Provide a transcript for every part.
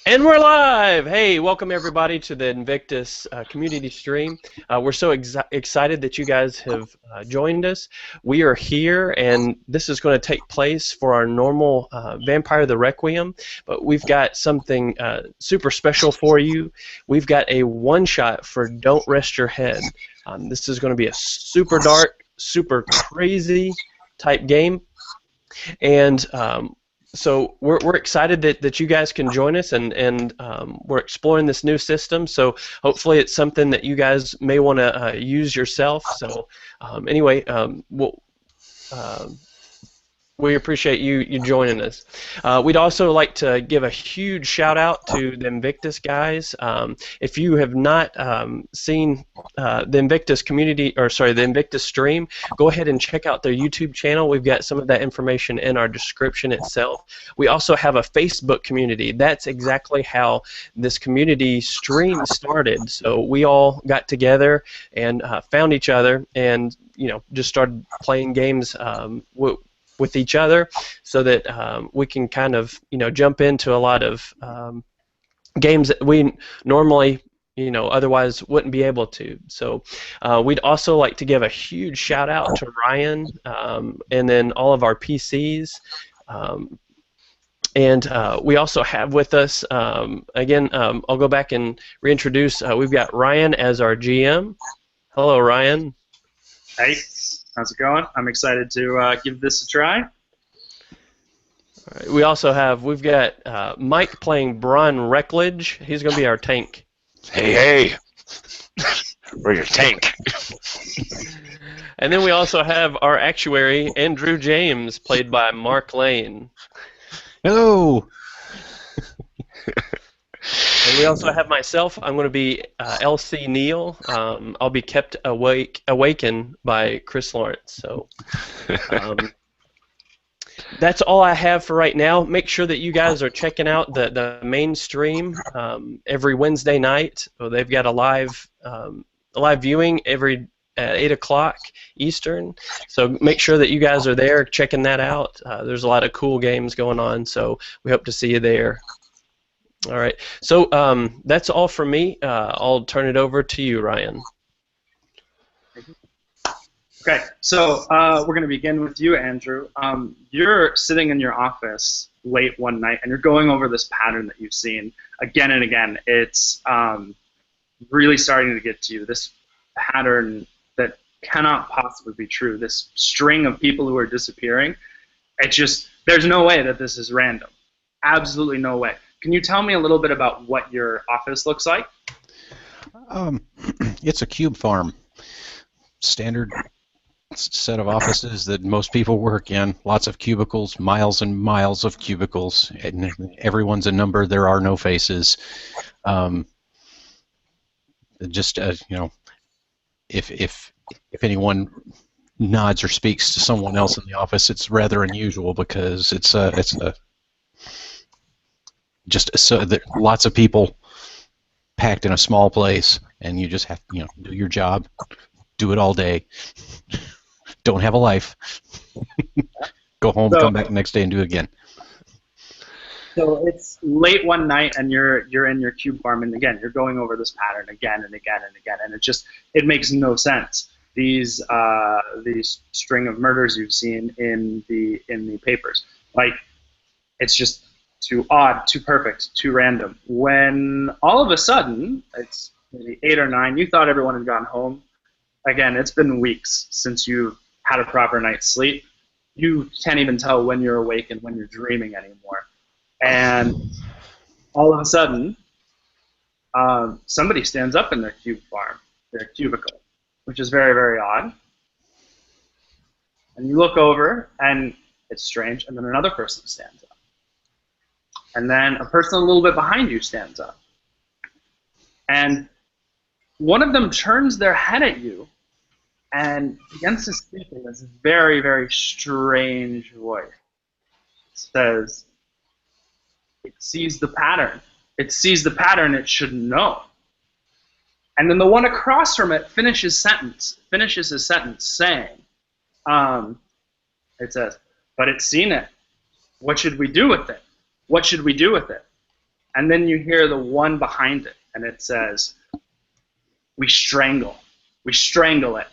And we're live! Hey, welcome everybody to the Invictus community stream. We're so excited that you guys have joined us. We are here, and this is going to take place for our normal Vampire the Requiem, but we've got something super special for you. We've got a one-shot for Don't Rest Your Head. This is going to be a super dark, super crazy type game, and so we're excited that you guys can join us, and we're exploring this new system. So hopefully it's something that you guys may want to use yourself. So anyway, we appreciate you joining us. We'd also like to give a huge shout out to the Invictus guys. If you have not seen the Invictus the Invictus stream, go ahead and check out their YouTube channel. We've got some of that information in our description itself. We also have a Facebook community. That's exactly how this community stream started. So we all got together and found each other, and just started playing games with each other, so that we can kind of jump into a lot of games that we normally otherwise wouldn't be able to. So we'd also like to give a huge shout out to Ryan, and then all of our PCs. And we also have with us, again, I'll go back and reintroduce, we've got Ryan as our GM. Hello, Ryan. Hey, how's it going? I'm excited to give this a try. All right, we've got Mike playing Bron Wreckledge. He's going to be our tank. Hey, we're your tank. And then we also have our actuary, Andrew James, played by Mark Lane. Hello. And we also have myself. I'm going to be LC Neill. I'll be kept awakened by Chris Lawrence. So that's all I have for right now. Make sure that you guys are checking out the main stream every Wednesday night. So they've got a live viewing every at 8 o'clock Eastern. So make sure that you guys are there checking that out. There's a lot of cool games going on, so we hope to see you there. All right, so that's all from me. I'll turn it over to you, Ryan. Okay, so we're going to begin with you, Andrew. You're sitting in your office late one night, and you're going over this pattern that you've seen again and again. It's really starting to get to you, this pattern that cannot possibly be true, this string of people who are disappearing. There's no way that this is random. Absolutely no way. Can you tell me a little bit about what your office looks like? It's a cube farm. Standard set of offices that most people work in. Lots of cubicles, miles and miles of cubicles. And everyone's a number. There are no faces. If anyone nods or speaks to someone else in the office, it's rather unusual because it's lots of people packed in a small place, and you just have to do your job, do it all day. Don't have a life. Go home, come back the next day, and do it again. So it's late one night, and you're in your cube farm, and again, you're going over this pattern again and again and again, and it makes no sense. These string of murders you've seen in the papers, like, it's just too odd, too perfect, too random. When all of a sudden, it's maybe 8 or 9, you thought everyone had gone home. Again, it's been weeks since you've had a proper night's sleep. You can't even tell when you're awake and when you're dreaming anymore. And all of a sudden, somebody stands up in their their cubicle, which is very, very odd. And you look over, and it's strange, and then another person stands up. And then a person a little bit behind you stands up. And one of them turns their head at you and begins to speak in this very, very strange voice. It says, it sees the pattern. It sees the pattern it should know. And then the one across from it finishes his sentence saying, it says, but it's seen it. What should we do with it? What should we do with it? and then you hear the one behind it, and it says, "We strangle. We strangle it."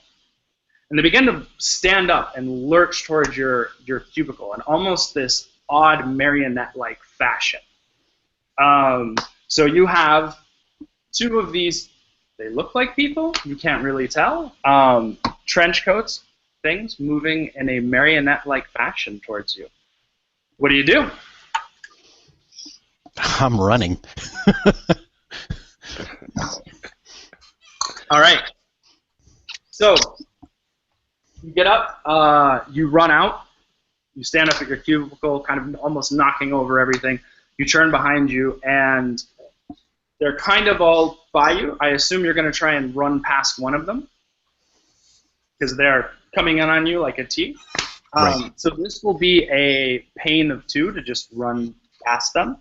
And they begin to stand up and lurch towards your cubicle in almost this odd marionette-like fashion. So you have two of these, they look like people, you can't really tell, trench coats, things moving in a marionette-like fashion towards you. What do you do? I'm running. All right. So you get up, you run out, you stand up at your cubicle, kind of almost knocking over everything. You turn behind you, and they're kind of all by you. I assume you're going to try and run past one of them because they're coming in on you like a T. Right. So this will be a pain of 2 to just run past them.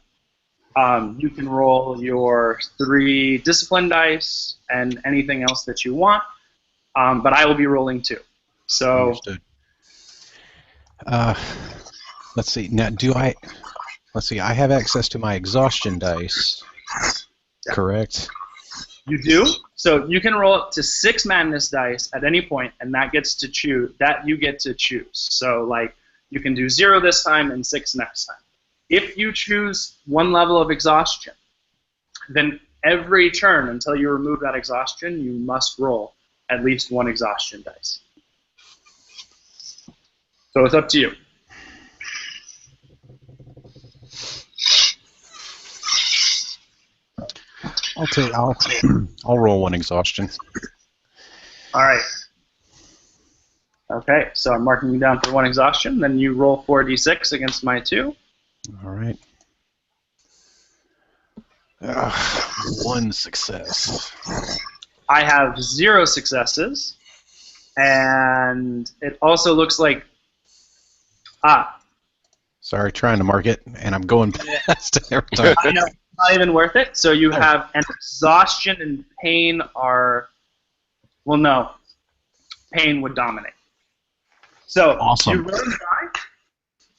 You can roll your 3 discipline dice and anything else that you want, but I will be rolling 2. So. Understood. Let's see. Now, let's see. I have access to my exhaustion dice. Yeah. Correct. You do. So you can roll up to 6 madness dice at any point, and that gets to choose. That you get to choose. So like you can do 0 this time and 6 next time. If you choose 1 level of exhaustion, then every turn until you remove that exhaustion, you must roll at least 1 exhaustion dice. So it's up to you. I'll roll 1 exhaustion. All right. Okay, so I'm marking you down for 1 exhaustion. Then you roll 4d6 against my 2. All right. 1 success. I have 0 successes, and it also looks like Sorry, trying to mark it, and I'm going past it every time. I know, not even worth it. So you have an exhaustion and pain are, well, no, pain would dominate. So Awesome. you really try,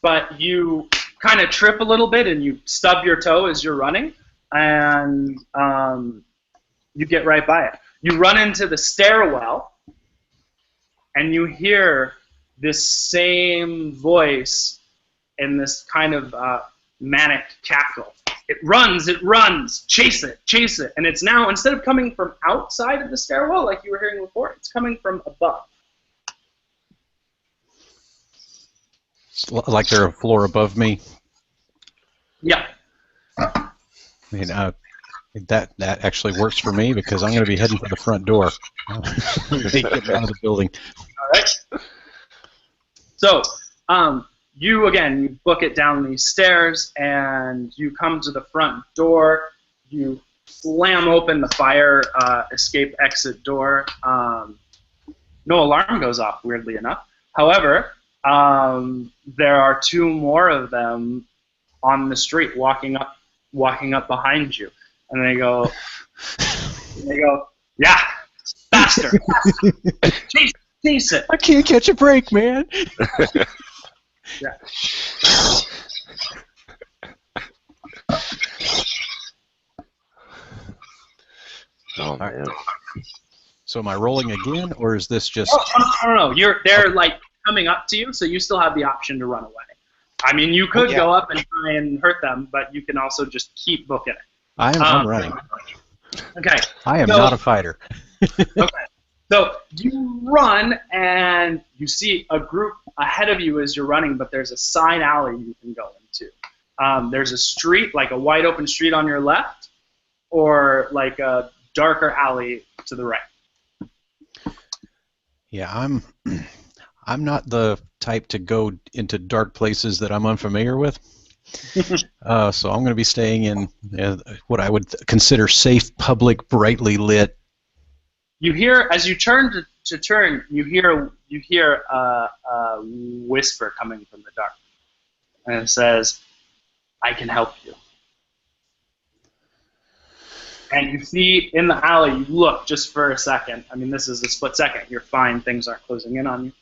but you kind of trip a little bit and you stub your toe as you're running, and you get right by it. You run into the stairwell, and you hear this same voice in this kind of manic cackle. It runs, chase it. And it's now, instead of coming from outside of the stairwell like you were hearing before, it's coming from above. It's like they're a floor above me. Yeah. I mean, that actually works for me because I'm going to be heading for the front door. Getting out of the building. All right. So, you book it down these stairs, and you come to the front door. You slam open the fire escape exit door. No alarm goes off, weirdly enough. However, there are 2 more of them on the street walking up behind you, and they go, yeah, faster, chase it. I can't catch a break, man. Yeah. Oh, man. So am I rolling again, or is this just... No. They're like coming up to you, so you still have the option to run away. I mean, you could go up and try and hurt them, but you can also just keep booking it. I'm running. Okay. I am not a fighter. Okay. So you run, and you see a group ahead of you as you're running, but there's a side alley you can go into. There's a street, like a wide open street on your left, or like a darker alley to the right. Yeah, I'm not the type to go into dark places that I'm unfamiliar with. So I'm going to be staying in what I would consider safe, public, brightly lit. You hear, as you turn to turn, you hear a whisper coming from the dark, and it says, "I can help you." And you see in the alley, you look just for a second. I mean, this is a split second. You're fine. Things aren't closing in on you.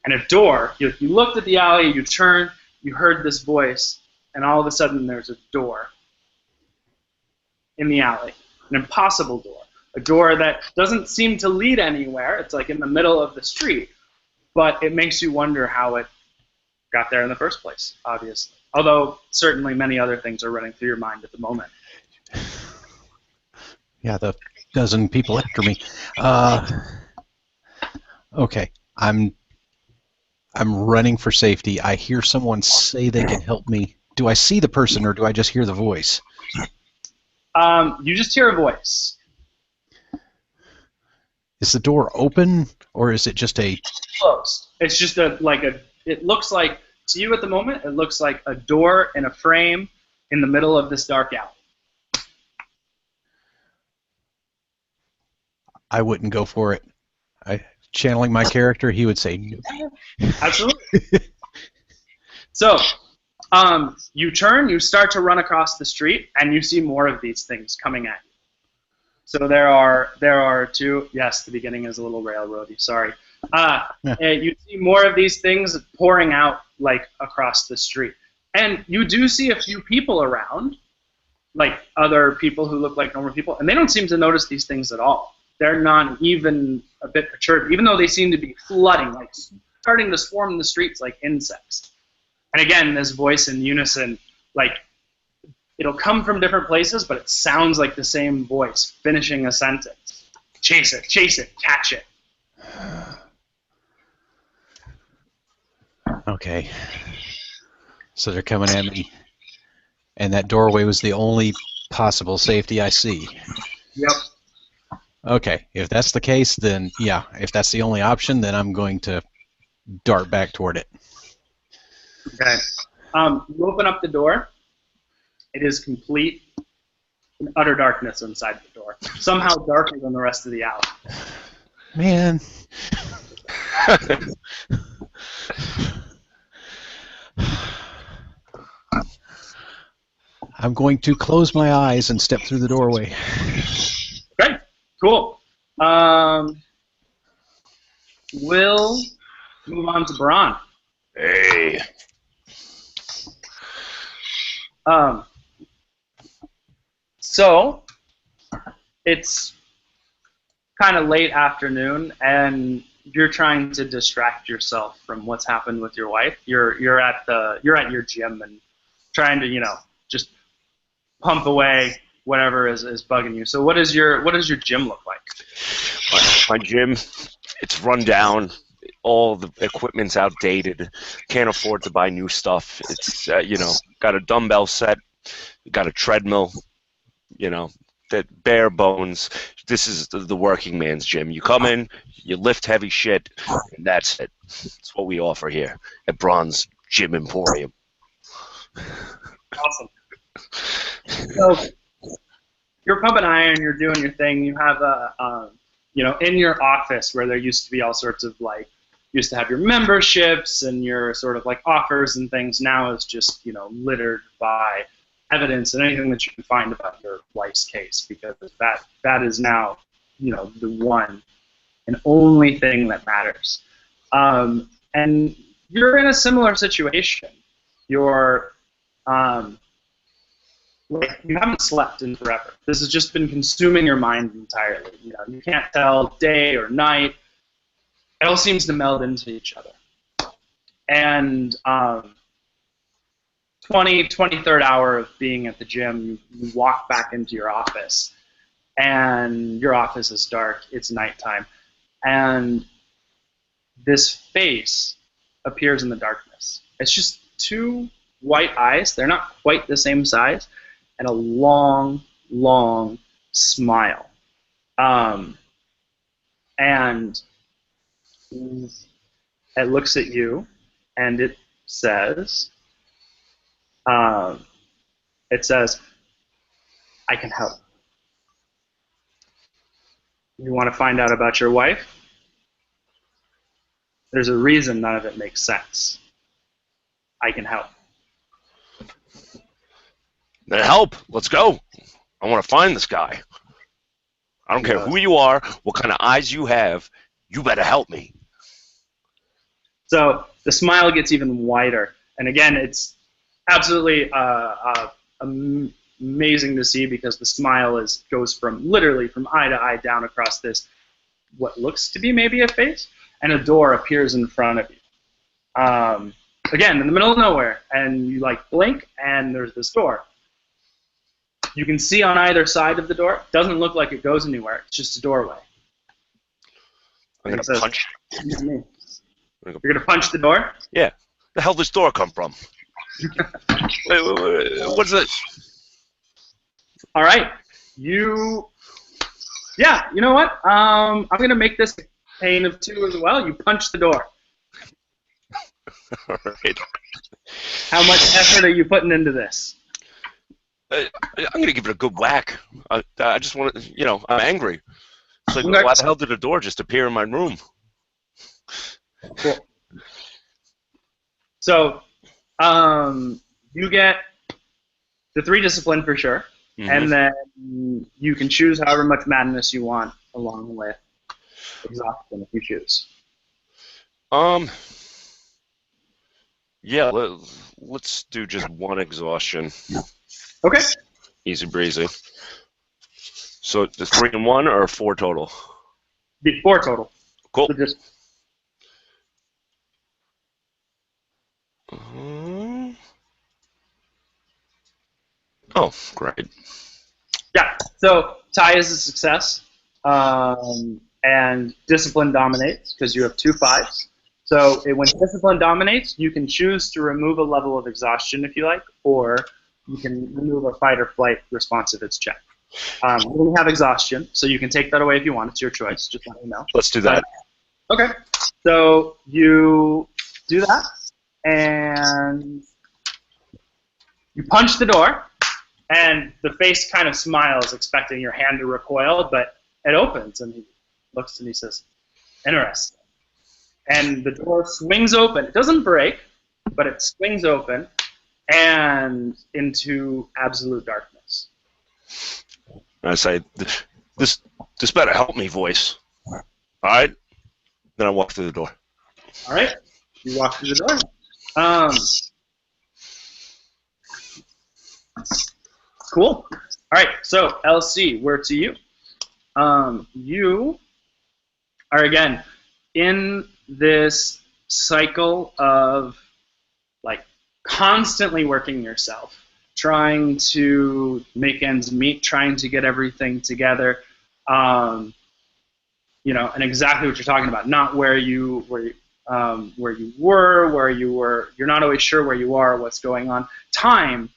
And a door, you looked at the alley, you turned, you heard this voice, and all of a sudden there's a door. in the alley, an impossible door, a door that doesn't seem to lead anywhere. It's like in the middle of the street, but it makes you wonder how it got there in the first place, obviously. Although certainly many other things are running through your mind at the moment. Yeah, the dozen people after me. Okay, I'm running for safety. I hear someone say they can help me. Do I see the person or do I just hear the voice? You just hear a voice. Is the door open or is it just a... Closed. It's just it looks like, to you at the moment, it looks like a door in a frame in the middle of this dark alley. I wouldn't go for it. Channeling my character, he would say no. Absolutely. So, you turn, you start to run across the street, and you see more of these things coming at you. So there are two. Yes, the beginning is a little railroady. Sorry. You see more of these things pouring out like across the street, and you do see a few people around, like other people who look like normal people, and they don't seem to notice these things at all. They're not even a bit perturbed, even though they seem to be flooding, like starting to swarm the streets like insects. And again, this voice in unison, like it'll come from different places, but it sounds like the same voice finishing a sentence. Chase it, catch it. Okay. So they're coming at me, and that doorway was the only possible safety I see. Yep. Okay, if that's the case, then yeah, if that's the only option, then I'm going to dart back toward it. Okay. You open up the door. It is complete and utter darkness inside the door. Somehow darker than the rest of the alley. Man. I'm going to close my eyes and step through the doorway. Okay, cool. We'll move on to Bron. Hey. So it's kind of late afternoon, and you're trying to distract yourself from what's happened with your wife. You're at your gym and trying to just pump away whatever is bugging you. So what does your gym look like? My gym, it's run down. All the equipment's outdated. Can't afford to buy new stuff. It's got a dumbbell set, got a treadmill. That bare bones. This is the working man's gym. You come in, you lift heavy shit, and that's it. That's what we offer here at Bron's Gym Emporium. Awesome. So you're pumping iron, you're doing your thing. You have in your office where there used to be all sorts of used to have your memberships and your sort of offers and things. Now is just littered by evidence and anything that you can find about your wife's case, because that is now the one and only thing that matters. And you're in a similar situation. You're you haven't slept in forever. This has just been consuming your mind entirely. You can't tell day or night. It all seems to meld into each other. And 23rd hour of being at the gym, you walk back into your office, and your office is dark. It's nighttime. And this face appears in the darkness. It's just two white eyes. They're not quite the same size, and a long, long smile. And it looks at you, and it says, I can help. You want to find out about your wife? There's a reason none of it makes sense. I can help. Then help. Let's go. I want to find this guy. I don't care who you are, what kind of eyes you have. You better help me. So the smile gets even wider. And again, it's absolutely amazing to see because the smile goes from literally from eye to eye down across this, what looks to be maybe a face, and a door appears in front of you. Again, in the middle of nowhere, and you like blink, and there's this door. You can see on either side of the door. Doesn't look like it goes anywhere. It's just a doorway. I'm going to punch. You're going to punch the door? Yeah. The hell does this door come from? wait, what's it? All right. Yeah, you know what? I'm going to make this a pain of 2 as well. You punch the door. All right. How much effort are you putting into this? I'm going to give it a good whack. I just want to, I'm angry. It's like, Okay. why the hell did a door just appear in my room? Cool. So, you get the 3 discipline for sure, and then you can choose however much madness you want along with exhaustion if you choose. Yeah, let's do just 1 exhaustion. Okay. Easy breezy. So the 3 and 1 or 4 total? Be 4 total. Cool. So just Oh, great. yeah. So tie is a success, and discipline dominates because you have 2 5s. So when discipline dominates, you can choose to remove a level of exhaustion if you like, or you can remove a fight or flight response if it's checked. We have exhaustion, so you can take that away if you want. It's your choice. Just let me know. Let's do that. Okay. So you do that, and you punch the door, and the face kind of smiles, expecting your hand to recoil, but it opens, and he looks and he says, "Interesting." And the door swings open. It doesn't break, but it swings open and into absolute darkness. I say, this better help me, voice. All right? Then I walk through the door. All right. You walk through the door. Cool. All right. So, LC, we're to you. You are, again, in this cycle of like constantly working yourself, trying to make ends meet, trying to get everything together, and exactly what you're talking about. Not where you were, you're not always sure where you are, what's going on. Time,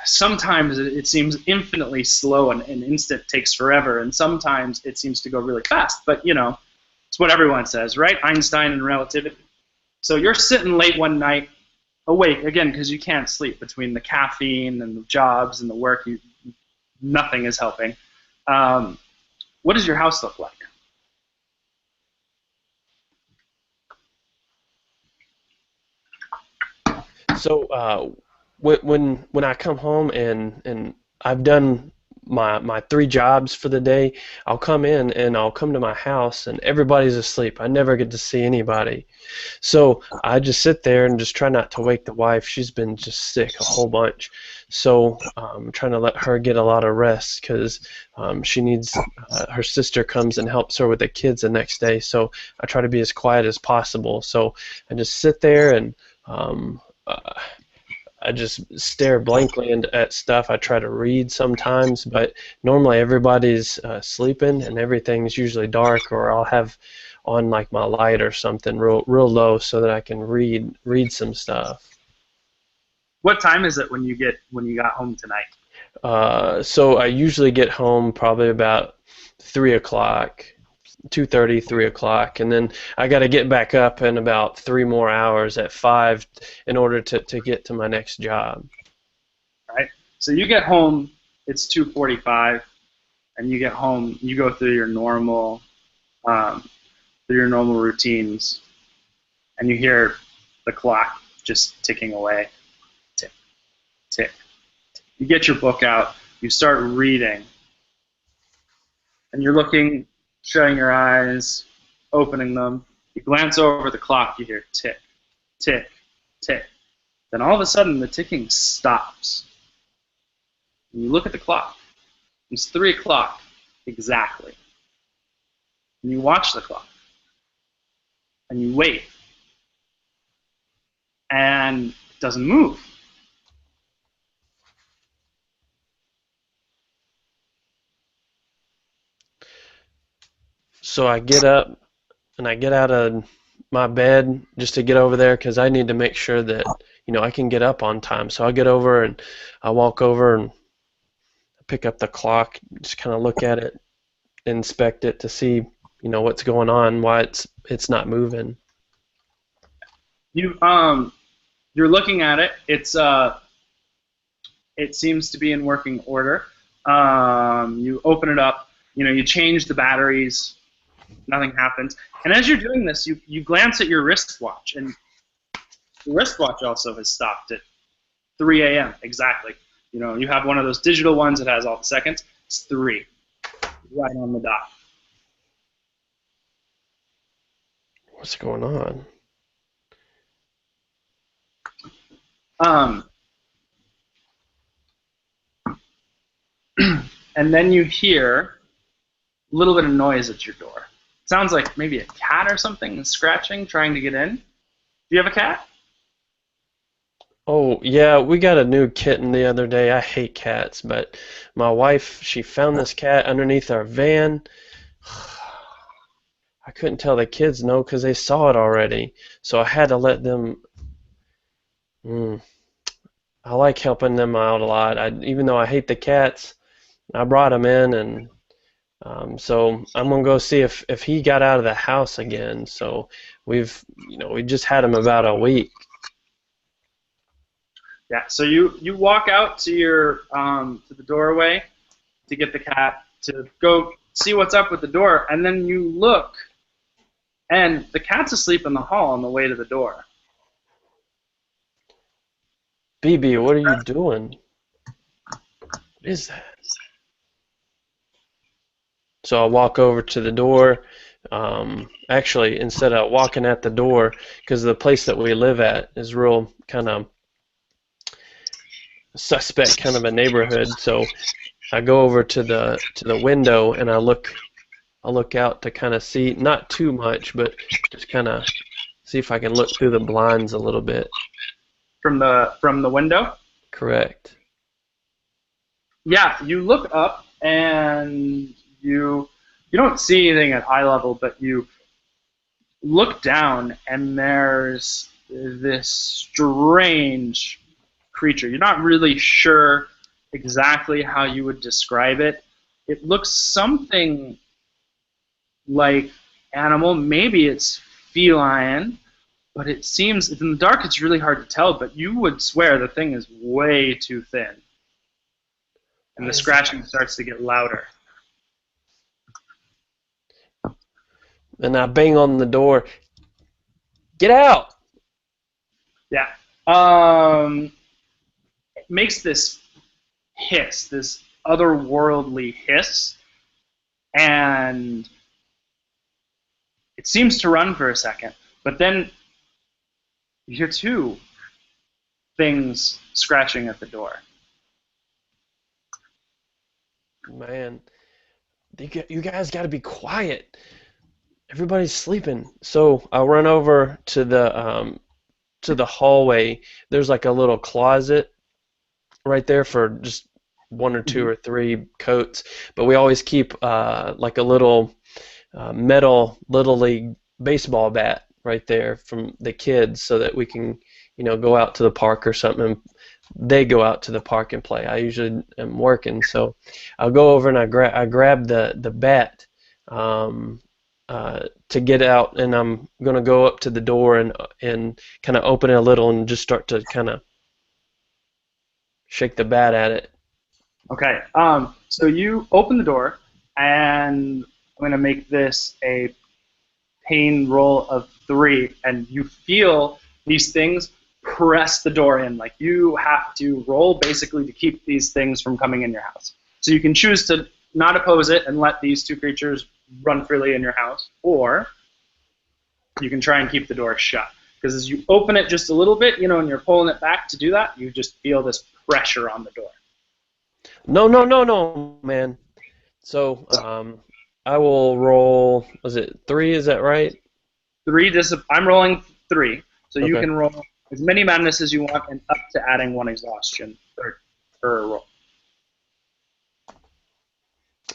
sometimes it seems infinitely slow and an instant takes forever, and sometimes it seems to go really fast. But it's what everyone says, right? Einstein and relativity. So you're sitting late one night, awake, again, because you can't sleep between the caffeine and the jobs and the work. Nothing is helping. What does your house look like? So when I come home and I've done my 3 jobs for the day, I'll come in and I'll come to my house and everybody's asleep. I never get to see anybody. So I just sit there and just try not to wake the wife. She's been just sick a whole bunch. So I'm trying to let her get a lot of rest because she needs, her sister comes and helps her with the kids the next day. So I try to be as quiet as possible. So I just sit there and I just stare blankly at stuff. I try to read sometimes, but normally everybody's sleeping and everything's usually dark, or I'll have on like my light or something real low so that I can read some stuff. What time is it when you got home tonight? So I usually get home probably about 3 o'clock. 2:30, 3 o'clock, and then I got to get back up in about 3 more hours at 5 in order to get to my next job. All right. So you get home, it's 2:45, and you get home, you go through your normal routines, and you hear the clock just ticking away, tick, tick, tick. You get your book out, you start reading, and you're looking. Shutting your eyes, opening them. You glance over the clock, you hear tick, tick, tick. Then all of a sudden the ticking stops. And you look at the clock. It's 3 o'clock exactly. And you watch the clock. And you wait. And it doesn't move. So I get up and I get out of my bed just to get over there because I need to make sure that I can get up on time. So I get over and I walk over and pick up the clock, just kind of look at it, inspect it to see what's going on, why it's not moving. You're looking at it. It seems to be in working order. You open it up. You change the batteries. Nothing happens. And as you're doing this, you glance at your wristwatch, and the wristwatch also has stopped at 3 a.m. exactly. You have one of those digital ones that has all the seconds. It's 3, right on the dot. What's going on? And then you hear a little bit of noise at your door. It sounds like maybe a cat or something is scratching, trying to get in. Do you have a cat? Oh, yeah, we got a new kitten the other day. I hate cats, but my wife, she found this cat underneath our van. I couldn't tell the kids no because they saw it already, so I had to let them. I like helping them out a lot. Even though I hate the cats, I brought them in, and so I'm gonna go see if he got out of the house again. So we just had him about a week. Yeah. So you walk out to to the doorway to get the cat to go see what's up with the door, and then you look, and the cat's asleep in the hall on the way to the door. BB, what are you doing? What is that? So I walk over to the door. Actually, instead of walking at the door, because the place that we live at is real kind of suspect kind of a neighborhood. So I go over to the window and I look out to kind of see, not too much, but just kind of see if I can look through the blinds a little bit. From the window? Correct. Yeah, you look up and you don't see anything at eye level, but you look down and there's this strange creature. You're not really sure exactly how you would describe it. It looks something like animal. Maybe it's feline, but it seems in the dark it's really hard to tell, but you would swear the thing is way too thin. And the scratching starts to get louder. And I bang on the door. Get out! Yeah. It makes this hiss, this otherworldly hiss, and it seems to run for a second, but then you hear 2 things scratching at the door. Man, you guys got to be quiet. Everybody's sleeping. So I run over to the hallway. There's like a little closet right there for just 1 or 2 or 3 coats. But we always keep like a little metal Little League baseball bat right there from the kids, so that we can go out to the park or something. And they go out to the park and play. I usually am working, so I'll go over and I grab the bat to get out, and I'm gonna go up to the door and kind of open it a little and just start to kind of shake the bat at it. Okay. So you open the door, and I'm gonna make this a pain roll of 3, and you feel these things press the door in. Like you have to roll basically to keep these things from coming in your house. So you can choose to not oppose it and let these 2 creatures run freely in your house, or you can try and keep the door shut. Because as you open it just a little bit, and you're pulling it back to do that, you just feel this pressure on the door. No, no, no, no, man. So, I will roll. Was it 3? Is that right? I'm rolling 3, so you Okay. can roll as many madness as you want, and up to adding 1 exhaustion per roll.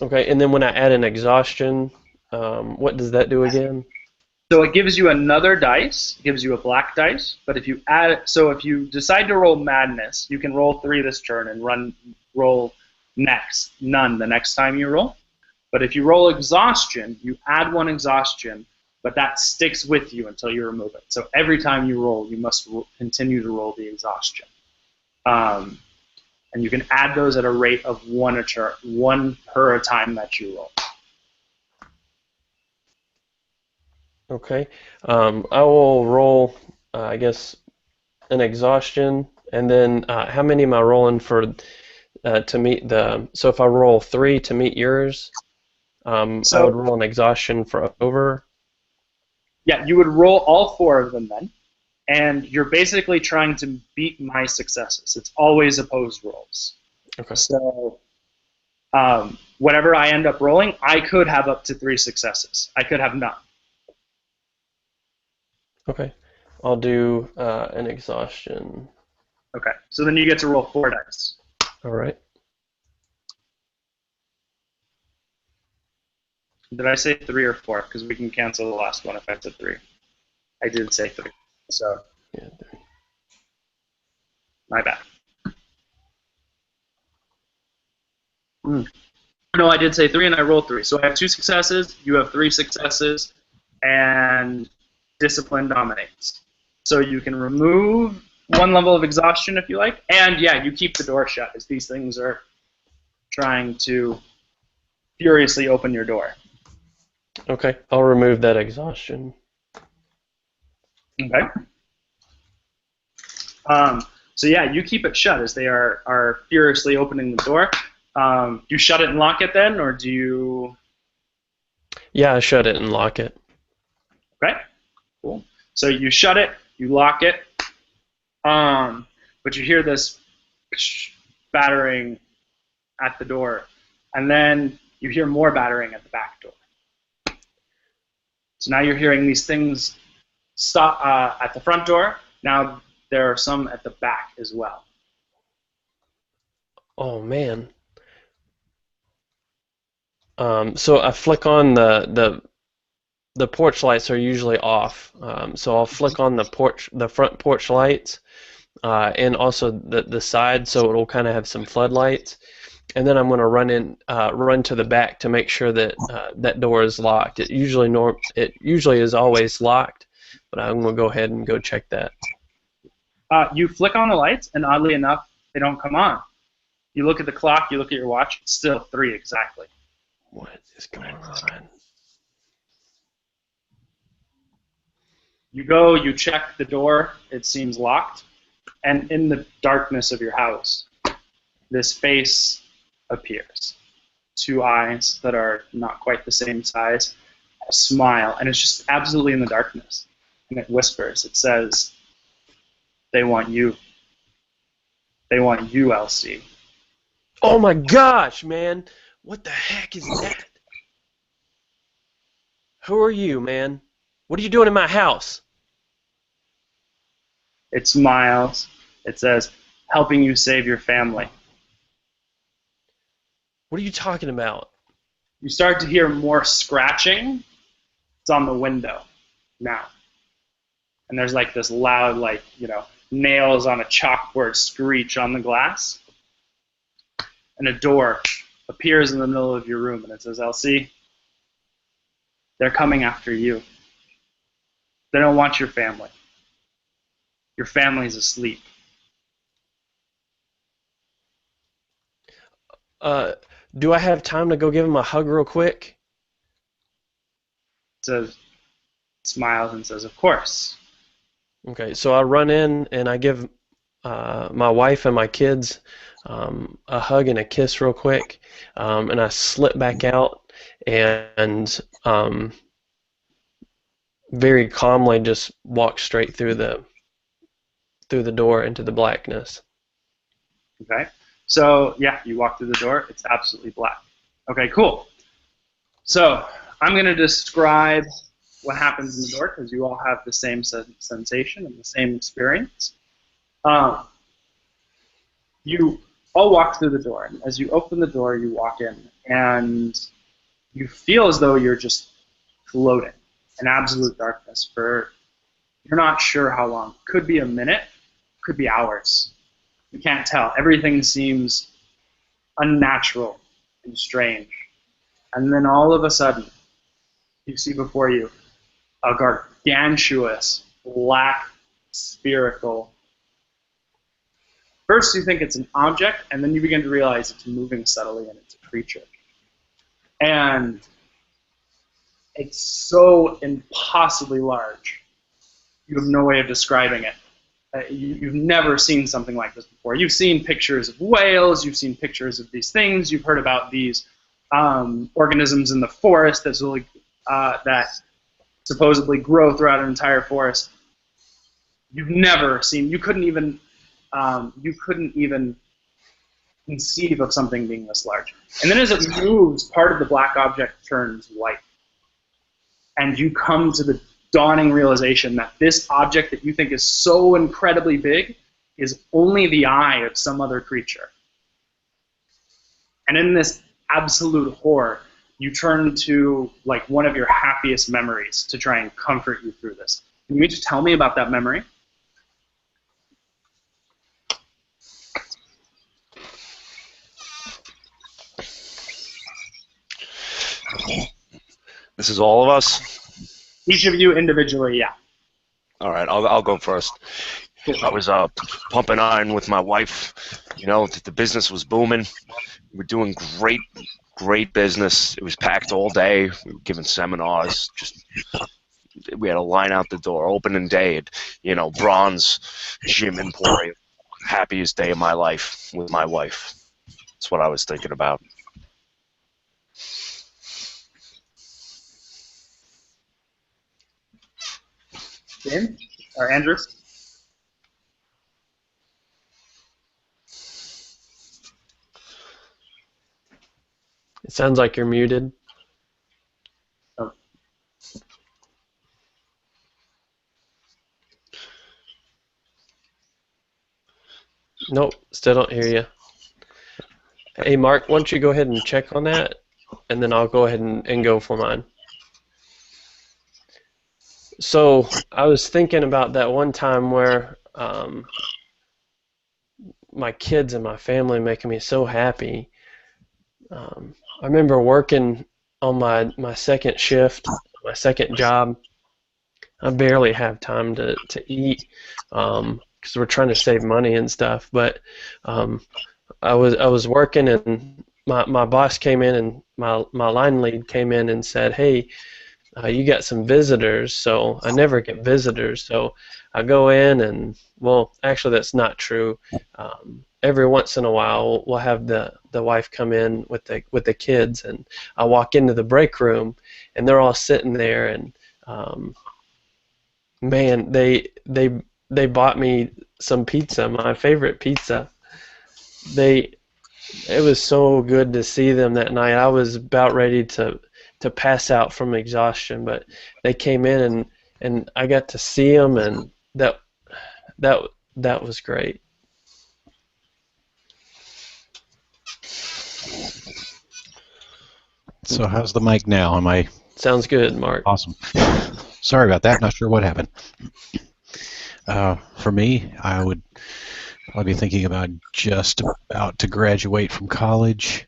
Okay, and then when I add an exhaustion, what does that do again? So it gives you another dice, gives you a black dice. But if you if you decide to roll madness, you can roll 3 this turn and roll none the next time you roll. But if you roll exhaustion, you add 1 exhaustion, but that sticks with you until you remove it. So every time you roll, you must continue to roll the exhaustion. And you can add those at a rate of 1 per a time that you roll. Okay. I will roll, I guess, an exhaustion, and then how many am I rolling for to meet the? So if I roll 3 to meet yours, I would roll an exhaustion for over. Yeah, you would roll all 4 of them then, and you're basically trying to beat my successes. It's always opposed rolls. Okay. So whatever I end up rolling, I could have up to 3 successes. I could have none. Okay. I'll do an exhaustion. Okay, so then you get to roll 4 dice. All right. Did I say 3 or 4? Because we can cancel the last one if I said 3. I did say 3. So Yeah. my bad. No, I did say 3 and I rolled 3. So I have 2 successes, you have 3 successes, and discipline dominates. So you can remove 1 level of exhaustion if you like, and yeah, you keep the door shut as these things are trying to furiously open your door. Okay. I'll remove that exhaustion. Okay. So yeah, you keep it shut as they are furiously opening the door. Do you shut it and lock it then, or do you? Yeah, I shut it and lock it. Okay, cool. So you shut it, you lock it, but you hear this battering at the door, and then you hear more battering at the back door. So now you're hearing these things stop at the front door. Now there are some at the back as well. Oh man. So I flick on the porch lights are usually off. So I'll flick on the front porch lights, and also the side, so it'll kind of have some floodlights. And then I'm going to run to the back to make sure that that door is locked. It usually is always locked, but I'm going to go ahead and go check that. You flick on the lights, and oddly enough, they don't come on. You look at the clock, you look at your watch, it's still 3 exactly. What is going on? You go, you check the door, it seems locked, and in the darkness of your house, this face appears. 2 eyes that are not quite the same size, a smile, and it's just absolutely in the darkness. And it whispers, it says, "They want you. They want you, Elsie." Oh my gosh, man! What the heck is that? Who are you, man? What are you doing in my house? It smiles. It says, "Helping you save your family." What are you talking about? You start to hear more scratching. It's on the window now. And there's like this loud, like, nails on a chalkboard screech on the glass. And a door appears in the middle of your room, and it says, "Elsie, they're coming after you. They don't want your family. Your family's asleep." Do I have time to go give him a hug real quick? It smiles and says, "Of course." Okay, so I run in and I give my wife and my kids a hug and a kiss real quick, and I slip back out and very calmly just walk straight through the door into the blackness. Okay. So yeah, you walk through the door. It's absolutely black. Okay, cool. So I'm going to describe what happens in the door because you all have the same sensation and the same experience. You all walk through the door, and as you open the door, you walk in, and you feel as though you're just floating in absolute darkness for you're not sure how long. Could be a minute, could be hours. You can't tell. Everything seems unnatural and strange. And then all of a sudden, you see before you a gargantuous, black, spherical. First you think it's an object, and then you begin to realize it's moving subtly and it's a creature. And it's so impossibly large. You have no way of describing it. You've never seen something like this before. You've seen pictures of whales, you've seen pictures of these things, you've heard about these organisms in the forest that supposedly grow throughout an entire forest. You've never seen, you couldn't even conceive of something being this large. And then as it moves, part of the black object turns white. And you come to the dawning realization that this object that you think is so incredibly big is only the eye of some other creature. And in this absolute horror, you turn to like one of your happiest memories to try and comfort you through this. Can you just tell me about that memory? This is all of us? Each of you individually, yeah. All right, I'll go first. I was pumping iron with my wife. You know, the business was booming. We were doing great business. It was packed all day. We were giving seminars. We had a line out the door, opening day at, Bron's Gym Emporium. Happiest day of my life with my wife. That's what I was thinking about. James or Andrew? It sounds like you're muted. Oh. Nope, still don't hear you. Hey, Mark, why don't you go ahead and check on that, and then I'll go ahead and go for mine. So I was thinking about that one time where my kids and my family making me so happy. I remember working on my second shift, my second job. I barely have time to eat because we're trying to save money and stuff. But I was working, and my boss came in, and my line lead came in and said, "Hey, you got some visitors." So I never get visitors. So I go in, and well, actually that's not true. Every once in a while we'll have the wife come in with the kids, and I walk into the break room, and they're all sitting there, and man, they bought me some pizza, my favorite pizza. It was so good to see them that night. I was about ready to pass out from exhaustion, but they came in, and I got to see them, and that was great. So how's the mic now? Am I? Sounds good, Mark. Awesome. Sorry about that. Not sure what happened. For me, I would probably be thinking about just about to graduate from college.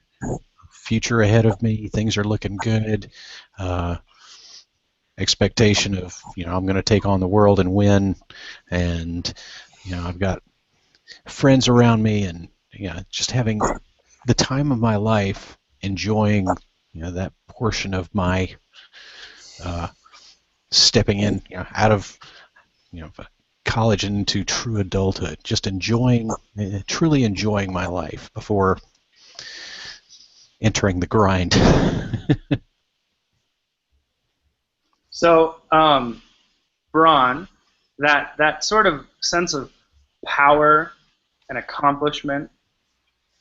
Future ahead of me. Things are looking good. Expectation of, I'm going to take on the world and win. And, I've got friends around me, and, just having the time of my life, enjoying, that portion of my stepping in, out of, college and into true adulthood. Just truly enjoying my life before entering the grind. So, Bron, that sort of sense of power and accomplishment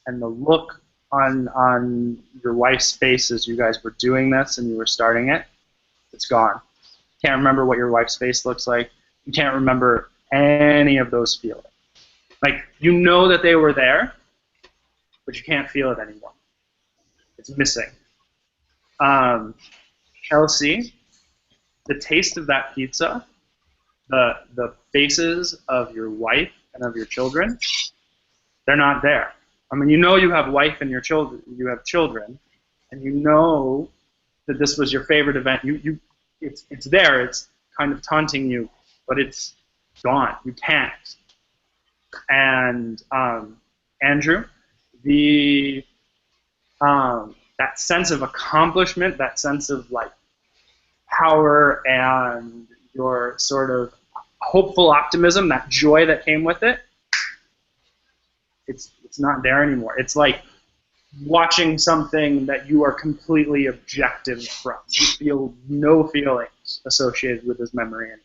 and the look on your wife's face as you guys were doing this and you were starting it, it's gone. Can't remember what your wife's face looks like. You can't remember any of those feelings. Like, you know that they were there, but you can't feel it anymore. It's missing. LC, the taste of that pizza, the faces of your wife and of your children, they're not there. I mean, you know you have wife and your children, you have children, and you know that this was your favorite event. It's there. It's kind of taunting you, but it's gone. You can't. And Andrew, that sense of accomplishment, that sense of like power and your sort of hopeful optimism, that joy that came with it, it's not there anymore. It's like watching something that you are completely objective from. You feel no feelings associated with this memory anymore.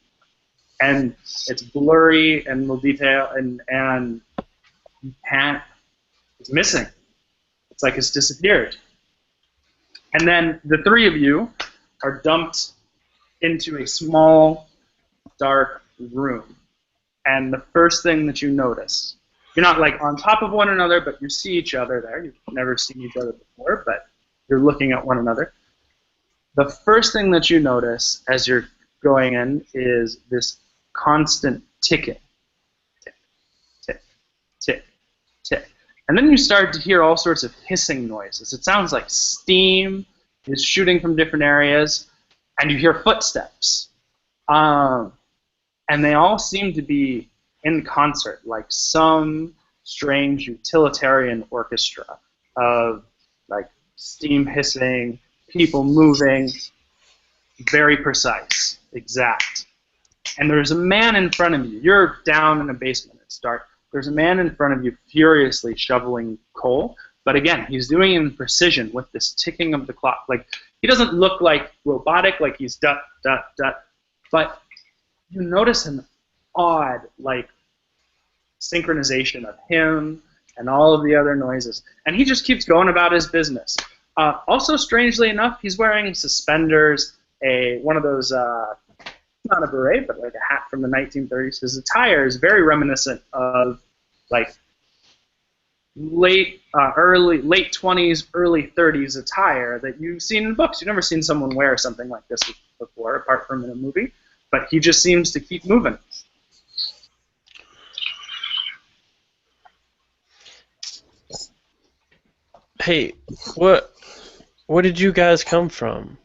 And it's blurry and little detail, and you can't, it's missing. It's like it's disappeared. And then the three of you are dumped into a small, dark room. And the first thing that you notice, you're not like on top of one another, but you see each other there. You've never seen each other before, but you're looking at one another. The first thing that you notice as you're going in is this constant ticking. Tick, tick, tick, tick. And then you start to hear all sorts of hissing noises. It sounds like steam is shooting from different areas, and you hear footsteps. And they all seem to be in concert, like some strange utilitarian orchestra of like steam hissing, people moving, very precise, exact. And there's a man in front of you. You're down in a basement. It's dark. There's a man in front of you furiously shoveling coal. But again, he's doing it in precision with this ticking of the clock. Like, he doesn't look like robotic, like he's dut, dut, dut. But you notice an odd, like, synchronization of him and all of the other noises. And he just keeps going about his business. Also, strangely enough, he's wearing suspenders, one of those, not a beret, but like a hat from the 1930s. His attire is very reminiscent of, like, late 20s, early 30s attire that you've seen in books. You've never seen someone wear something like this before, apart from in a movie. But he just seems to keep moving. Hey, what did you guys come from?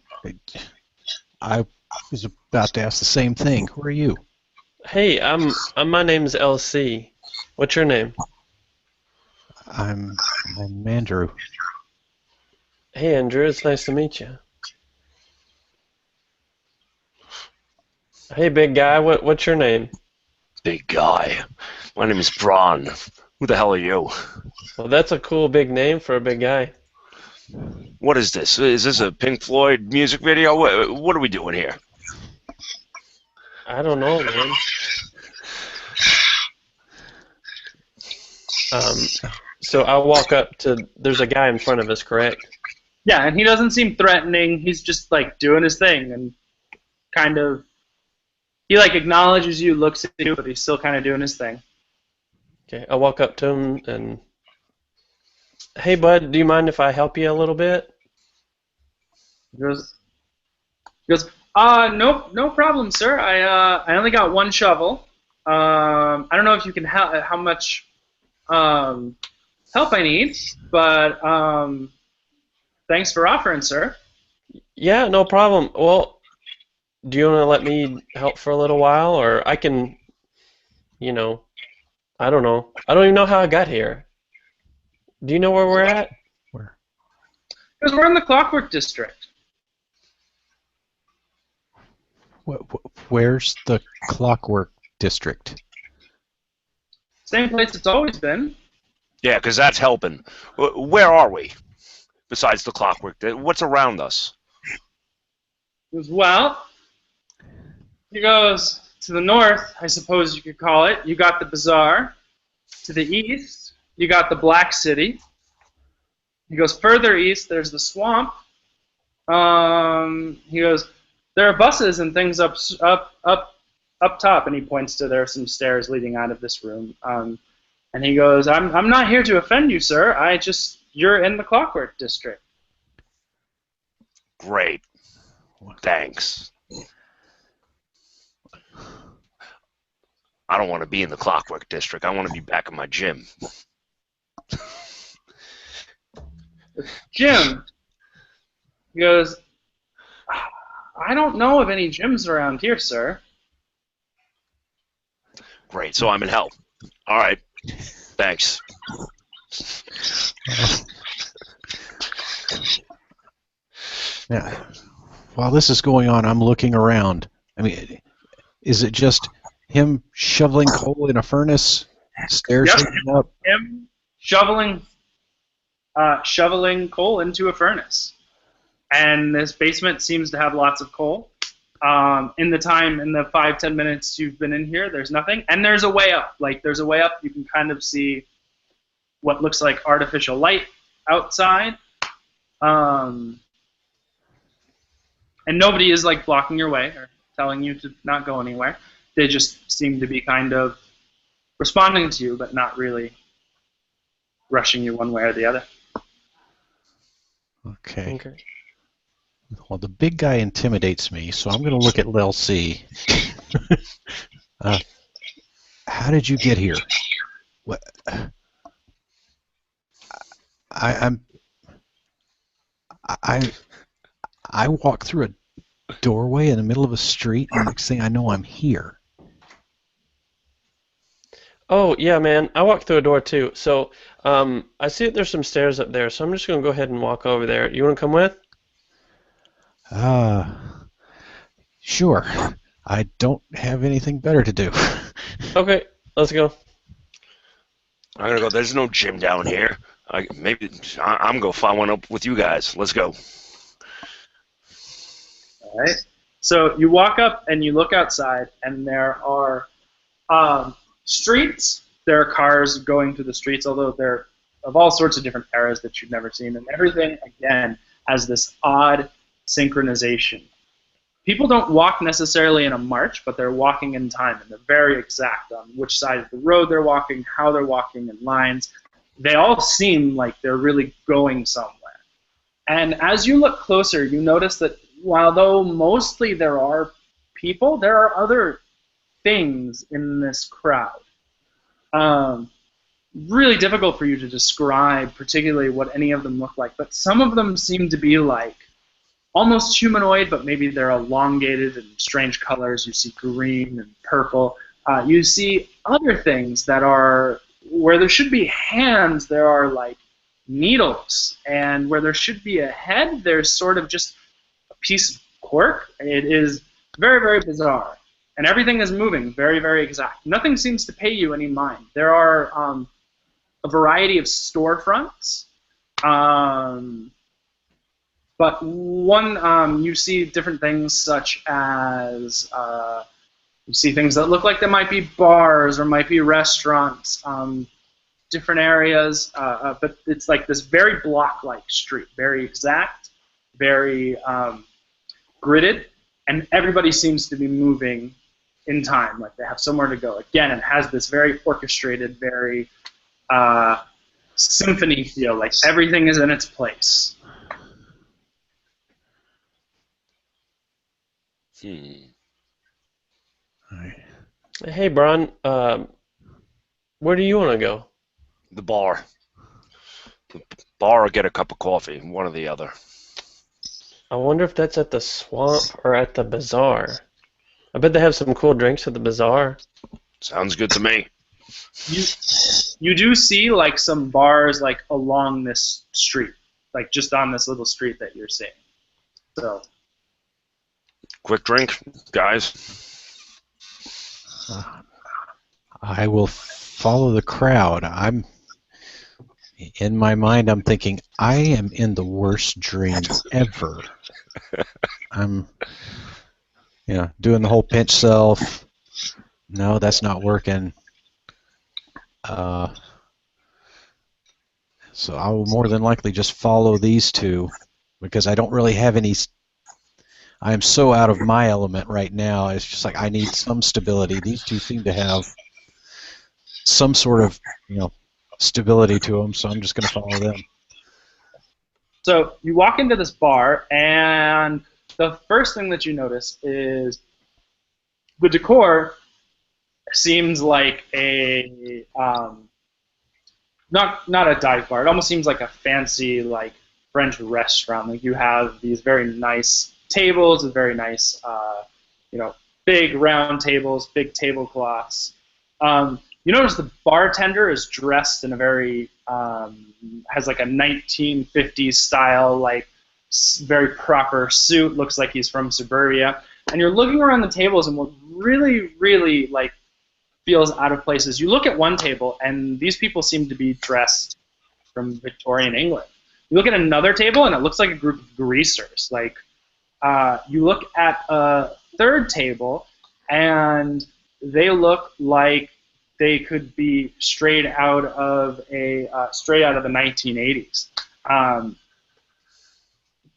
I was about to ask the same thing. Who are you? Hey, my name's LC. What's your name? I'm Andrew. Hey, Andrew. It's nice to meet you. Hey, big guy. What's your name? Big guy. My name is Bron. Who the hell are you? Well, that's a cool big name for a big guy. What is this? Is this a Pink Floyd music video? What are we doing here? I don't know, man. So I walk up to, there's a guy in front of us, correct? Yeah, and he doesn't seem threatening. He's just like doing his thing and kind of, he like acknowledges you, looks at you, but he's still kind of doing his thing. Okay, I walk up to him and, hey bud, do you mind if I help you a little bit? He goes, nope, no problem, sir. I only got one shovel. I don't know if you can help, how much help I need, but thanks for offering, sir. Yeah, no problem. Well, do you want to let me help for a little while, or I can, you know, I don't know. I don't even know how I got here. Do you know where we're at? Where? Because we're in the Clockwork District. Where's the Clockwork District? Same place it's always been. Yeah, because that's helping. Where are we? Besides the clockwork, what's around us? He goes, well, he goes to the north, I suppose you could call it. You got the bazaar. To the east, you got the Black City. He goes, further east, there's the swamp. He goes, there are buses and things up top, and he points to there are some stairs leading out of this room. And he goes, I'm not here to offend you, sir. You're in the Clockwork District. Great. Thanks. I don't want to be in the Clockwork District. I want to be back in my gym. Gym. He goes, I don't know of any gyms around here, sir. Great, so I'm in hell. All right. Thanks. Yeah. While this is going on, I'm looking around. I mean, is it just him shoveling coal in a furnace? Stairs leading up? Him shoveling coal into a furnace. And this basement seems to have lots of coal. In the 5-10 minutes you've been in here, there's nothing. And there's a way up. There's a way up. You can kind of see what looks like artificial light outside. And nobody is blocking your way or telling you to not go anywhere. They just seem to be kind of responding to you, but not really rushing you one way or the other. Okay. Well, the big guy intimidates me, so I'm going to look at Lil C. How did you get here? What? I walk through a doorway in the middle of a street, and next thing I know, I'm here. Oh, yeah, man. I walked through a door, too. So I see that there's some stairs up there, so I'm just going to go ahead and walk over there. You want to come with? Sure. I don't have anything better to do. Okay, let's go. I'm gonna go. There's no gym down here. I'm gonna go find one up with you guys. Let's go. All right. So you walk up and you look outside, and there are streets. There are cars going through the streets, although they're of all sorts of different eras that you've never seen, and everything again has this odd synchronization. People don't walk necessarily in a march, but they're walking in time, and they're very exact on which side of the road they're walking, how they're walking in lines. They all seem like they're really going somewhere. And as you look closer, you notice that although mostly there are people, there are other things in this crowd. Really difficult for you to describe particularly what any of them look like, but some of them seem to be almost humanoid, but maybe they're elongated and strange colors. You see green and purple. You see other things that are, where there should be hands, there are needles. And where there should be a head, there's sort of just a piece of cork. It is very, very bizarre. And everything is moving very, very exact. Nothing seems to pay you any mind. There are a variety of storefronts. But one, you see different things such as, you see things that look like they might be bars or might be restaurants, different areas, but it's this very block-like street, very exact, very gridded, and everybody seems to be moving in time, they have somewhere to go. Again, it has this very orchestrated, very symphony feel, everything is in its place. Hey, Bron, where do you want to go? The bar. The bar or get a cup of coffee, one or the other. I wonder if that's at the swamp or at the bazaar. I bet they have some cool drinks at the bazaar. Sounds good to me. You do see some bars along this street, just on this little street that you're seeing. So. Quick drink, guys. I will follow the crowd. In my mind, I'm thinking, I am in the worst dream ever. I'm, doing the whole pinch self. No, that's not working. So I will more than likely just follow these two because I don't really have any. I am so out of my element right now. It's just like I need some stability. These two seem to have some sort of, stability to them, so I'm just going to follow them. So you walk into this bar, and the first thing that you notice is the decor seems like a not a dive bar. It almost seems like a fancy like French restaurant. Like you have these very nice tables with very nice, big round tables, big tablecloths. You notice the bartender is dressed in a very has like a 1950s style, like very proper suit. Looks like he's from suburbia. And you're looking around the tables, and what really, really like feels out of place is you look at one table, and these people seem to be dressed from Victorian England. You look at another table, and it looks like a group of greasers. Like you look at a third table, and they look like they could be straight out of the 1980s.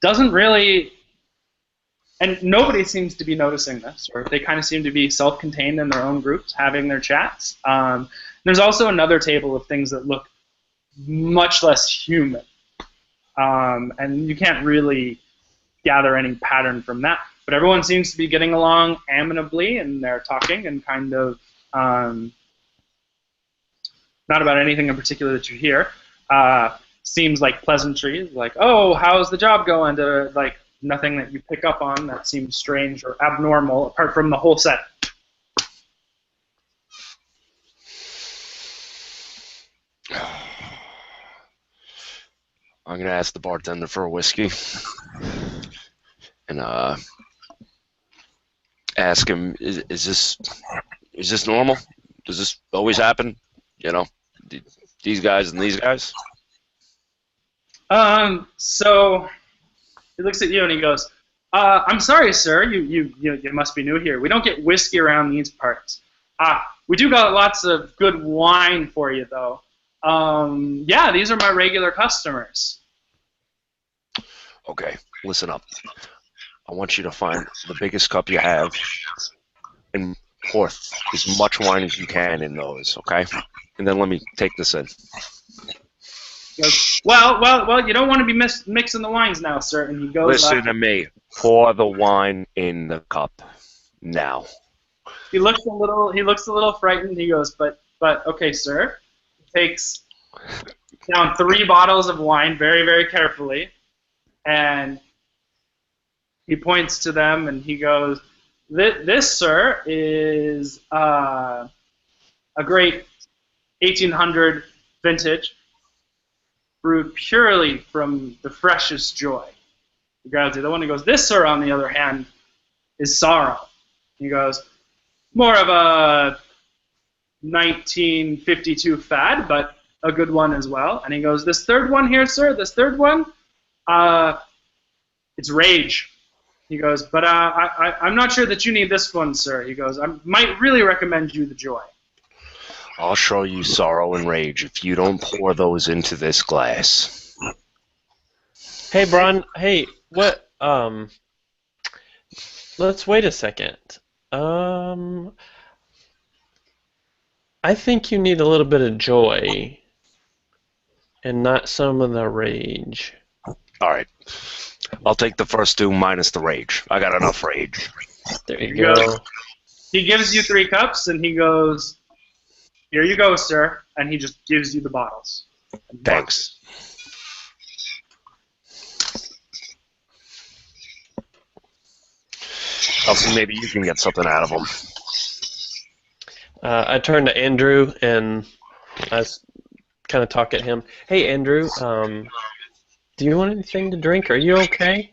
Doesn't really, and nobody seems to be noticing this, or they kind of seem to be self-contained in their own groups, having their chats. There's also another table of things that look much less human, and you can't really gather any pattern from that. But everyone seems to be getting along amenably, and they're talking and kind of not about anything in particular that you hear. Seems like pleasantries, like, oh, how's the job going? Like nothing that you pick up on that seems strange or abnormal, apart from the whole set. I'm gonna ask the bartender for a whiskey, and ask him, is this normal? Does this always happen? These guys and these guys? So he looks at you and he goes, I'm sorry, sir, you must be new here. We don't get whiskey around these parts. We do got lots of good wine for you, though. Yeah, these are my regular customers. Okay, listen up. I want you to find the biggest cup you have and pour as much wine as you can in those, okay? And then let me take this in. He goes, well, you don't want to be mixing the wines now, sir. And he goes, listen to me. Pour the wine in the cup now. He looks a little frightened. He goes, but okay, sir. He takes down 3 bottles of wine very, very carefully, and he points to them and he goes, this, sir, is a great 1800 vintage, brewed purely from the freshest joy. He grabs the other one and goes, this, sir, on the other hand, is sorrow. He goes, more of a 1952 fad, but a good one as well. And he goes, this third one here, sir, this third one, it's rage. He goes, but I'm not sure that you need this one, sir. He goes, I might really recommend you the joy. I'll show you sorrow and rage if you don't pour those into this glass. Hey, Bron. Hey, what? Let's wait a second. I think you need a little bit of joy and not some of the rage. All right. I'll take the first 2 minus the rage. I got enough rage. There you go. He gives you 3 cups, and he goes, here you go, sir. And he just gives you the bottles. Thanks. I'll see maybe you can get something out of them. I turn to Andrew, and I kind of talk at him. Hey, Andrew, do you want anything to drink? Are you okay?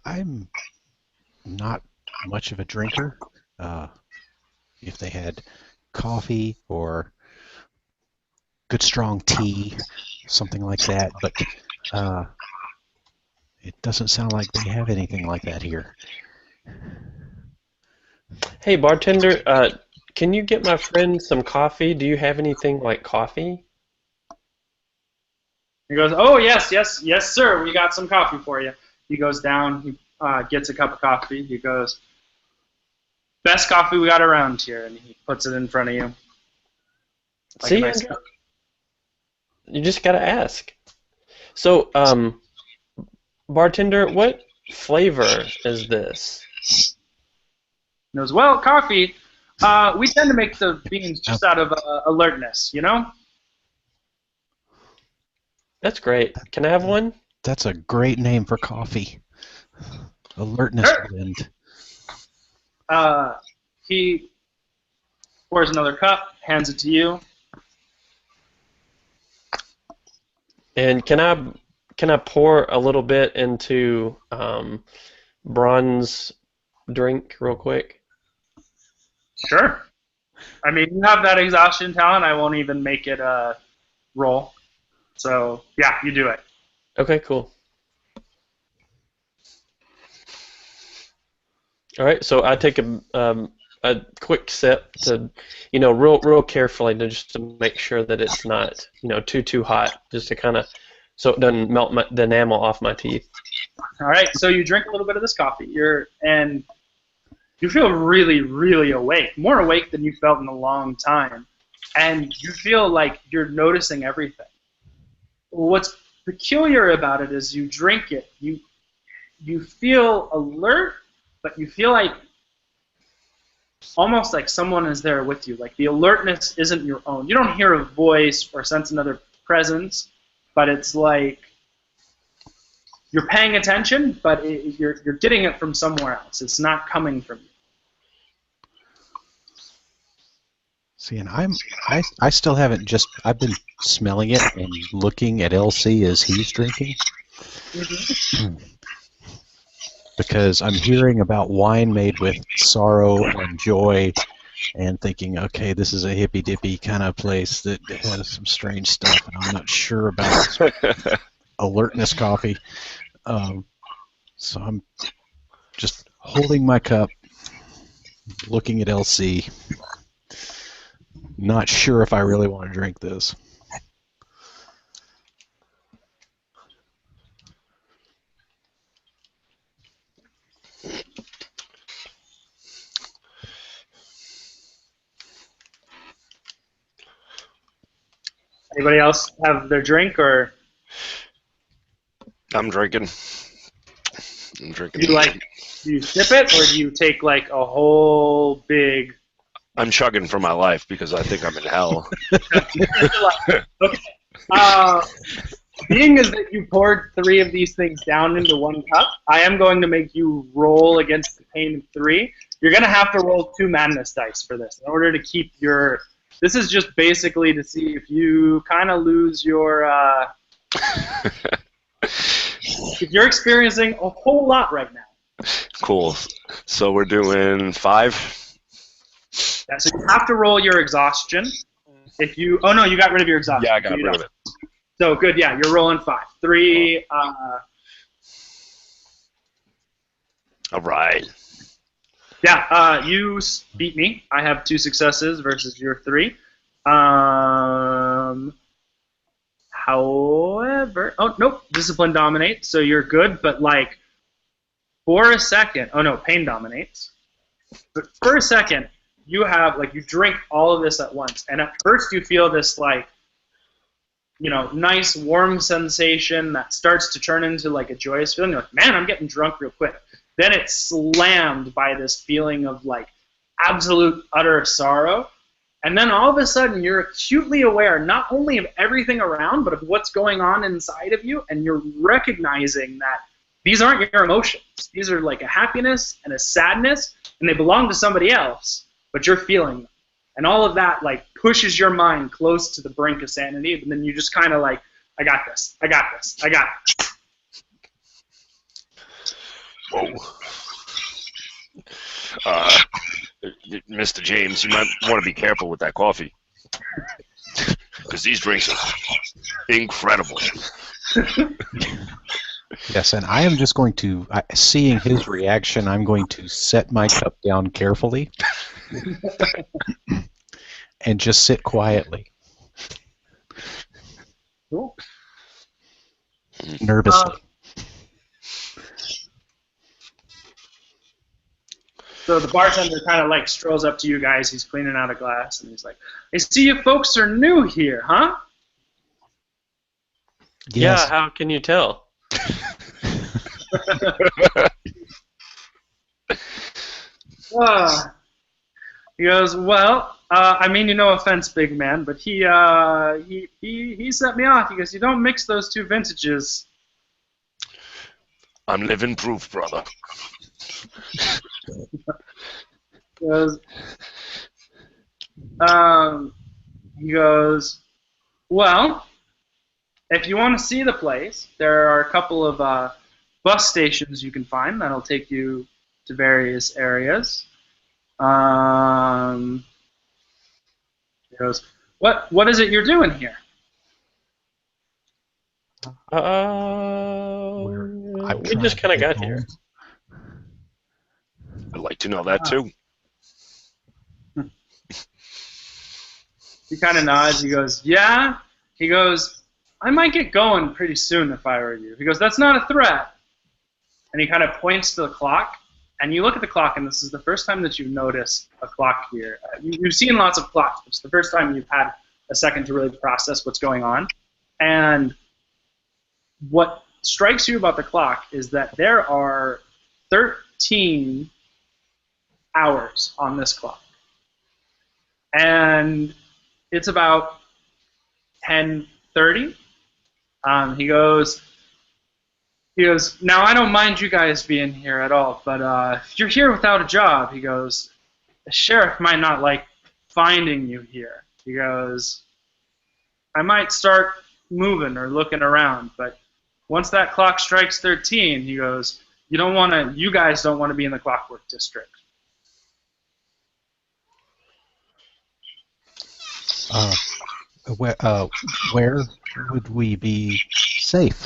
I'm not much of a drinker. If they had coffee or good strong tea, something like that, but it doesn't sound like they have anything like that here. Hey, bartender, can you get my friend some coffee? Do you have anything like coffee? He goes, oh, yes, yes, yes, sir. We got some coffee for you. He goes down. He gets a cup of coffee. He goes, best coffee we got around here. And he puts it in front of you. Like See, a nice Andrew? You just got to ask. So, bartender, what flavor is this? He goes, well, coffee, we tend to make the beans just out of alertness, you know? That's great. Can I have one? That's a great name for coffee. Alertness Sure. blend. He pours another cup, hands it to you. And can I pour a little bit into Bron's drink real quick? Sure. I mean, you have that exhaustion talent. I won't even make it roll. So, yeah, you do it. Okay, cool. All right, so I take a quick sip to, real carefully just to make sure that it's not, too hot, just to kind of, so it doesn't melt the enamel off my teeth. All right, so you drink a little bit of this coffee. And you feel really, really awake, more awake than you felt in a long time, and you feel like you're noticing everything. What's peculiar about it is you drink it, you feel alert, but you feel like almost like someone is there with you. Like the alertness isn't your own. You don't hear a voice or sense another presence, but it's like you're paying attention, but you're getting it from somewhere else. It's not coming from you. See, and I still haven't I've been smelling it and looking at LC as he's drinking. Because I'm hearing about wine made with sorrow and joy and thinking, okay, this is a hippy-dippy kind of place that has some strange stuff, and I'm not sure about alertness coffee. So I'm just holding my cup, looking at LC, not sure if I really want to drink this. Anybody else have their drink, or I'm drinking. do you sip it, or do you take like a whole big? I'm chugging for my life because I think I'm in hell. Okay. Being as that you poured 3 of these things down into 1 cup, I am going to make you roll against the pain of 3. You're going to have to roll 2 madness dice for this in order to keep your. This is just basically to see if you kind of lose your. If you're experiencing a whole lot right now. Cool. So we're doing 5. Yeah, so you have to roll your exhaustion. If you. Oh no, you got rid of your exhaustion. Yeah, I got rid of it. So good, yeah, you're rolling 5. 3. All right. Yeah, you beat me. I have 2 successes versus your 3. However, oh nope, discipline dominates, so you're good. But like, for a second, oh no, pain dominates. But for a second, you have you drink all of this at once, and at first you feel this nice warm sensation that starts to turn into like a joyous feeling. You're like, man, I'm getting drunk real quick. Then it's slammed by this feeling of like absolute utter sorrow. And then all of a sudden you're acutely aware not only of everything around, but of what's going on inside of you, and you're recognizing that these aren't your emotions. These are like a happiness and a sadness, and they belong to somebody else, but you're feeling them. And all of that pushes your mind close to the brink of sanity, and then you just kind of I got this, I got this, I got this. Whoa. Mr. James, you might want to be careful with that coffee. Because these drinks are incredible. Yes, and I am just going to, seeing his reaction, I'm going to set my cup down carefully and just sit quietly. Cool. nervously. So the bartender kind of like strolls up to you guys. He's cleaning out a glass, and he's like, "I see you folks are new here, huh?" Yeah, Yes. how can you tell? He goes, "Well, I mean, no offense, big man, but he set me off. He goes, you don't mix those two vintages." I'm living proof, brother. He goes, "Well, if you want to see the place, there are a couple of bus stations you can find that'll take you to various areas." He goes, "What is it you're doing here?" We just kind of got here. I'd like to know that too. He kind of nods. He goes, "Yeah." He goes, "I might get going pretty soon if I were you." He goes, "That's not a threat." And he kind of points to the clock. And you look at the clock, and this is the first time that you've noticed a clock here. You've seen lots of clocks, but it's the first time you've had a second to really process what's going on. And what strikes you about the clock is that there are 13 hours on this clock. And it's about 10:30. He goes, "Now, I don't mind you guys being here at all, but if you're here without a job," he goes, "the sheriff might not like finding you here." He goes, "I might start moving or looking around, but once that clock strikes 13, he goes, you guys don't want to be in the Clockwork District." Where would we be safe?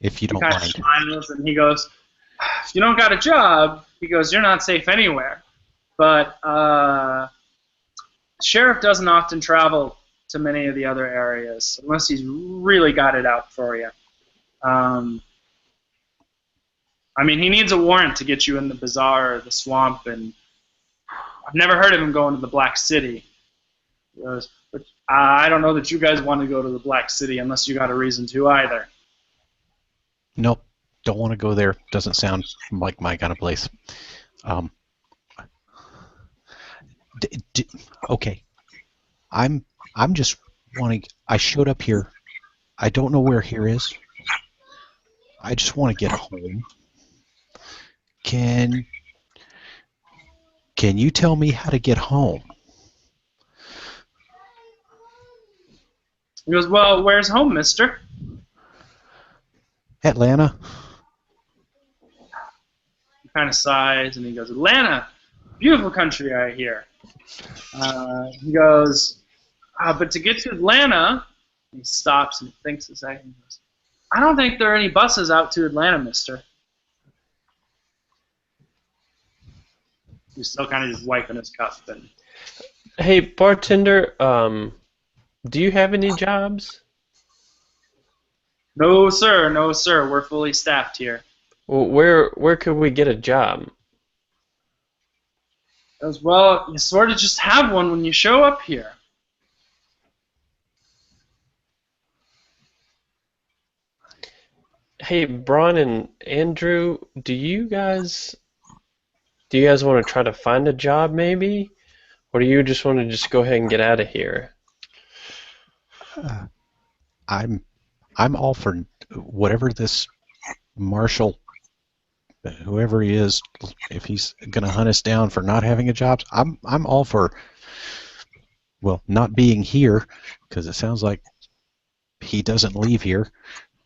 If you don't He kind mind. of smiles, and he goes, "If you don't got a job," he goes, "you're not safe anywhere. But the sheriff doesn't often travel to many of the other areas unless he's really got it out for you. I mean, he needs a warrant to get you in the bazaar or the swamp, and I've never heard of him going to the Black City." He goes, "But I don't know that you guys want to go to the Black City unless you got a reason to either." Nope, don't want to go there. Doesn't sound like my kind of place. Okay, I'm just wanting. I showed up here. I don't know where here is. I just want to get home. Can you tell me how to get home? He goes, "Well, where's home, mister?" Atlanta. He kind of sighs, and he goes, "Atlanta, beautiful country, I hear." He goes, "But to get to Atlanta," he stops and thinks a second. He goes, "I don't think there are any buses out to Atlanta, mister." He's still kind of just wiping his cup. And Hey, bartender, do you have any jobs? "No, sir, no, sir. We're fully staffed here." Well, where could we get a job? He goes, "Well, you sort of just have one when you show up here." Hey, Bron and Andrew, do you guys want to try to find a job maybe? Or do you just want to just go ahead and get out of here? I'm all for whatever this marshal, whoever he is, if he's gonna hunt us down for not having a job. I'm all for, well, not being here, because it sounds like he doesn't leave here.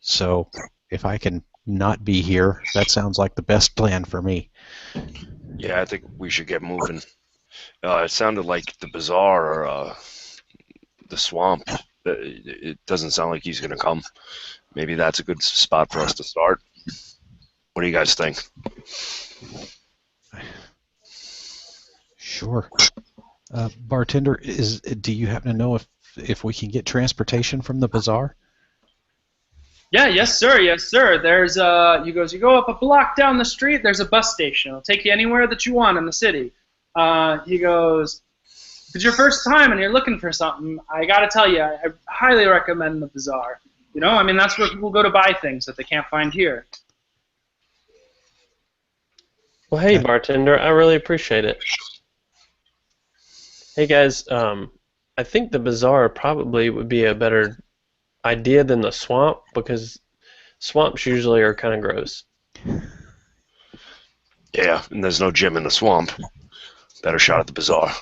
So if I can not be here, that sounds like the best plan for me. Yeah, I think we should get moving. It sounded like the bazaar or the swamp. It doesn't sound like he's going to come. Maybe that's a good spot for us to start. What do you guys think? Sure. Bartender, do you happen to know if we can get transportation from the bazaar? Yeah, yes, sir, yes, sir. There's you go up a block down the street. There's a bus station. It'll take you anywhere that you want in the city. He goes, if it's your first time and you're looking for something, I gotta tell you, I highly recommend the bazaar. You know, I mean, that's where people go to buy things that they can't find here. Well, hey, bartender, I really appreciate it. Hey, guys, I think the bazaar probably would be a better idea than the swamp, because swamps usually are kind of gross. Yeah, and there's no gym in the swamp. Better shot at the bazaar.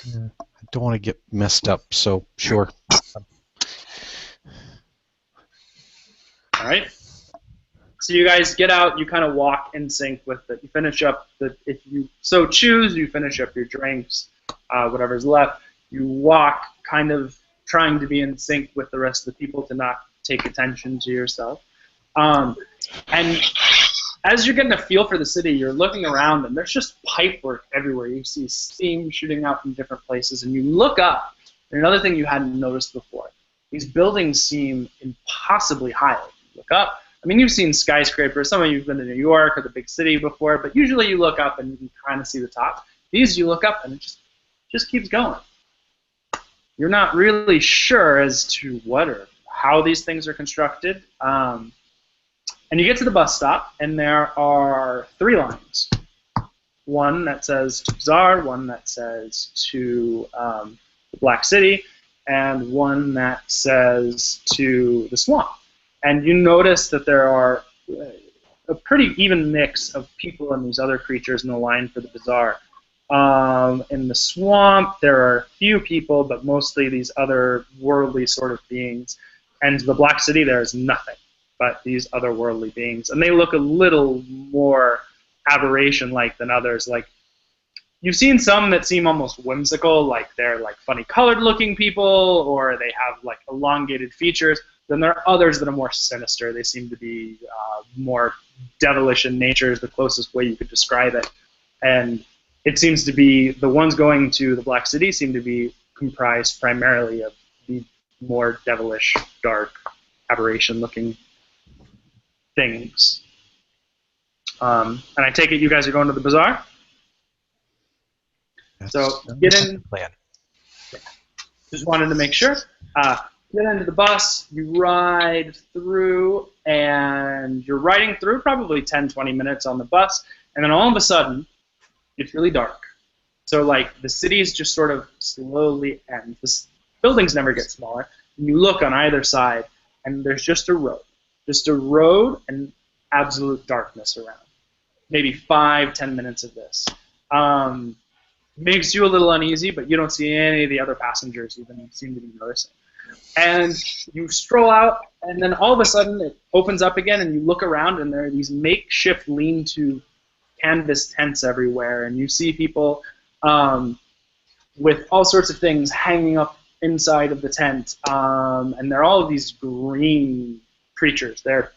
Yeah, I don't want to get messed up, so sure. All right. So you guys get out, you kind of walk in sync with it. You finish up, if you so choose, you finish up your drinks, whatever's left. You walk kind of trying to be in sync with the rest of the people to not take attention to yourself. And as you're getting a feel for the city, you're looking around, and there's just pipework everywhere. You see steam shooting out from different places, and you look up, and another thing you hadn't noticed before, these buildings seem impossibly high. You look up, I mean, you've seen skyscrapers. Some of you have been to New York or the big city before, but usually you look up and you can kind of see the top. These, you look up and it just keeps going. You're not really sure as to what or how these things are constructed. And you get to the bus stop, and there are 3 lines. One that says to Bazaar, one that says to the Black City, and one that says to the Swamp. And you notice that there are a pretty even mix of people and these other creatures in the line for the bazaar. In the swamp, there are a few people, but mostly these other worldly sort of beings. And the Black City, there is nothing but these other worldly beings. And they look a little more aberration-like than others. Like, you've seen some that seem almost whimsical, like they're like funny colored-looking people, or they have like elongated features. Then there are others that are more sinister. They seem to be more devilish in nature is the closest way you could describe it. And it seems to be the ones going to the Black City seem to be comprised primarily of the more devilish, dark, aberration-looking things. And I take it you guys are going to the bazaar? So get in. Plan. Just wanted to make sure. Get into the bus, you ride through, and you're riding through probably 10, 20 minutes on the bus, and then all of a sudden, it's really dark. So, like, the cities just sort of slowly end. The buildings never get smaller. And you look on either side, and there's just a road and absolute darkness around. Maybe 5, 10 minutes of this. Makes you a little uneasy, but you don't see any of the other passengers even seem to be noticing. And you stroll out, and then all of a sudden it opens up again, and you look around, and there are these makeshift lean-to canvas tents everywhere, and you see people with all sorts of things hanging up inside of the tent, and they're all of these green creatures. They're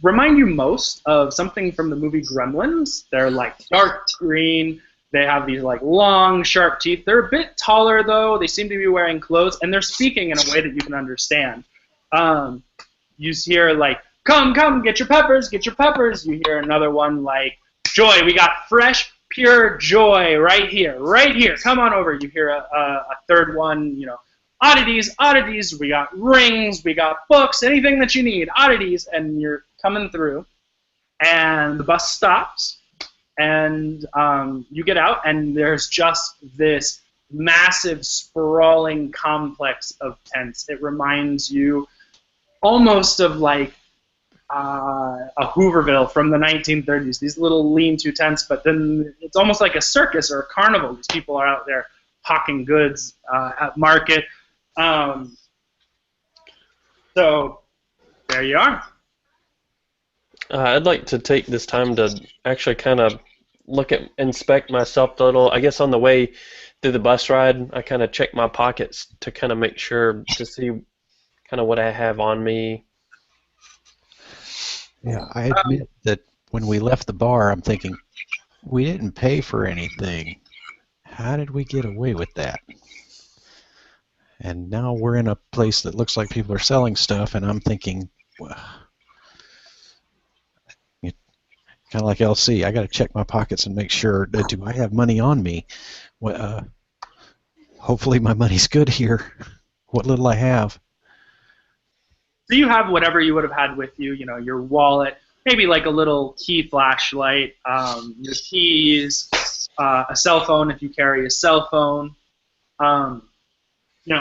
remind you most of something from the movie Gremlins. They're like dark green. They have these like long, sharp teeth. They're a bit taller though. They seem to be wearing clothes, and they're speaking in a way that you can understand. You hear like, "Come, come, get your peppers, get your peppers." You hear another one like, "Joy, we got fresh, pure joy right here, right here. Come on over." You hear a third one, you know, "Oddities, oddities. We got rings, we got books, anything that you need, oddities." And you're coming through, and the bus stops. And you get out, and there's just this massive, sprawling complex of tents. It reminds you almost of like a Hooverville from the 1930s. These little lean-to tents, but then it's almost like a circus or a carnival. These people are out there hawking goods at market. So there you are. I'd like to take this time to actually kind of inspect myself a little. I guess on the way through the bus ride, I kind of check my pockets to kind of make sure to see kind of what I have on me. Yeah, I admit that when we left the bar, I'm thinking, we didn't pay for anything. How did we get away with that? And now we're in a place that looks like people are selling stuff, and I'm thinking, well, kind of like LC, I got to check my pockets and make sure, do I have money on me? Well, hopefully my money's good here. What little I have. So you have whatever you would have had with you, your wallet, maybe like a little key flashlight, your keys, a cell phone if you carry a cell phone.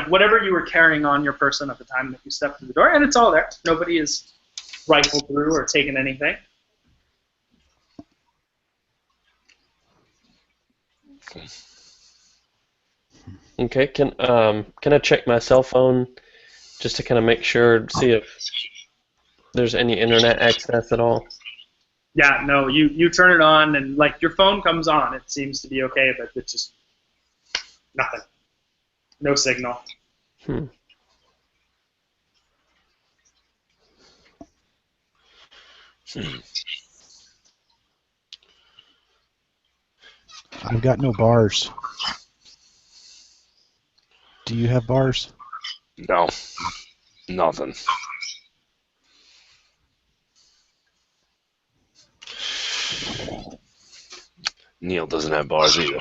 Whatever you were carrying on your person at the time that you stepped through the door, and it's all there. Nobody has rifled through or taken anything. Okay, can I check my cell phone just to kind of make sure, see if there's any internet access at all? Yeah, no, you turn it on, and like your phone comes on. It seems to be okay, but it's just nothing. No signal. I've got no bars. Do you have bars? No, nothing. Neill doesn't have bars either.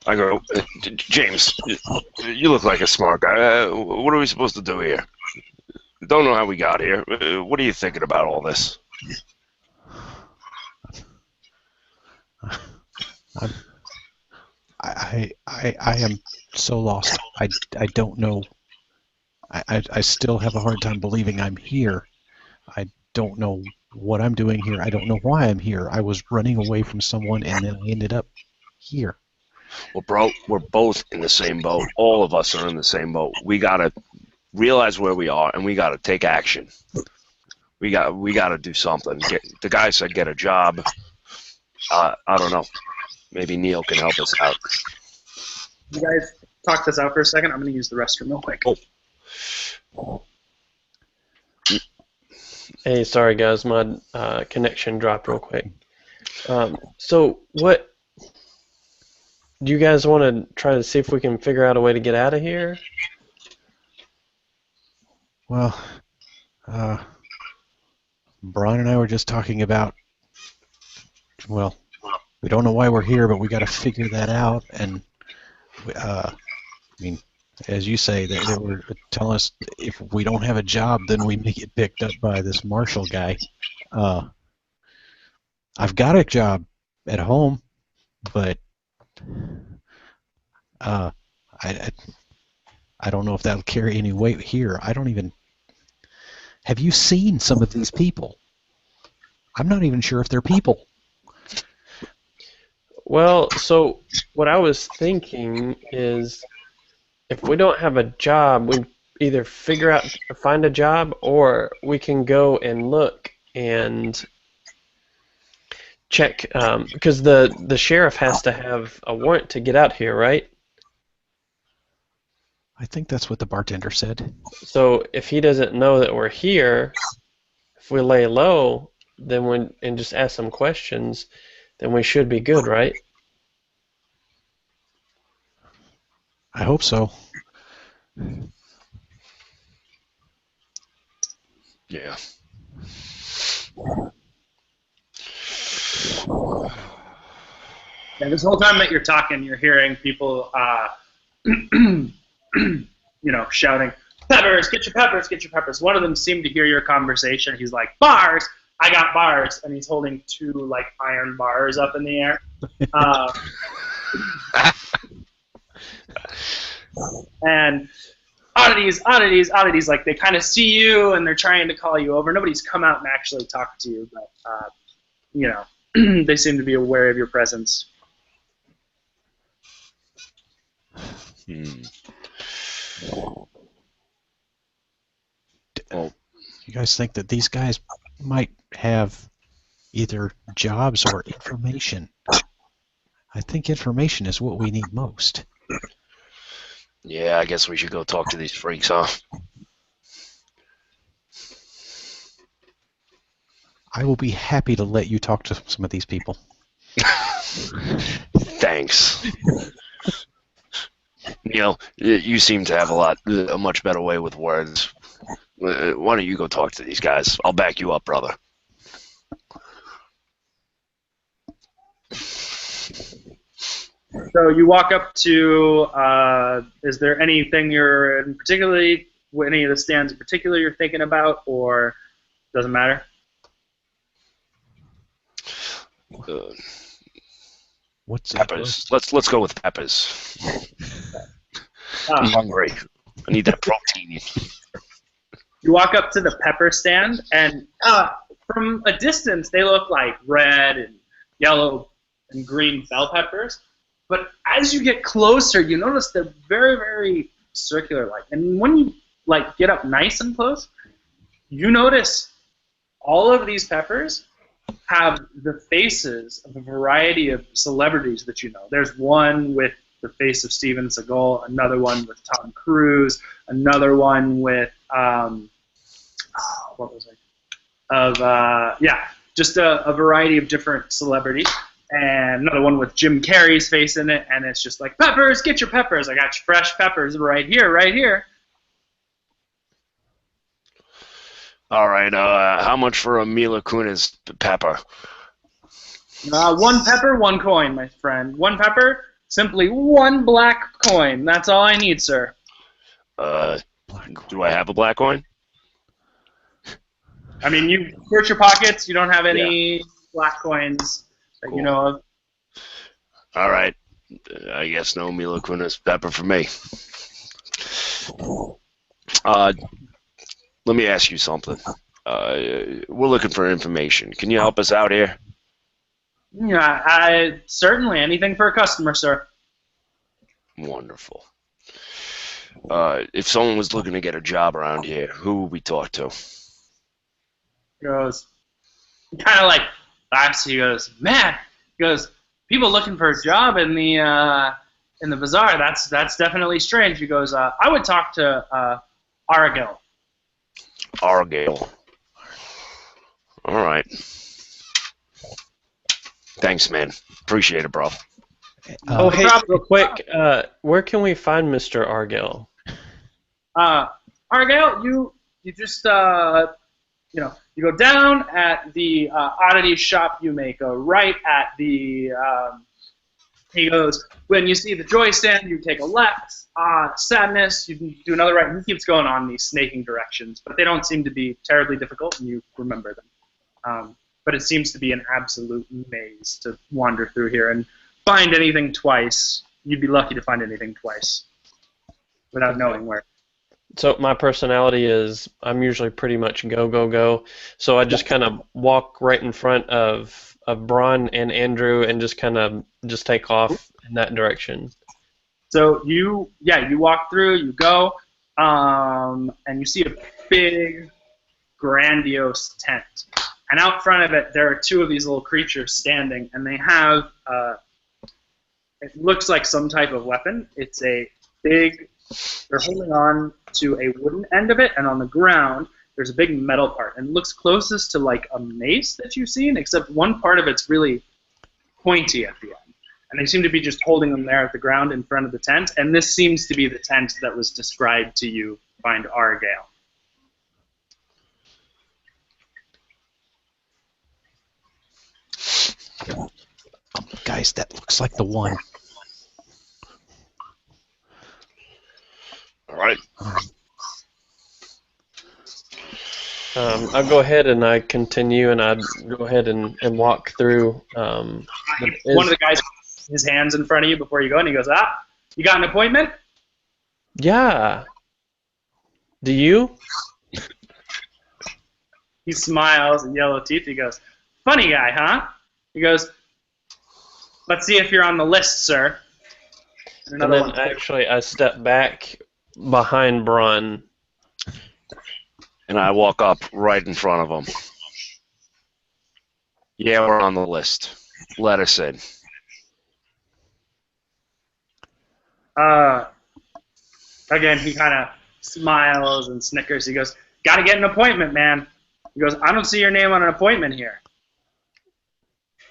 I go, James, you look like a smart guy. What are we supposed to do here? Don't know how we got here. What are you thinking about all this? I am so lost. I don't know. I still have a hard time believing I'm here. I don't know what I'm doing here. I don't know why I'm here. I was running away from someone, and then I ended up here. Well, bro, we're both in the same boat. All of us are in the same boat. We gotta realize where we are, and we gotta take action. We gotta do something. The guy said get a job. I don't know. Maybe Neill can help us out. You guys talk this out for a second. I'm going to use the restroom real quick. Oh. Hey, sorry guys, my connection dropped real quick. So what do you guys want to try to see if we can figure out a way to get out of here? Well, Bron and I were just talking about, well, we don't know why we're here, but we got to figure that out. And I mean, as you say, they were telling us if we don't have a job, then we may get picked up by this Marshall guy. I've got a job at home, but I don't know if that'll carry any weight here. I don't even. Have you seen some of these people? I'm not even sure if they're people. Well, so what I was thinking is if we don't have a job, we either figure out or find a job, or we can go and look and check, because the sheriff has to have a warrant to get out here, right? I think that's what the bartender said. So if he doesn't know that we're here, if we lay low, then and just ask some questions, then we should be good, right? I hope so. Yeah. Yeah, this whole time that you're talking, you're hearing people, shouting, "Peppers, get your peppers, get your peppers." One of them seemed to hear your conversation. He's like, "Bars, I got bars," and he's holding two like iron bars up in the air. And oddities, like they kind of see you and they're trying to call you over. Nobody's come out and actually talked to you, but they seem to be aware of your presence. Oh, you guys think that these guys might have either jobs or information? I think information is what we need most. Yeah, I guess we should go talk to these freaks, huh? I will be happy to let you talk to some of these people. Thanks. Neill, you seem to have a much better way with words. Why don't you go talk to these guys? I'll back you up, brother. So you walk up to, is there anything you're in particularly, any of the stands in particular you're thinking about, or doesn't matter? What's Peppers. Let's go with peppers. I'm hungry. I need that protein. You walk up to the pepper stand, and from a distance, they look like red and yellow and green bell peppers. But as you get closer, you notice they're very, very circular-like. And when you get up nice and close, you notice all of these peppers have the faces of a variety of celebrities that you know. There's one with the face of Steven Seagal, another one with Tom Cruise, another one with what was it? Just a variety of different celebrities, and another one with Jim Carrey's face in it, and it's just like, peppers, get your peppers. I got your fresh peppers right here, right here. All right, how much for a Mila Kunis pepper? 1 pepper, 1 coin, my friend. 1 pepper, simply 1 black coin. That's all I need, sir. Do I have a black coin? I mean, you search your pockets. You don't have any black coins that you know of. All right. I guess no Mila Kunis pepper for me. Let me ask you something. We're looking for information. Can you help us out here? Yeah, certainly. Anything for a customer, sir. Wonderful. If someone was looking to get a job around here, who would we talk to? He goes, kind of like laughs. He goes, man. He goes, people looking for a job in the bazaar. That's definitely strange. He goes, I would talk to Argyle. Argyle. All right. Thanks, man. Appreciate it, bro. Hey, real quick, where can we find Mr. Argyle? Argyle, you just you go down at the oddity shop. You make a right at the. He goes, when you see the joy stand, you take a left. Sadness, you can do another right. He keeps going on these snaking directions, but they don't seem to be terribly difficult, and you remember them. But it seems to be an absolute maze to wander through here and find anything twice. You'd be lucky to find anything twice without knowing where. So my personality is I'm usually pretty much go, go, go. So I just kind of walk right in front of Bron and Andrew and just kind of just take off in that direction. So you walk through, you go, and you see a big, grandiose tent. And out front of it, there are 2 of these little creatures standing, and they have, it looks like some type of weapon. It's a big, they're holding on to a wooden end of it, and on the ground, there's a big metal part. And it looks closest to like a mace that you've seen, except one part of it's really pointy at the end. And they seem to be just holding them there at the ground in front of the tent. And this seems to be the tent that was described to you, find Argyle. Guys, that looks like the one. All right. I'll go ahead and I continue, and I'd go ahead and walk through. One of the guys, his hands in front of you before you go, and he goes, you got an appointment? Yeah. Do you? He smiles and yellow teeth. He goes, funny guy, huh? He goes, let's see if you're on the list, sir. And then actually I step back behind Bron. And I walk up right in front of him. Yeah, we're on the list. Let us in. Again, he kind of smiles and snickers. He goes, gotta get an appointment, man. He goes, I don't see your name on an appointment here.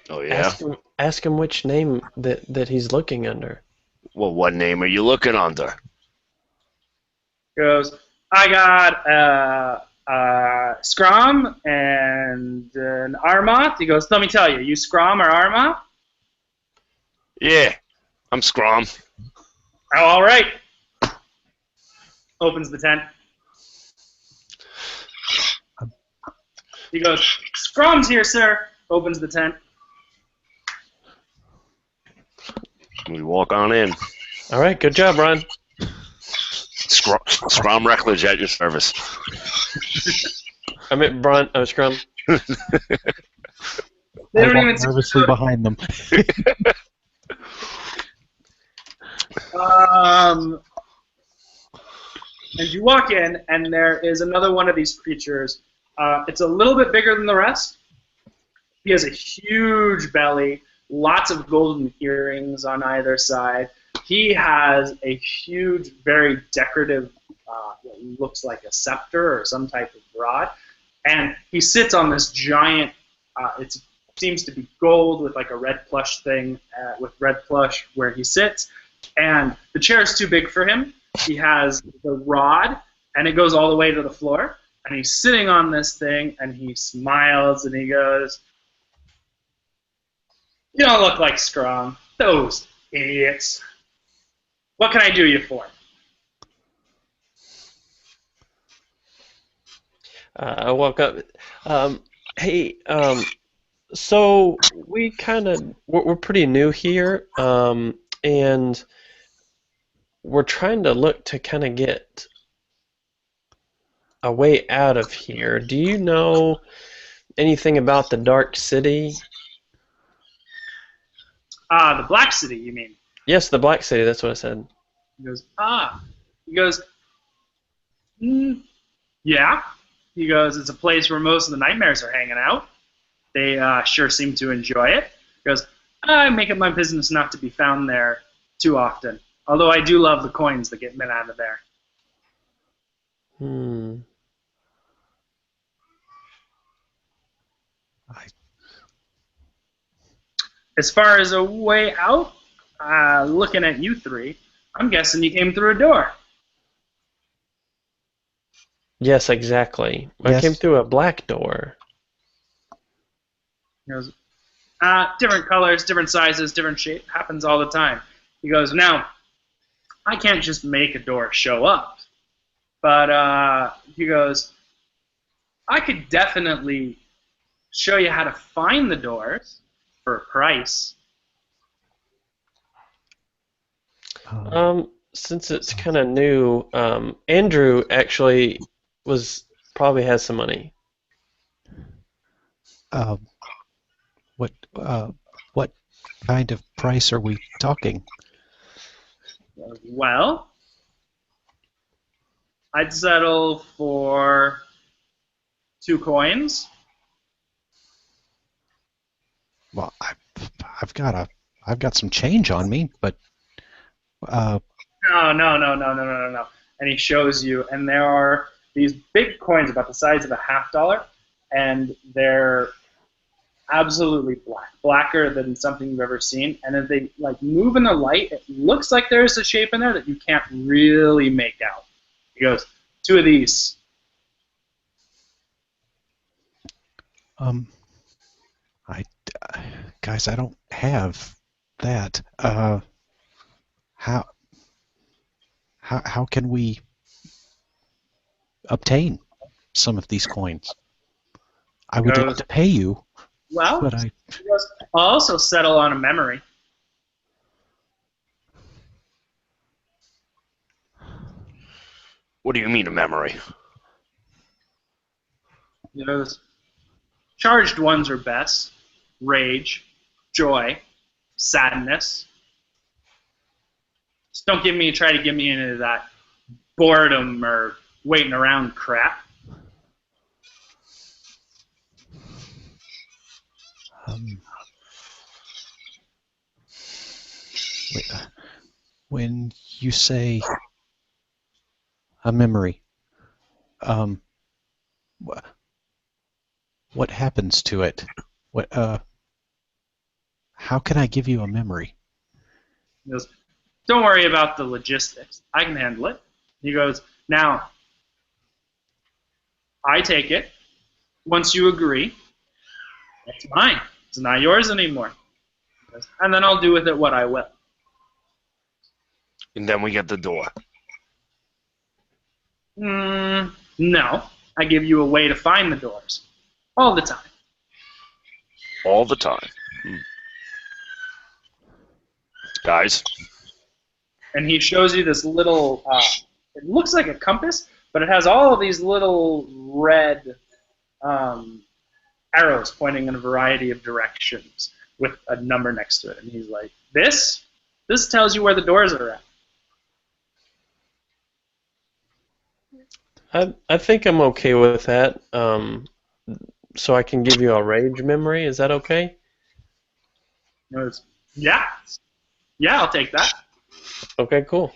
Oh yeah. Ask him which name that he's looking under. Well, what name are you looking under? He goes, I got Scrum and an Armoth. He goes, let me tell you Scrum or Armoth? Yeah, I'm Scrum. Oh, all right. Opens the tent. He goes, Scrum's here, sir. Opens the tent. We walk on in. All right, good job, Ron. Bron Wreckledge at your service. I meant Bron. Oh, Scrum. They don't even nervously behind them. And you walk in, and there is another one of these creatures. It's a little bit bigger than the rest. He has a huge belly, lots of golden earrings on either side. He has a huge, very decorative, what looks like a scepter or some type of rod. And he sits on this giant, it seems to be gold with like a red plush thing, with red plush where he sits. And the chair is too big for him. He has the rod, and it goes all the way to the floor. And he's sitting on this thing, and he smiles, and he goes, you don't look like Scrum. Those idiots. What can I do you for? I woke up. Hey, so we're pretty new here, and we're trying to look to kind of get a way out of here. Do you know anything about the Dark City? The Black City, you mean? Yes, the Black City. That's what I said. He goes, He goes, yeah. He goes, it's a place where most of the nightmares are hanging out. They sure seem to enjoy it. He goes, I make it my business not to be found there too often. Although I do love the coins that get mint out of there. As far as a way out, looking at you three, I'm guessing you came through a door. Yes, exactly. I Yes. came through a black door. He goes, different colors, different sizes, different shape. Happens all the time. He goes, now, I can't just make a door show up. But he goes, I could definitely show you how to find the doors for a price. Since it's kind of new, Andrew actually probably has some money. What kind of price are we talking? Well, I'd settle for 2 coins. Well, I've got some change on me, but No. And he shows you, and there are these big coins about the size of a $50, and they're absolutely black, blacker than something you've ever seen. And as they like move in the light, it looks like there's a shape in there that you can't really make out. He goes, 2 of these. Guys, I don't have that. How can we obtain some of these coins? I would like to pay you, Well, but he goes, I'll also settle on a memory. What do you mean a memory? He goes, charged ones are best. Rage, joy, sadness. Just don't try to give me into that boredom or waiting around crap. When you say a memory, What happens to it? What? How can I give you a memory? He goes, don't worry about the logistics. I can handle it. He goes, now, I take it. Once you agree, it's mine. It's not yours anymore. He goes, and then I'll do with it what I will. And then we get the door. No. I give you a way to find the doors. All the time. All the time. Guys. And he shows you this little, it looks like a compass, but it has all of these little red arrows pointing in a variety of directions with a number next to it. And he's like, this tells you where the doors are at. I think I'm okay with that. So I can give you a rage memory. Is that okay? He goes, yeah. Yeah, I'll take that. Okay, cool.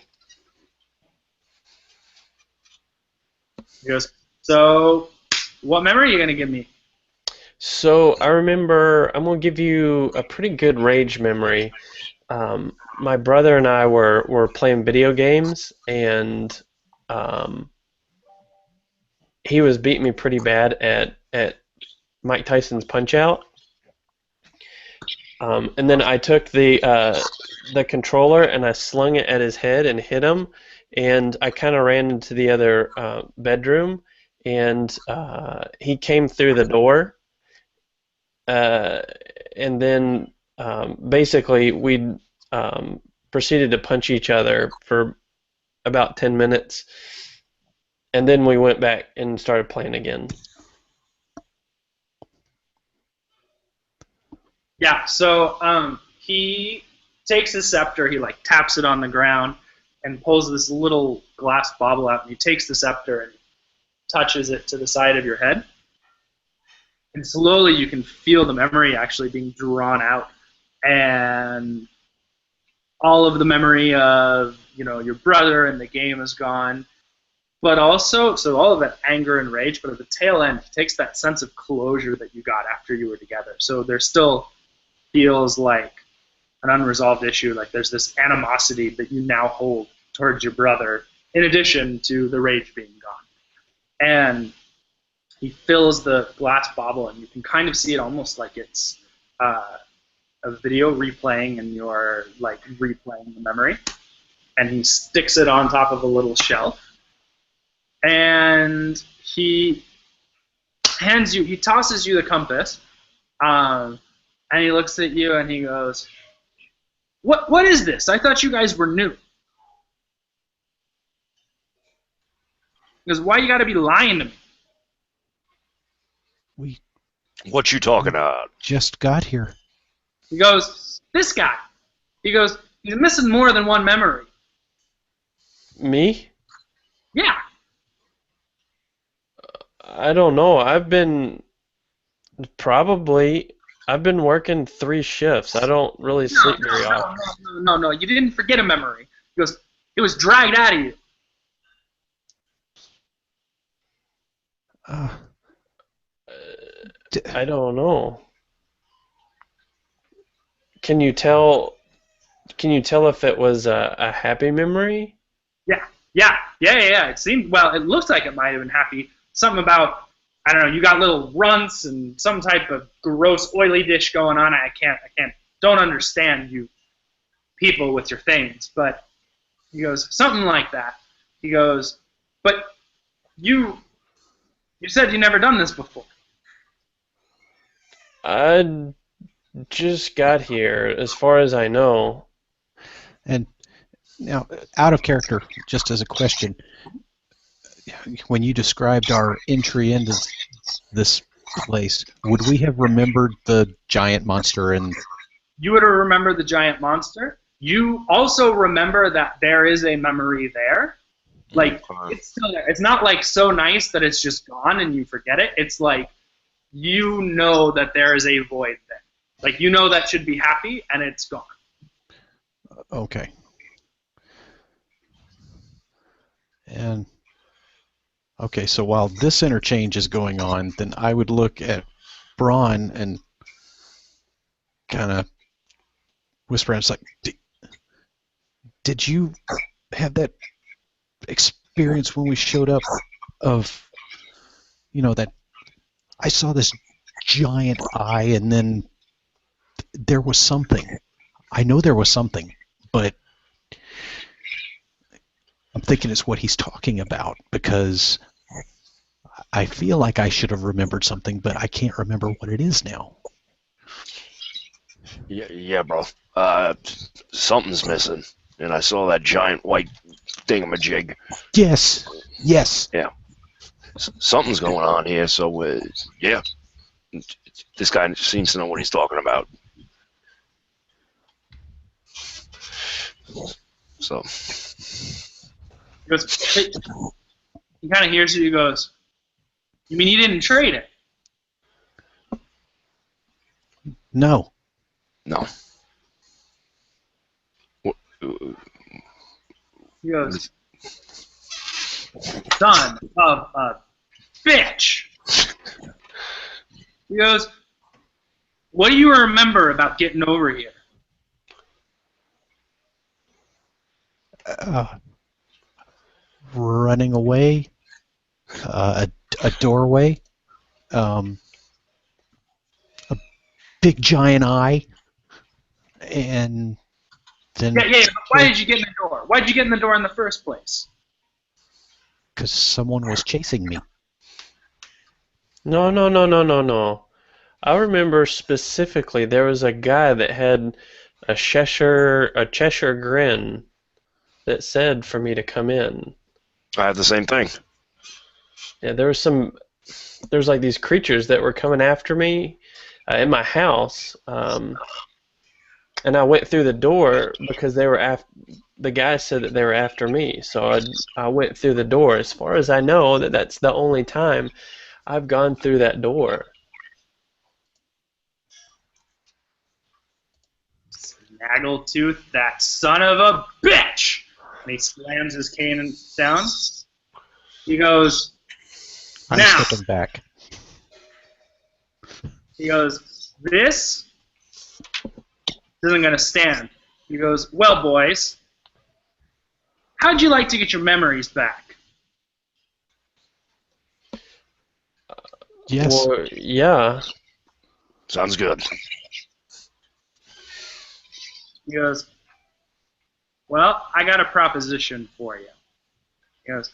He goes, so what memory are you going to give me? So I remember I'm going to give you a pretty good rage memory. My brother and I were playing video games, and he was beating me pretty bad at Mike Tyson's Punch-Out. And then I took the controller and I slung it at his head and hit him, and I kind of ran into the other bedroom, and he came through the door, and then basically we proceeded to punch each other for about 10 minutes, and then we went back and started playing again. Yeah, so he takes his scepter, he like taps it on the ground and pulls this little glass bauble out, and he takes the scepter and touches it to the side of your head. And slowly you can feel the memory actually being drawn out, and all of the memory of, you know, your brother and the game is gone. But also, so all of that anger and rage, but at the tail end, he takes that sense of closure that you got after you were together. So there still feels like an unresolved issue, like there's this animosity that you now hold towards your brother, in addition to the rage being gone. And he fills the glass bauble, and you can kind of see it almost like it's a video replaying, and you're like replaying the memory. And he sticks it on top of a little shelf. And he tosses you the compass, and he looks at you and he goes, What is this? I thought you guys were new. He goes, why you gotta be lying to me? What you talking about? Just got here. He goes, this guy. He goes, he's missing more than one memory. Me? Yeah. I don't know. I've been working 3 shifts. I don't really sleep very often. No. You didn't forget a memory. He goes, it was dragged out of you. I don't know. Can you tell if it was a happy memory? Yeah. It seemed, well, it looks like it might have been happy. Something about, I don't know, you got little runts and some type of gross oily dish going on. I don't understand you people with your things, but he goes, something like that. He goes, but you said you never done this before. I just got here, as far as I know. And now, out of character, just as a question, when you described our entry into this place, would we have remembered the giant monster? And you would have remembered the giant monster. You also remember that there is a memory there. Like, it's still there. It's not like so nice that it's just gone and you forget it. It's like, you know that there is a void there. Like, you know that should be happy, and it's gone. Okay. And okay, so while this interchange is going on, then I would look at Bron and kind of whisper, it's like, did you have that experience when we showed up of, that I saw this giant eye and then there was something. I know there was something, but I'm thinking it's what he's talking about because I feel like I should have remembered something, but I can't remember what it is now. Yeah, bro. Something's missing, and I saw that giant white thingamajig. Yes. Yeah. Something's going on here, so, yeah. This guy seems to know what he's talking about. So. He goes, hey. He kind of hears you. He goes, you mean you didn't trade it? No. He goes, son of a bitch. He goes, what do you remember about getting over here? Running away, a doorway, a big giant eye, and then... Yeah, but why did you get in the door? Why did you get in the door in the first place? Because someone was chasing me. No. I remember specifically there was a guy that had a Cheshire grin that said for me to come in. I have the same thing. Yeah, there's like these creatures that were coming after me in my house, and I went through the door because they were the guy said that they were after me, so I went through the door. As far as I know, that's the only time I've gone through that door. Snaggletooth, that son of a bitch! And he slams his cane down. He goes, I'm now. stepping back. He goes, this isn't going to stand. He goes, well, boys, how'd you like to get your memories back? Yes. Well, yeah. Sounds good. He goes, well, I got a proposition for you. He goes,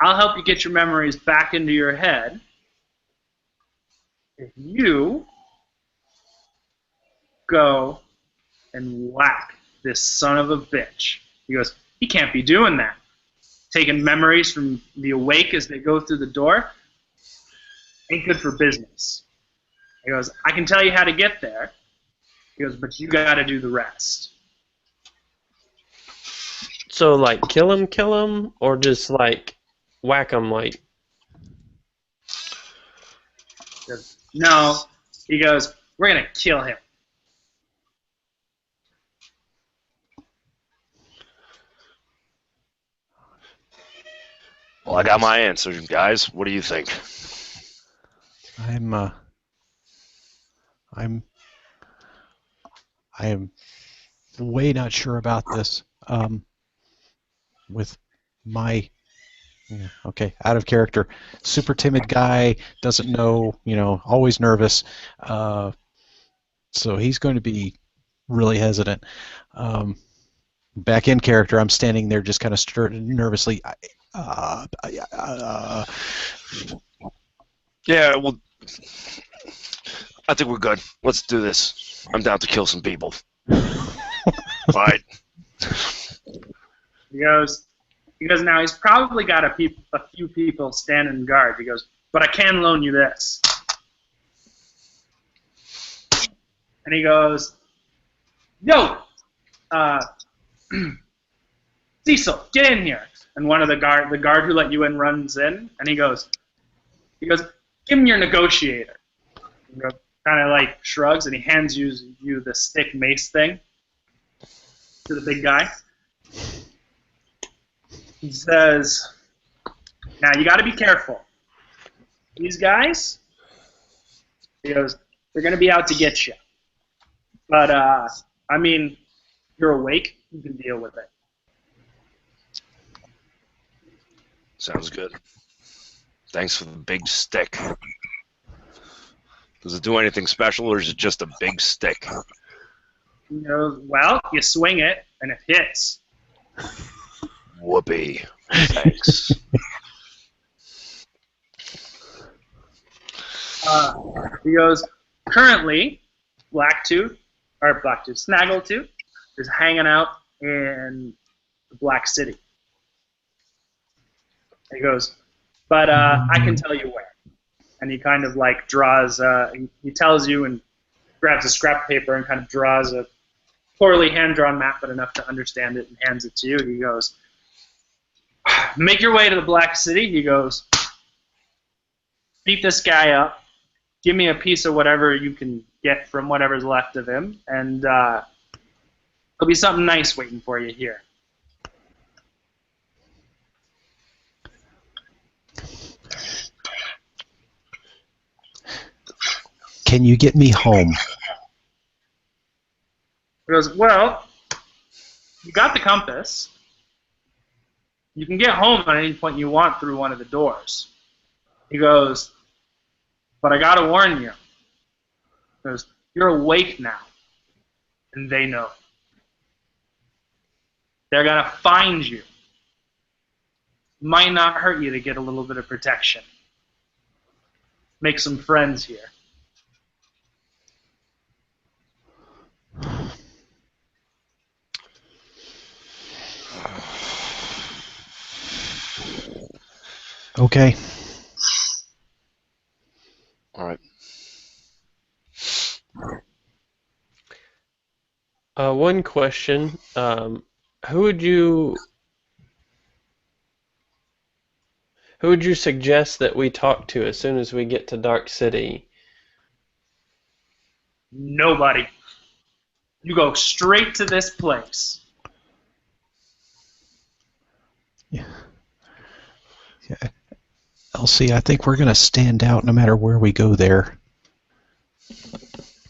I'll help you get your memories back into your head if you go and whack this son of a bitch. He goes, he can't be doing that. Taking memories from the awake as they go through the door ain't good for business. He goes, I can tell you how to get there. He goes, but you got to do the rest. So, like, kill him, or just, like, whack him, like... He goes, no. He goes, we're going to kill him. Well, I got my answer, guys. What do you think? I am way not sure about this. With my out of character, super timid guy, doesn't know, always nervous. So he's going to be really hesitant. Back in character, I'm standing there just kind of nervously. Yeah, well, I think we're good. Let's do this. I'm down to kill some people. All right. He goes, now he's probably got a few people standing guard. He goes, but I can loan you this. And he goes, yo, Cecil, get in here. And one of the guard who let you in runs in, and he goes, give him your negotiator. He goes, kind of like shrugs, and he hands you the stick mace thing to the big guy. He says, now you got to be careful. These guys, He goes, they're going to be out to get you. But, I mean, you're awake. You can deal with it. Sounds good. Thanks for the big stick. Does it do anything special, or is it just a big stick? He goes, well, you swing it, and it hits. Whoopee. Thanks. He goes, currently, Snaggletooth is hanging out in the Black City. He goes, but I can tell you where. And he kind of like draws, he tells you and grabs a scrap of paper and kind of draws a poorly hand-drawn map, but enough to understand it, and hands it to you. He goes, make your way to the Black City. He goes, beat this guy up. Give me a piece of whatever you can get from whatever's left of him, and there'll be something nice waiting for you here. Can you get me home? He goes, well, you got the compass. You can get home at any point you want through one of the doors. He goes, but I gotta warn you. He goes, you're awake now, and they know. They're gonna find you. Might not hurt you to get a little bit of protection. Make some friends here. Okay. All right. One question. Who would you suggest that we talk to as soon as we get to Dark City? Nobody. You go straight to this place. Yeah. Elsie, I think we're going to stand out no matter where we go there.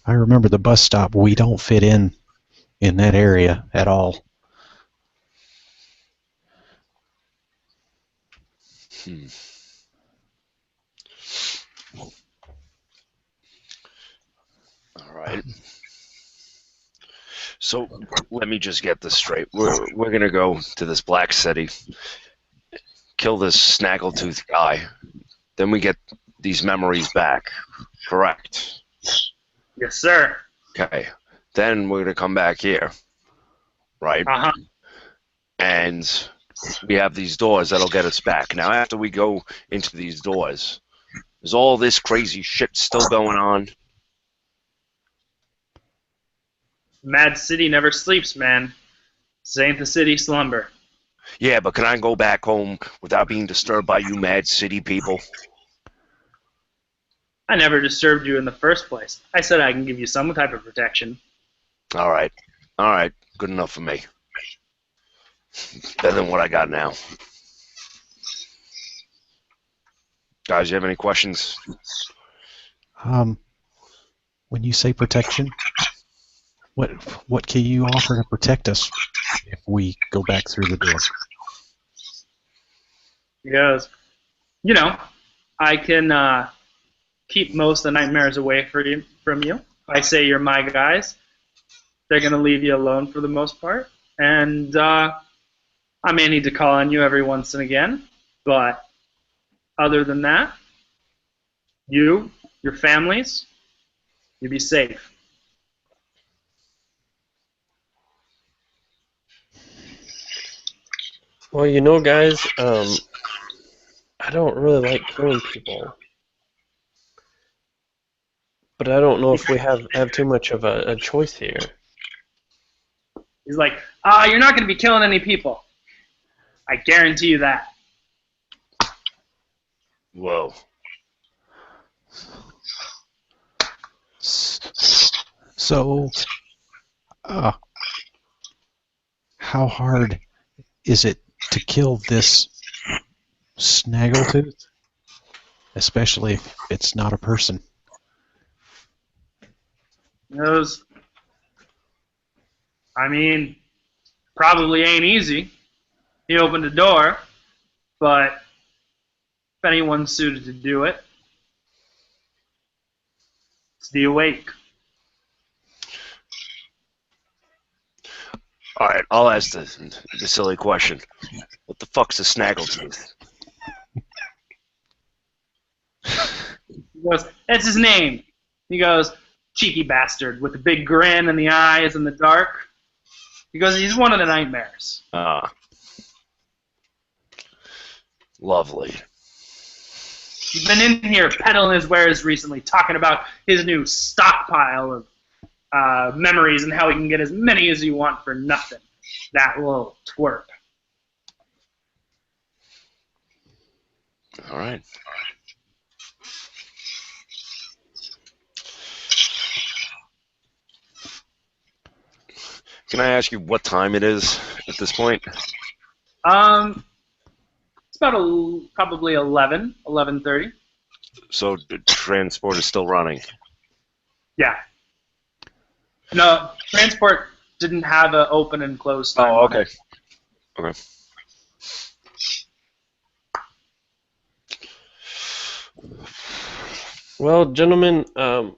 I remember the bus stop. We don't fit in that area at all. All right. So let me just get this straight. We're gonna go to this Black City, kill this Snaggletooth guy, then we get these memories back. Correct? Yes, sir. Okay. Then we're gonna come back here, right? Uh-huh. And we have these doors that'll get us back. Now, after we go into these doors, is all this crazy shit still going on? Mad City never sleeps, man. This ain't the city slumber. Yeah, but can I go back home without being disturbed by you Mad City people? I never disturbed you in the first place. I said I can give you some type of protection. All right. All right. Good enough for me. Better than what I got now. Guys, you have any questions? When you say protection, what can you offer to protect us if we go back through the door? He goes, you know, I can keep most of the nightmares away from you. If I say you're my guys, they're going to leave you alone for the most part. And I may need to call on you every once and again, but other than that, you, your families, you'll be safe. Well, you know, guys, I don't really like killing people, but I don't know if we have too much of a choice here. He's like, you're not going to be killing any people. I guarantee you that. Whoa. So, how hard is it to kill this Snaggletooth? Especially if it's not a person. He goes, I mean, probably ain't easy. He opened the door, but if anyone's suited to do it, it's the awake. All right, I'll ask the silly question. What the fuck's a snaggletooth? He goes, that's his name. He goes, cheeky bastard with the big grin and the eyes in the dark. He goes, he's one of the nightmares. Ah. Lovely. He's been in here peddling his wares recently, talking about his new stockpile of memories and how he can get as many as you want for nothing. That little twerp. All right. Can I ask you what time it is at this point? It's about probably 11:30. So the transport is still running. Yeah. No, transport didn't have an open and closed time. Oh, okay. Okay. Well, gentlemen, I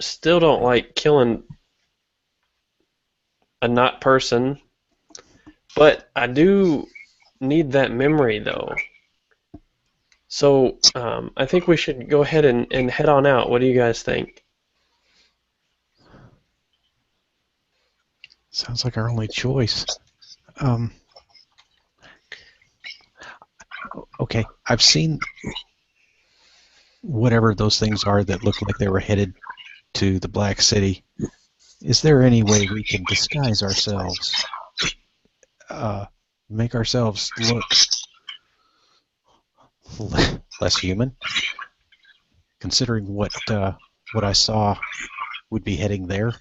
still don't like killing a not person, but I do need that memory though. So I think we should go ahead and head on out. What do you guys think? Sounds like our only choice. Okay, I've seen whatever those things are that look like they were headed to the Black City. Is there any way we can disguise ourselves? Make ourselves look less human? Considering what I saw would be heading there.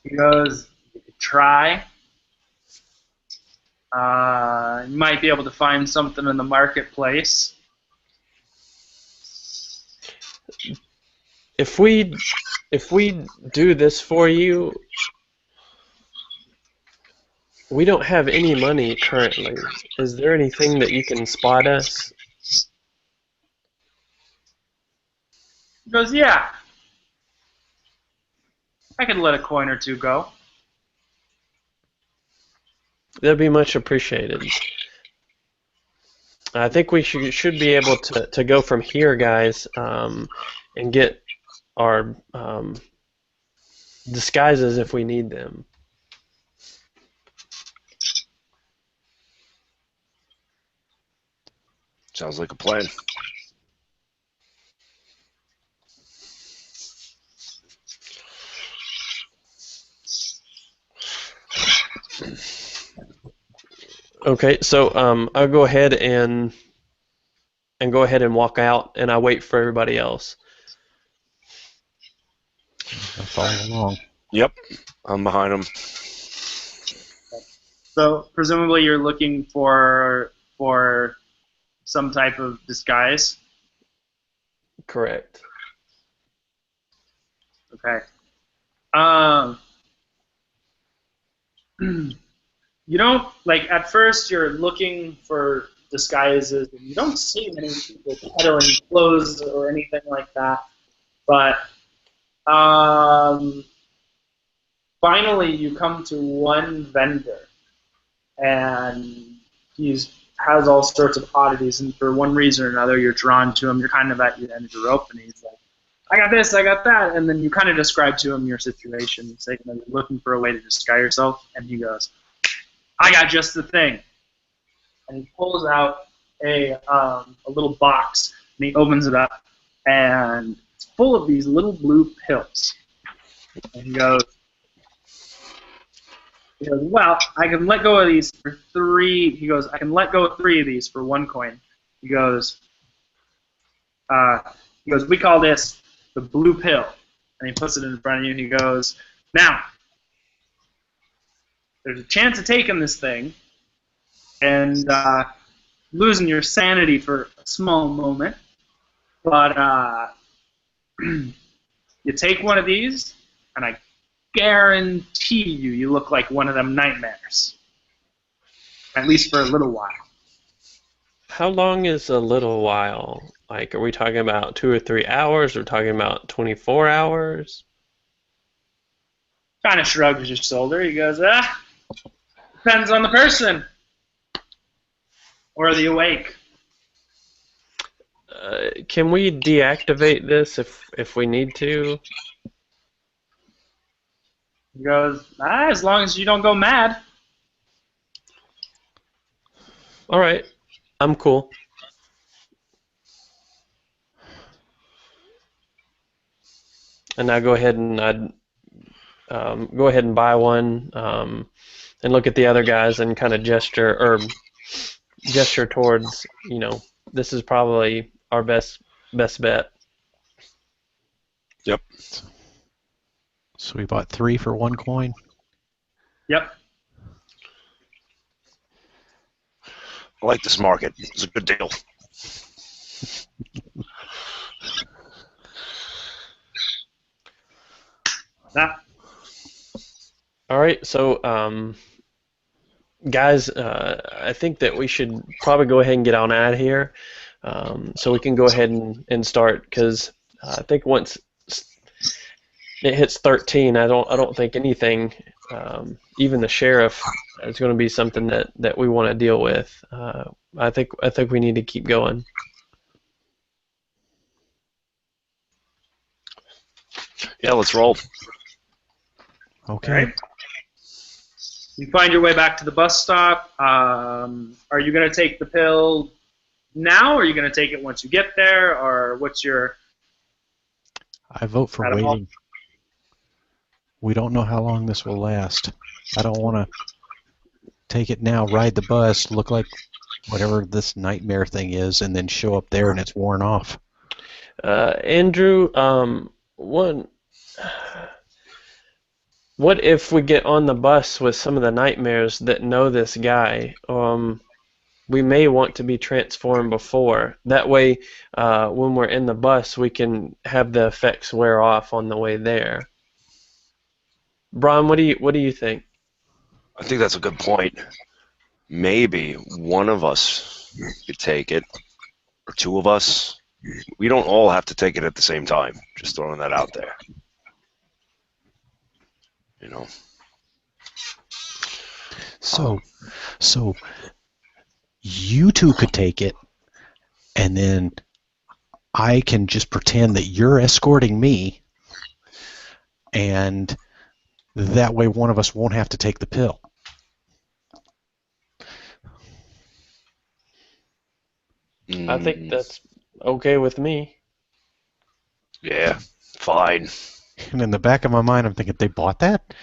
He goes, you could try. You might be able to find something in the marketplace. If we do this for you, we don't have any money currently. Is there anything that you can spot us? He goes, yeah. I could let a coin or two go. That'd be much appreciated. I think we should be able to go from here, guys, and get our disguises if we need them. Sounds like a plan. Okay, so I'll go ahead and walk out, and I wait for everybody else. I'll follow along. Yep, I'm behind him. So presumably you're looking for some type of disguise. Correct. Okay. You don't, like, at first you're looking for disguises, and you don't see many people peddling clothes or anything like that. But finally you come to one vendor, and has all sorts of oddities, and for one reason or another you're drawn to him. You're kind of at your end of your rope, and he's like, I got this, I got that, and then you kind of describe to him your situation. You say, you're looking for a way to disguise yourself, and he goes, I got just the thing. And he pulls out a little box, and he opens it up, and it's full of these little blue pills. And he goes, well, I can let go of these for 3. He goes, I can let go of 3 of these for 1 coin. He goes, we call this the blue pill. And he puts it in front of you. He goes, now, there's a chance of taking this thing and losing your sanity for a small moment. But you take one of these, and I guarantee you look like one of them nightmares. At least for a little while. How long is a little while? Like, are we talking about 2 or 3 hours? Or talking about 24 hours? Kind of shrugs his shoulder. He goes, depends on the person. Or are they awake? Can we deactivate this if we need to? He goes, as long as you don't go mad. All right, I'm cool. And I go ahead and I'd go ahead and buy one, and look at the other guys and kind of gesture towards, this is probably our best bet. Yep. So we bought 3 for 1 coin. Yep. I like this market. It's a good deal. Nah. All right, so guys, I think that we should probably go ahead and get on out of here, so we can go ahead and start, because I think once it hits 13, I don't think anything, even the sheriff, is going to be something that we want to deal with. I think we need to keep going. Yeah, let's roll. Okay. Right. You find your way back to the bus stop. Are you going to take the pill now, or are you going to take it once you get there, or what's your... I vote for waiting. We don't know how long this will last. I don't want to take it now, ride the bus, look like whatever this nightmare thing is, and then show up there and it's worn off. Andrew, what if we get on the bus with some of the nightmares that know this guy? We may want to be transformed before. That way, when we're in the bus, we can have the effects wear off on the way there. Bron, what do you think? I think that's a good point. Maybe one of us could take it, or 2 of us. We don't all have to take it at the same time. Just throwing that out there. So you 2 could take it, and then I can just pretend that you're escorting me, and that way one of us won't have to take the pill. I think that's okay with me. Yeah, fine. And in the back of my mind, I'm thinking, they bought that?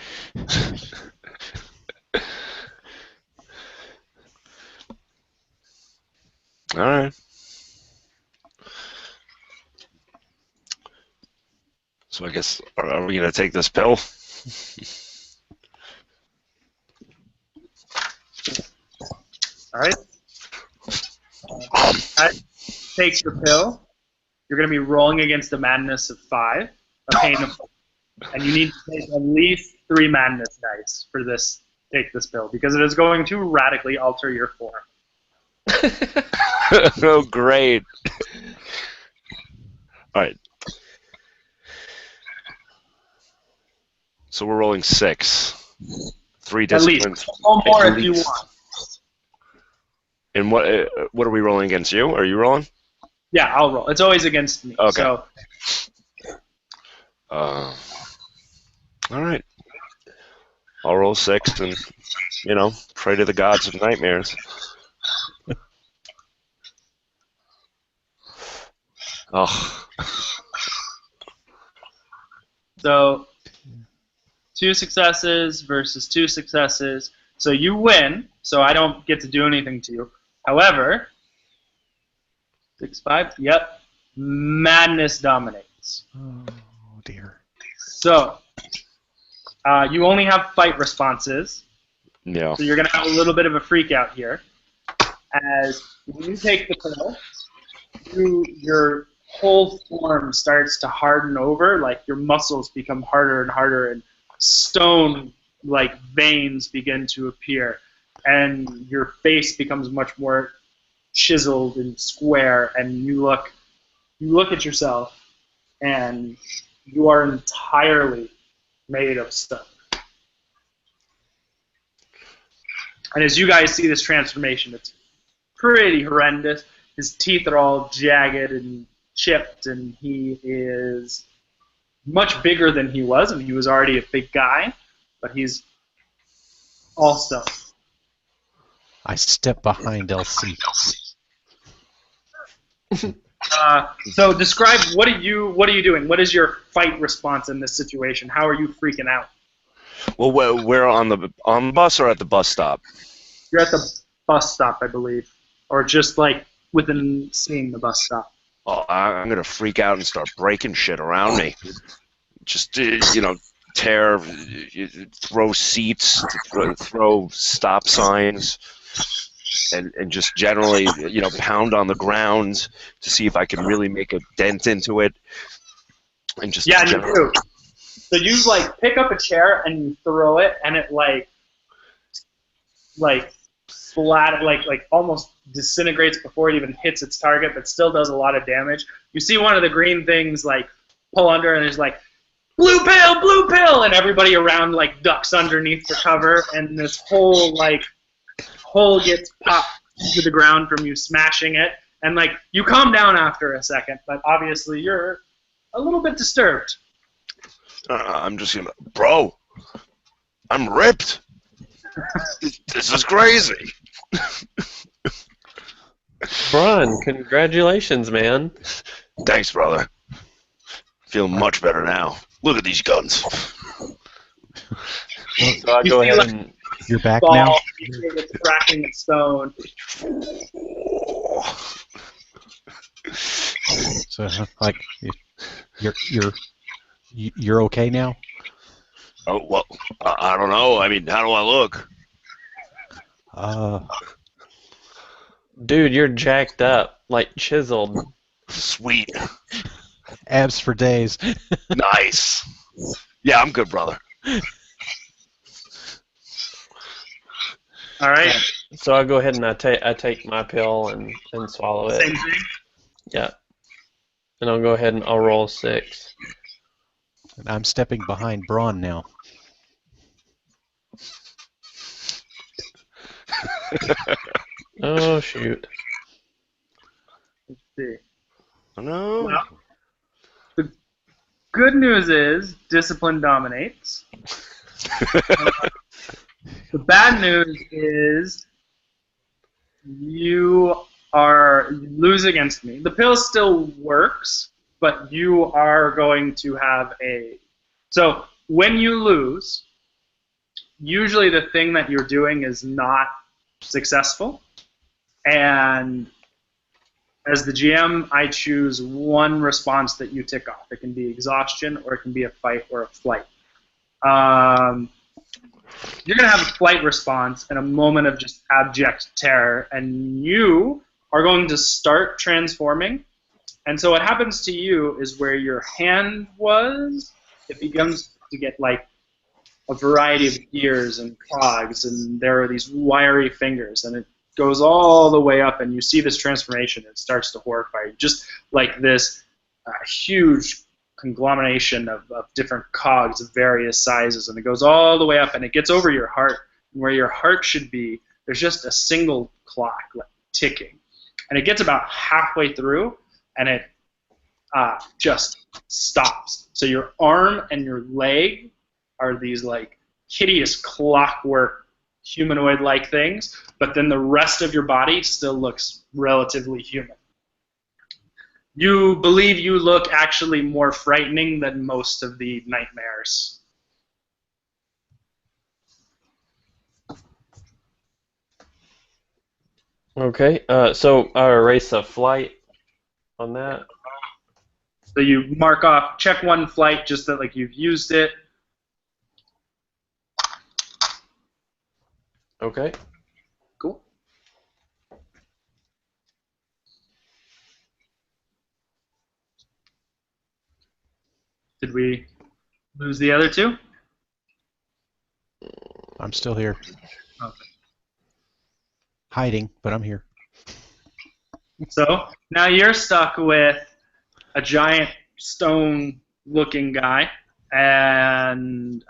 All right. So I guess, are we going to take this pill? All right. Take your pill. You're going to be rolling against a madness of 5, a pain of 4. And you need to take at least 3 madness dice for this. Take this pill, because it is going to radically alter your form. Oh, great. All right. So we're rolling 6. 3 At disciplines. least. One more if you want. And what are we rolling against you? Are you rolling? Yeah, I'll roll. It's always against me. Okay. So. All right. I'll roll 6 and, pray to the gods of nightmares. Oh. So 2 successes versus 2 successes. So you win, so I don't get to do anything to you. However, 6, 5, yep, madness dominates. Oh, dear. So you only have fight responses. Yeah. So you're going to have a little bit of a freak out here. As when you take the pill, your whole form starts to harden over, like your muscles become harder and harder, and stone-like veins begin to appear, and your face becomes much more chiseled and square, and you look at yourself, and you are entirely made of stone. And as you guys see this transformation, it's pretty horrendous. His teeth are all jagged and chipped, and he is much bigger than he was, and he was already a big guy, but he's all stone. I step behind LC. So describe, what are you doing? What is your fight response in this situation? How are you freaking out? Well, we're on the bus or at the bus stop? You're at the bus stop, I believe, or just like within seeing the bus stop. Oh, I'm gonna freak out and start breaking shit around me. Just tear, throw seats, throw stop signs, and just generally pound on the ground to see if I can really make a dent into it. And just you do. So you pick up a chair and you throw it, and it like splat, like almost disintegrates before it even hits its target, but still does a lot of damage. You see one of the green things pull under, and there's blue pill, and everybody around ducks underneath for cover, and this whole hole gets popped to the ground from you smashing it, and you calm down after a second, but obviously you're a little bit disturbed. I'm just gonna, bro, I'm ripped. This is crazy. Bron, congratulations, man. Thanks, brother. Feel much better now. Look at these guns. So I'll go ahead and... You're back now? It's cracking the stone. So, you're okay now? Oh, well, I don't know. I mean, how do I look? Dude, you're jacked up, chiseled. Sweet. Abs for days. Nice. Yeah, I'm good, brother. All right. So I'll go ahead and I take my pill and swallow it. Same thing? Yeah. And I'll go ahead and I'll roll 6. And I'm stepping behind Bron now. Oh, shoot. Let's see. Oh, no. Well, the good news is discipline dominates. The bad news is you lose against me. The pill still works, but you are going to have a... So when you lose, usually the thing that you're doing is not successful. And as the GM, I choose one response that you tick off. It can be exhaustion, or it can be a fight or a flight. You're going to have a flight response in a moment of just abject terror, and you are going to start transforming. And so what happens to you is where your hand was, it begins to get a variety of gears and cogs, and there are these wiry fingers, and it goes all the way up, and you see this transformation. It starts to horrify you, just like this huge conglomeration of different cogs of various sizes, and it goes all the way up, and it gets over your heart, and where your heart should be, there's just a single clock ticking, and it gets about halfway through, and it just stops. So your arm and your leg are these hideous clockwork humanoid-like things, but then the rest of your body still looks relatively human. You believe you look actually more frightening than most of the nightmares. Okay, so I'll erase a flight on that. So you mark off, check one flight just that you've used it. Okay. Cool. Did we lose the other two? I'm still here. Okay. Hiding, but I'm here. So now you're stuck with a giant stone-looking guy, and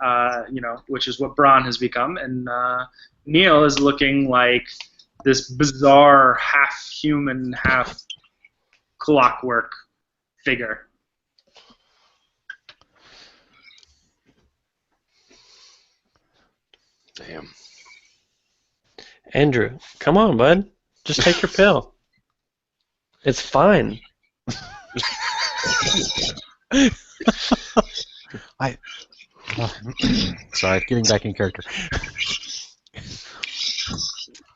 which is what Bron has become, and Neill is looking like this bizarre half-human, half-clockwork figure. Damn. Andrew, come on, bud. Just take your pill. It's fine. Sorry, getting back in character.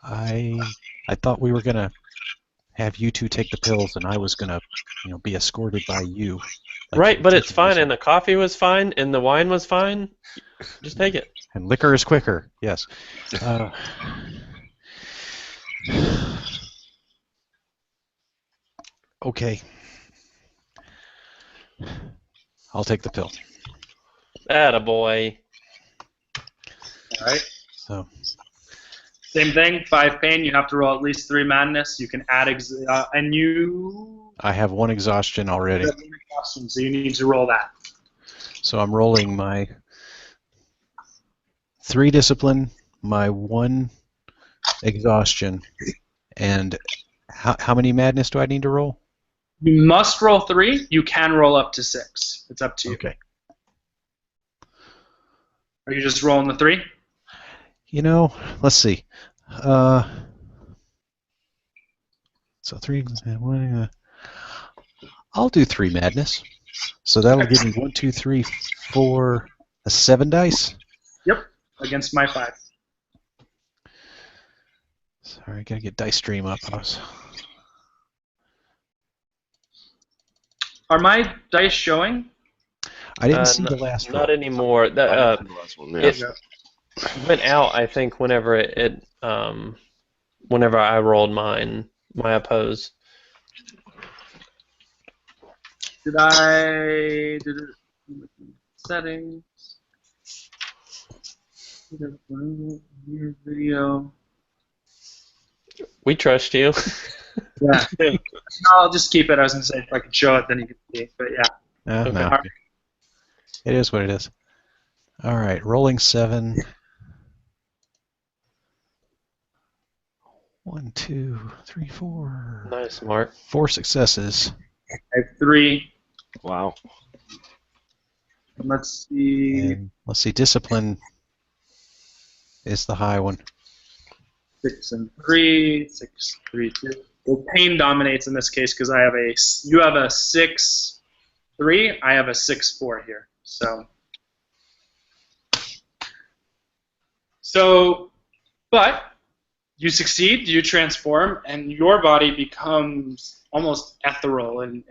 I thought we were gonna have you two take the pills, and I was gonna, be escorted by you. Right, but it's fine, and the coffee was fine, and the wine was fine. Just take it. And liquor is quicker. Yes. Okay. I'll take the pill. Attaboy. All right. So. Same thing. 5 pain. You have to roll at least 3 madness. You can add and you. I have 1 exhaustion already. You have 1 exhaustion, so you need to roll that. So I'm rolling my 3 discipline, my 1 exhaustion, and how many madness do I need to roll? You must roll 3. You can roll up to 6. It's up to you. Okay. Are you just rolling the 3? Let's see. So 3. I'll do 3 madness. So that'll give me 1, 2, 3, 4, a 7 dice. Yep, against my 5. Sorry, I gotta get dice stream up. Are my dice showing? I didn't see the last one. Not anymore. That it went out, I think, whenever whenever I rolled my oppose. Did it settings? Video. We trust you. Yeah. No, I'll just keep it. I was gonna say if I could show it, then you could see. But yeah. No. Okay. It is what it is. All right, rolling 7. 1, 2, 3, 4. Nice, Mark. 4 successes. I have 3. Wow. Let's see. And let's see, discipline is the high one. 6 and 3. 6, 3, 2. Well, pain dominates in this case because you have a 6, 3. I have a 6, 4 here. But you succeed, you transform, and your body becomes almost ethereal and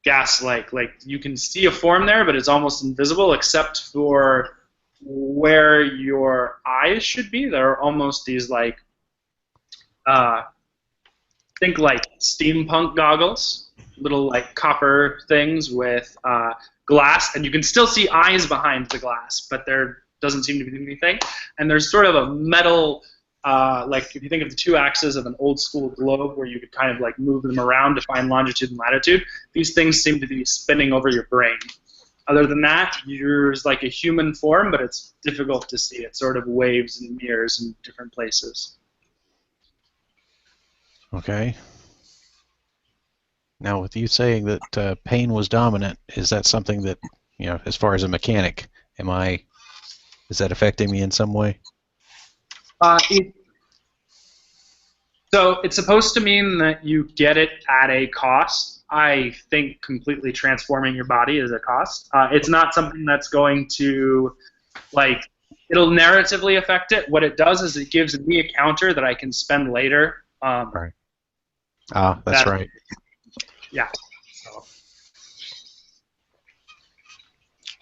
gas-like. Like you can see a form there, but it's almost invisible except for where your eyes should be. They're almost these like, think like steampunk goggles, little like copper things with glass, and you can still see eyes behind the glass, but there doesn't seem to be anything. And there's sort of a metal, like if you think of the 2 axes of an old school globe where you could kind of like move them around to find longitude and latitude, these things seem to be spinning over your brain. Other than that, yours like a human form, but it's difficult to see. It sort of waves and mirrors in different places. Okay. Now, with you saying that pain was dominant, is that something that, as far as a mechanic, is that affecting me in some way? So it's supposed to mean that you get it at a cost. I think completely transforming your body is a cost. It's not something that's going to, like, it'll narratively affect it. What it does is it gives me a counter that I can spend later. Right. That's right. Yeah.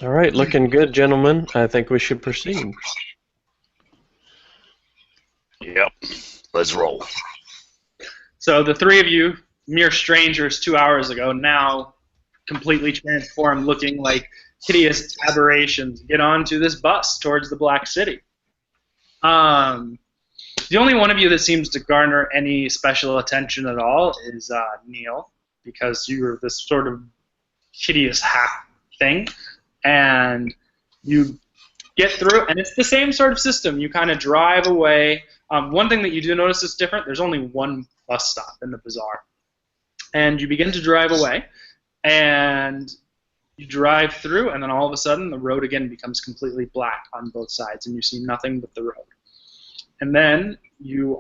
All right, looking good, gentlemen. I think we should proceed. Yep. Let's roll. So the 3 of you, mere strangers 2 hours ago, now completely transformed, looking like hideous aberrations, get onto this bus towards the Black City. The only one of you that seems to garner any special attention at all is Neill, because you're this sort of hideous hack thing, and you get through, and it's the same sort of system. You kind of drive away. One thing that you do notice is different. There's only one bus stop in the bazaar, and you begin to drive away, and you drive through, and then all of a sudden the road again becomes completely black on both sides, and you see nothing but the road. And then you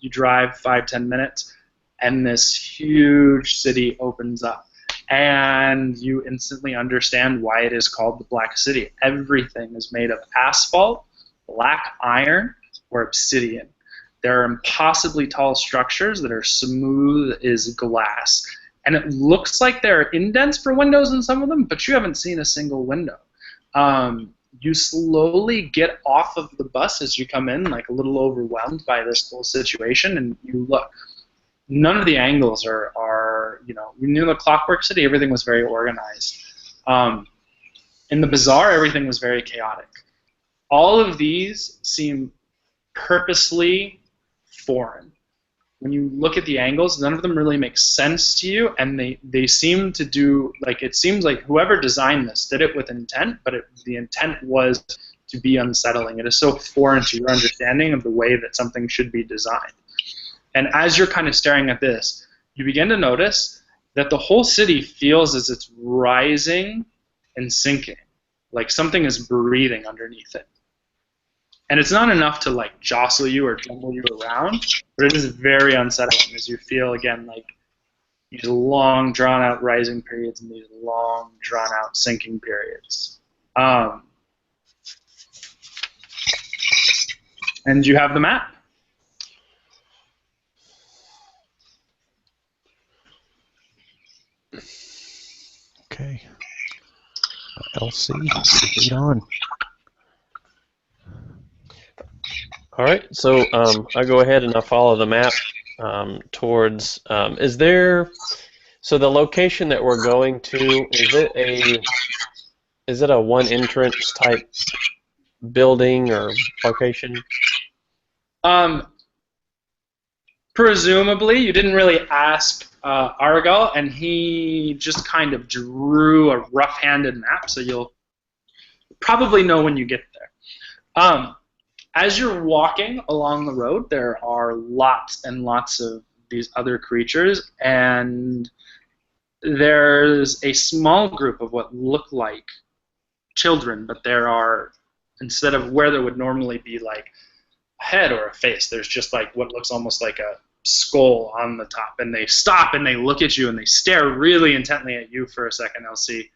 drive 5-10 minutes, and this huge city opens up, and you instantly understand why it is called the Black City. Everything is made of asphalt, black iron, or obsidian. There are impossibly tall structures that are smooth as glass. And it looks like there are indents for windows in some of them, but you haven't seen a single window. You slowly get off of the bus as you come in, like a little overwhelmed by this whole situation, and you look. None of the angles are the Clockwork City, everything was very organized. In the bazaar, everything was very chaotic. All of these seem purposely foreign. When you look at the angles, none of them really make sense to you, and they seem to do, like, it seems like whoever designed this did it with intent, but the intent was to be unsettling. It is so foreign to your understanding of the way that something should be designed. And as you're kind of staring at this, you begin to notice that the whole city feels as it's rising and sinking, like something is breathing underneath it. And it's not enough to like jostle you or jumble you around, but it is very unsettling as you feel, again, like these long, drawn-out rising periods and these long, drawn-out sinking periods. And you have the map. Okay. LC, lead on. All right, so I go ahead and I follow the map towards. So the location that we're going to, is it a one entrance type building or location? Presumably, you didn't really ask Argal, and he just kind of drew a rough-handed map, so you'll probably know when you get there. As you're walking along the road, there are lots and lots of these other creatures, and there's a small group of what look like children, but there are, instead of where there would normally be like a head or a face, there's just like what looks almost like a skull on the top, and they stop and they look at you and they stare really intently at you for a second, LC.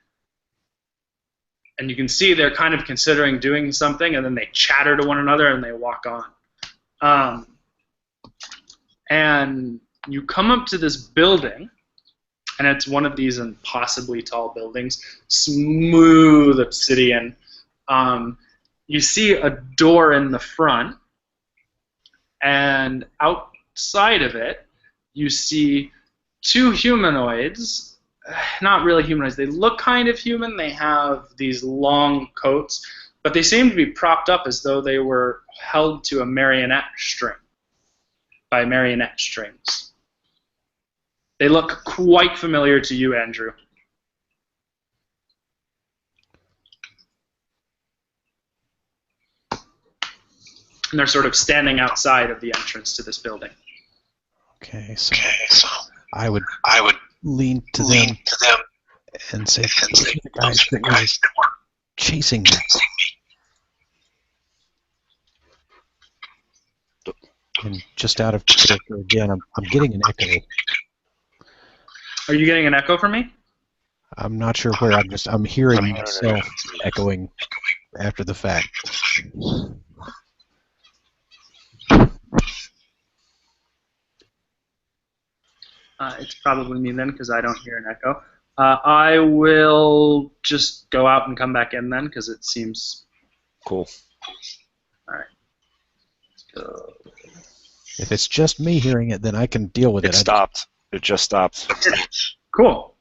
And you can see they're kind of considering doing something, and then they chatter to one another and they walk on. And you come up to this building, and it's one of these impossibly tall buildings, smooth obsidian. You see a door in the front, and outside of it, you see two humanoids. Not really humanoids. They look kind of human. They have these long coats, but they seem to be propped up as though they were held to a marionette string by marionette strings. They look quite familiar to you, Andrew. And they're sort of standing outside of the entrance to this building. Okay, so I would lean to them and say, those are the guys that were chasing me. And just out of character again, I'm getting an echo. Are you getting an echo from me? I'm not sure where. I'm hearing myself echoing after the fact. It's probably me then, because I don't hear an echo. I will just go out and come back in then, because it seems cool. All right. Let's go. If it's just me hearing it, then I can deal with it. It stopped. It just stopped. Cool.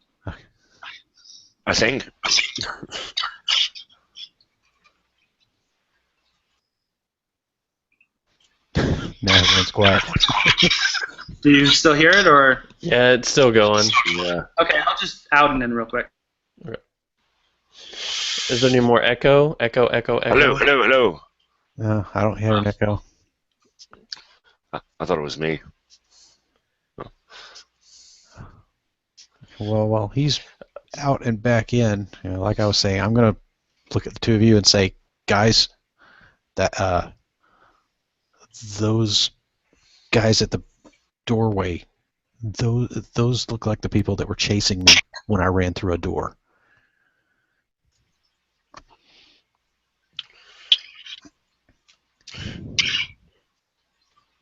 I think. Now everyone's quiet. Do you still hear it, or? Yeah, it's still going. Yeah. Okay, I'll just out and in real quick. Is there any more echo? Echo, echo, echo. Hello, hello, hello. No, I don't hear an echo. I thought it was me. Well, while he's out and back in, like I was saying, I'm going to look at the two of you and say, guys, that those guys at the doorway, those look like the people that were chasing me when I ran through a door.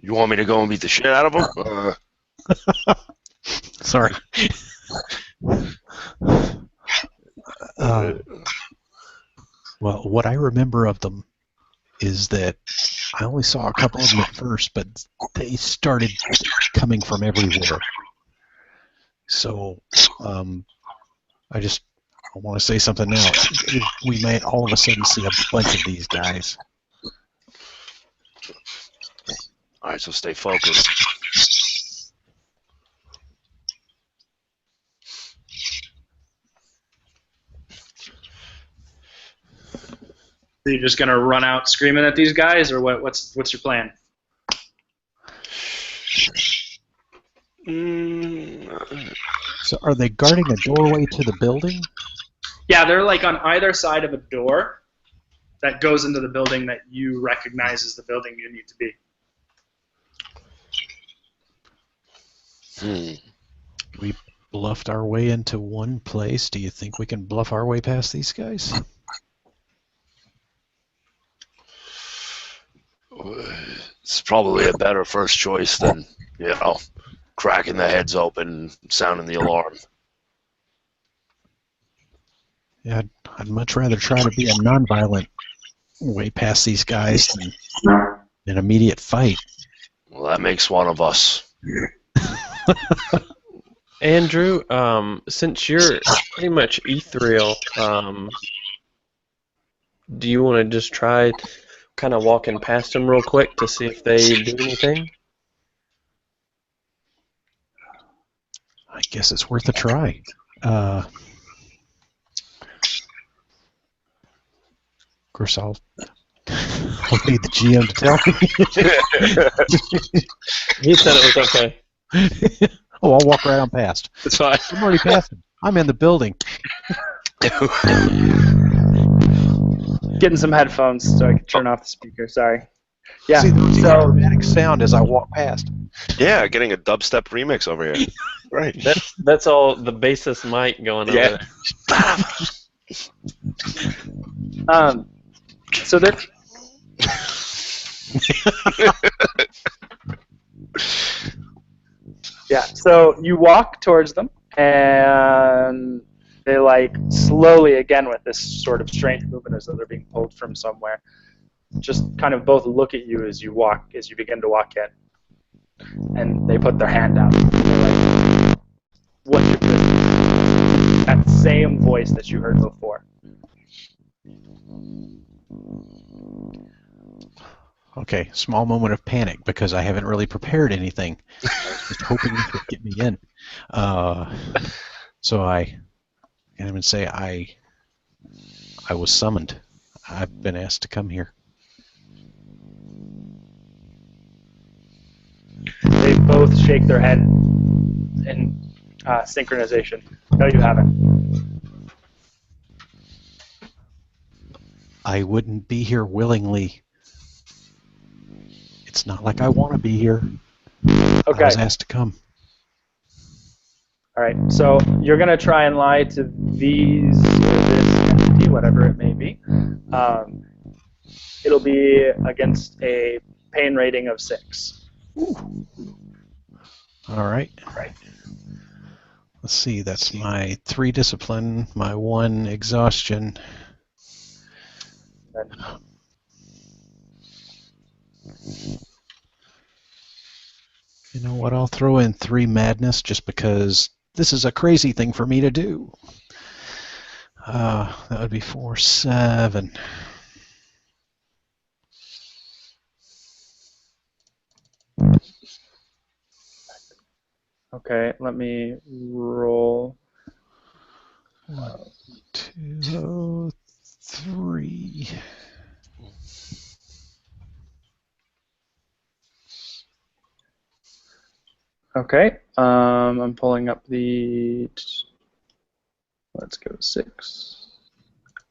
You want me to go and beat the shit out of them? Sorry. Well, what I remember of them is that I only saw a couple of them at first, but they started coming from everywhere. So, I want to say something now. We might all of a sudden see a bunch of these guys. All right, so stay focused. Are you just gonna run out screaming at these guys, or what's your plan? So are they guarding a doorway to the building? Yeah, they're like on either side of a door that goes into the building that you recognize as the building you need to be. We bluffed our way into one place. Do you think we can bluff our way past these guys? It's probably a better first choice than, cracking the heads open, sounding the alarm. Yeah, I'd much rather try to be a non-violent way past these guys than an immediate fight. Well, that makes one of us. Andrew, since you're pretty much ethereal, do you want to just try kind of walking past them real quick to see if they do anything? I guess it's worth a try. Of course, I'll need the GM to tell me. He said it was okay. Oh, I'll walk right on past. That's fine. I'm already past him. I'm in the building. Getting some headphones so I can turn off the speaker. Sorry. Yeah. See, there was a So dramatic sound as I walk past. Yeah, getting a dubstep remix over here. Right. That's all the bassist mic going on. Yeah. so they're yeah. So you walk towards them, and they like slowly, again with this sort of strange movement as though they're being pulled from somewhere, just kind of both look at you as you begin to walk in, and they put their hand out. They're like, "What's your business?" That same voice that you heard before. Okay, small moment of panic because I haven't really prepared anything. I was just hoping you could get me in. So I can't even say I was summoned. I've been asked to come here. They both shake their head in synchronization. No, you haven't. I wouldn't be here willingly. It's not like I want to be here. Okay. I was asked to come. All right. So you're gonna try and lie to these or this entity, whatever it may be. It'll be against a pain rating of 6. Ooh. All right. Right. Let's see. That's my 3 discipline, my 1 exhaustion. Then, You know what? I'll throw in 3 madness just because this is a crazy thing for me to do. That would be 4, 7. Okay, let me roll. 1, 2, 3. Okay, I'm pulling up the. Let's go 6.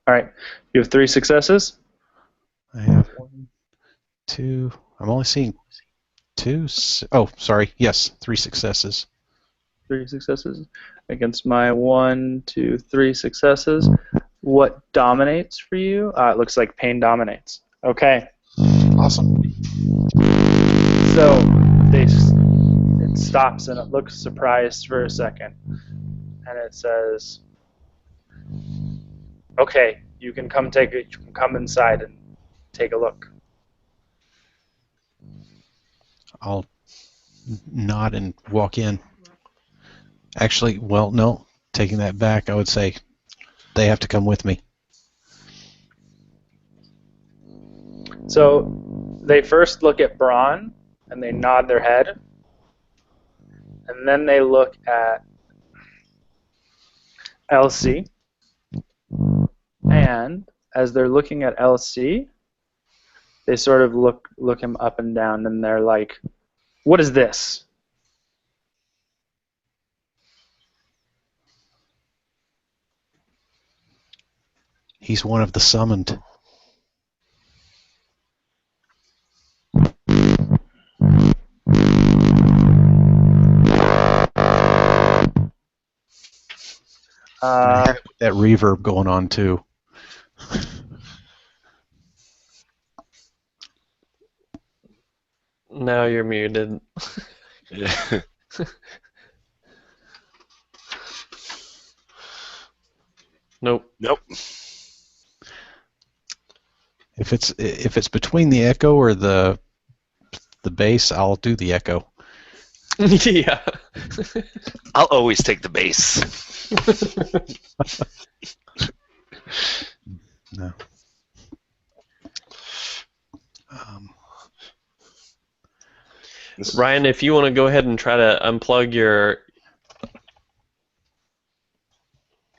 All right, you have 3 successes. I have 1, 2. I'm only seeing 2. Oh, sorry. Yes, 3 successes. 3 successes against my 1, 2, 3 successes. What dominates for you? It looks like pain dominates. Okay. Awesome. So it stops and it looks surprised for a second, and it says, "Okay, you can come inside and take a look." I'll nod and walk in. Actually, well, no. Taking that back, I would say they have to come with me. So they first look at Bron and they nod their head, and then they look at Elsie, and as they're looking at Elsie, they sort of look him up and down, and they're like, "What is this?" He's one of the summoned. That reverb going on too. Now you're muted. Yeah. Nope. Nope. If it's between the echo or the bass, I'll do the echo. Yeah. I'll always take the base. No. Ryan, if you want to go ahead and try to unplug your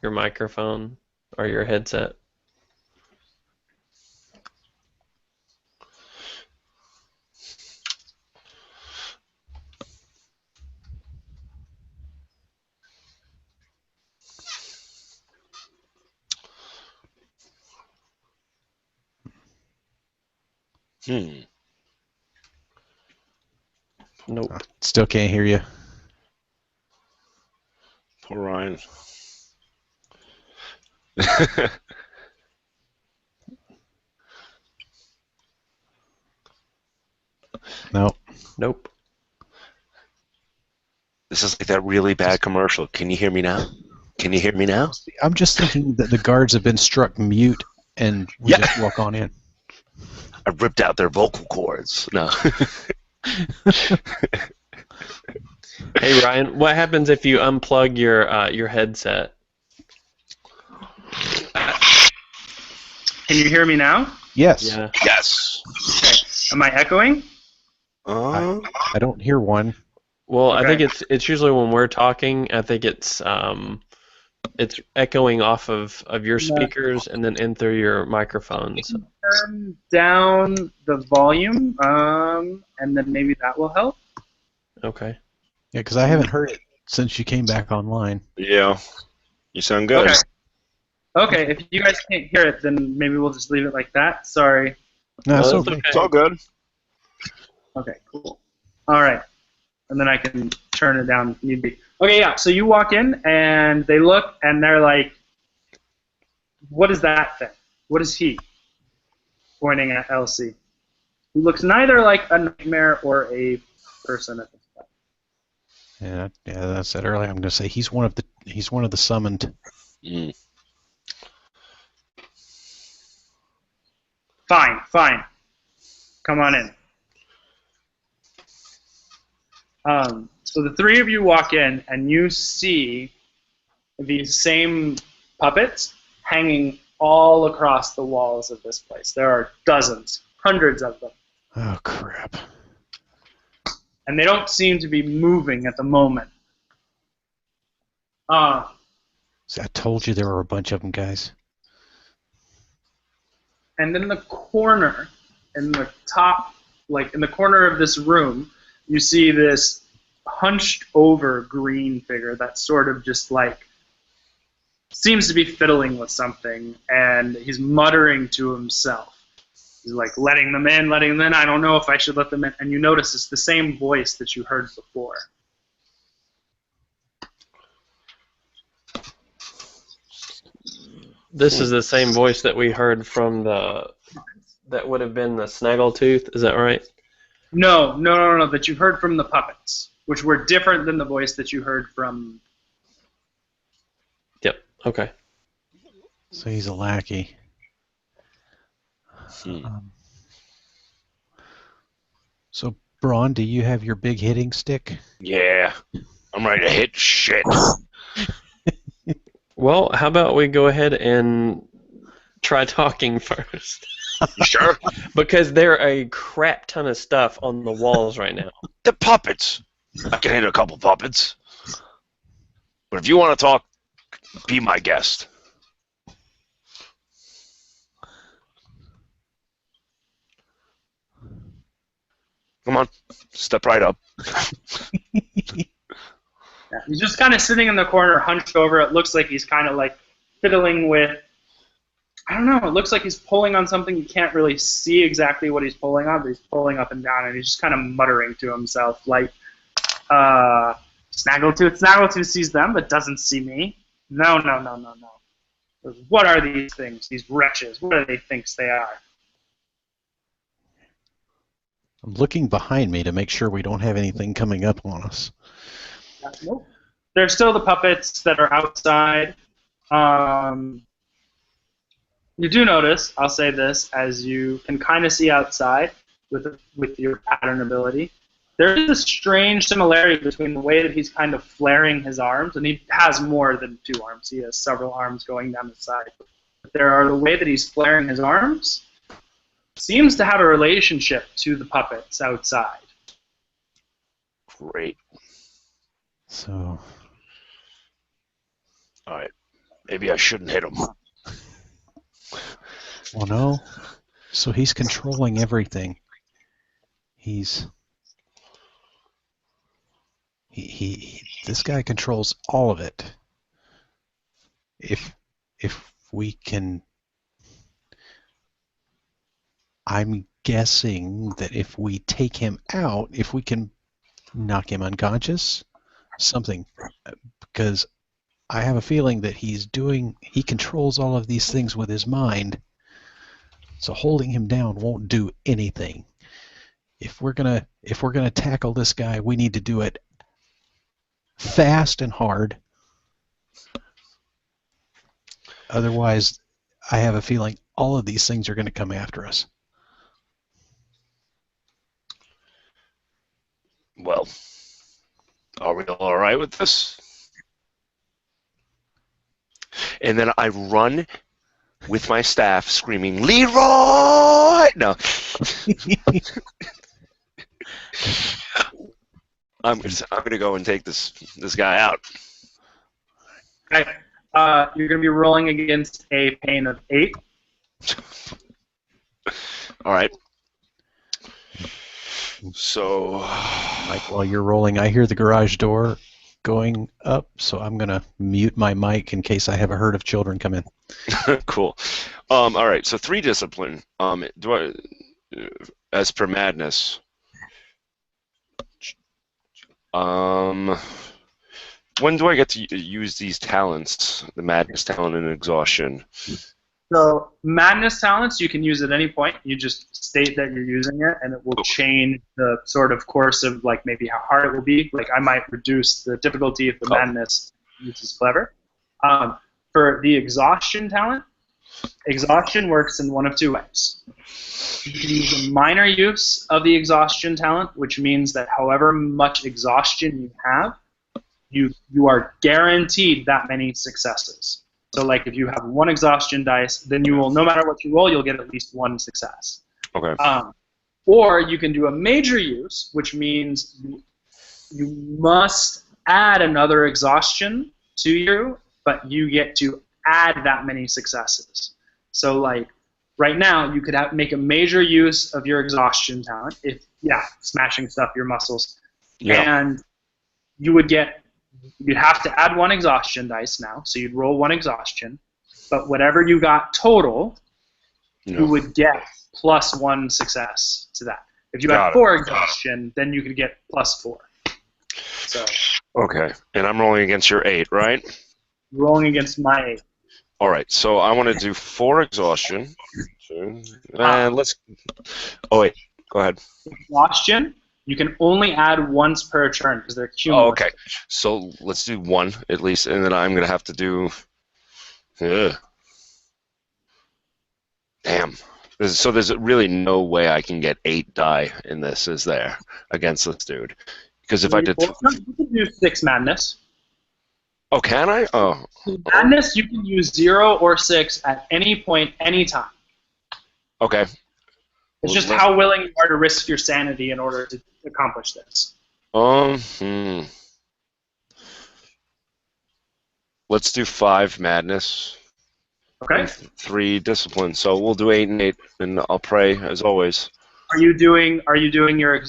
microphone or your headset. Nope. Still can't hear you. Poor Ryan. Nope. Nope. This is like that really bad commercial. Can you hear me now? Can you hear me now? I'm just thinking that the guards have been struck mute and we just walk on in. I ripped out their vocal cords. No. Hey Ryan, what happens if you unplug your headset? Can you hear me now? Yes. Yeah. Yes. Okay. Am I echoing? I don't hear one. Well, Okay. I think it's usually when we're talking. I think it's echoing off of your speakers and then in through your microphones. Turn down the volume, and then maybe that will help. Okay. Yeah, because I haven't heard it since you came back online. Yeah. You sound good. Okay. Okay, if you guys can't hear it, then maybe we'll just leave it like that. Sorry. No, it's Well, okay. It's all good. Okay, cool. All right. And then I can turn it down if need be. Okay, yeah, so you walk in, and they look, and they're like, what is that thing? What is he? Pointing at Elsie, who looks neither like a nightmare or a person at this point. Yeah, I said earlier. I'm going to say he's one of the summoned. Mm. Fine. Come on in. So the 3 of you walk in, and you see these same puppets hanging all across the walls of this place. There are dozens, hundreds of them. Oh, crap. And they don't seem to be moving at the moment. See, I told you there were a bunch of them, guys. And in the corner, in the top, like in the corner of this room, you see this hunched over green figure that sort of just like seems to be fiddling with something, and he's muttering to himself. He's like, letting them in, letting them in. I don't know if I should let them in. And you notice it's the same voice that you heard before. This is the same voice that we heard from that would have been the Snaggletooth, is that right? No, that you heard from the puppets, which were different than the voice that you heard from. Yep, okay. So he's a lackey. So, Bron, do you have your big hitting stick? Yeah, I'm ready to hit shit. Well, how about we go ahead and try talking first? You sure? Because there are a crap ton of stuff on the walls right now. The puppets. I can hit a couple puppets. But if you want to talk, be my guest. Come on, step right up. Yeah, he's just kind of sitting in the corner, hunched over. It looks like he's kind of like fiddling with, I don't know, it looks like he's pulling on something. You can't really see exactly what he's pulling on, but he's pulling up and down, and he's just kind of muttering to himself, like, Snaggletooth sees them, but doesn't see me. No. What are these things, these wretches? What do they think they are? I'm looking behind me to make sure we don't have anything coming up on us. Nope. There's still the puppets that are outside. You do notice, I'll say this, as you can kind of see outside with your pattern ability, there is a strange similarity between the way that he's kind of flaring his arms, and he has more than 2 arms. He has several arms going down the side. But the way that he's flaring his arms seems to have a relationship to the puppets outside. Great. So, all right. Maybe I shouldn't hit him. well, no. So he's controlling everything. This guy controls all of it. If we can, I'm guessing that if we take him out, if we can knock him unconscious, something, because I have a feeling that he controls all of these things with his mind, so holding him down won't do anything. If we're gonna tackle this guy, we need to do it fast and hard. Otherwise, I have a feeling all of these things are going to come after us. Well, are we all right with this? And then I run with my staff screaming, Leroy! No. I'm gonna go and take this guy out. Okay. You're going to be rolling against a pain of 8. All right. So, Mike, while you're rolling, I hear the garage door going up, so I'm going to mute my mic in case I have a herd of children come in. cool. All right. So 3 discipline. As per madness. When do I get to use these talents? The madness talent and exhaustion. So madness talents you can use at any point. You just state that you're using it, and it will change the sort of course of like maybe how hard it will be. Like I might reduce the difficulty if the madness is clever. For the exhaustion talent, exhaustion works in one of 2 ways. You can use a minor use of the exhaustion talent, which means that however much exhaustion you have, you are guaranteed that many successes. So like if you have one exhaustion dice, then you will, no matter what you roll, you'll get at least one success. Okay. Or you can do a major use, which means you must add another exhaustion to you, but you get to add that many successes. So like right now, you could make a major use of your exhaustion talent, smashing stuff, your muscles, and you'd have to add one exhaustion dice now, so you'd roll one exhaustion, but whatever you got total, you would get plus one success to that. If you had 4 exhaustion, then you could get plus 4. So. Okay, and I'm rolling against your 8, right? Rolling against my 8. All right, so I want to do 4 exhaustion. And let's. Oh wait, go ahead. Exhaustion, you can only add once per turn because they're cumulative. Oh, okay, so let's do 1 at least, and then I'm gonna have to do. Damn. So there's really no way I can get 8 die in this, is there, against this dude? Because if I did. You can do 6 madness. Oh, can I? Oh. Madness, you can use 0 or 6 at any point, any time. Okay. It's just how willing you are to risk your sanity in order to accomplish this. Let's do 5 madness. Okay. 3 discipline. So we'll do 8 and 8, and I'll pray as always. Are you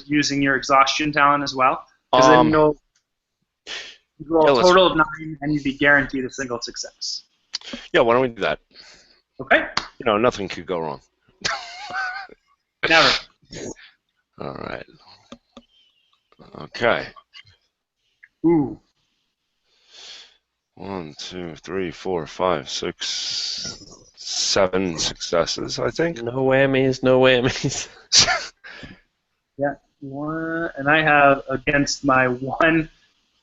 using your exhaustion talent as well? Because then you roll a total of 9, and you'd be guaranteed a single success. Yeah, why don't we do that? Okay. You know, nothing could go wrong. Never. All right. Okay. Ooh. 1, 2, 3, 4, 5, 6, 7 successes, I think. No whammies, no whammies. Yeah, 1, and I have against my 1,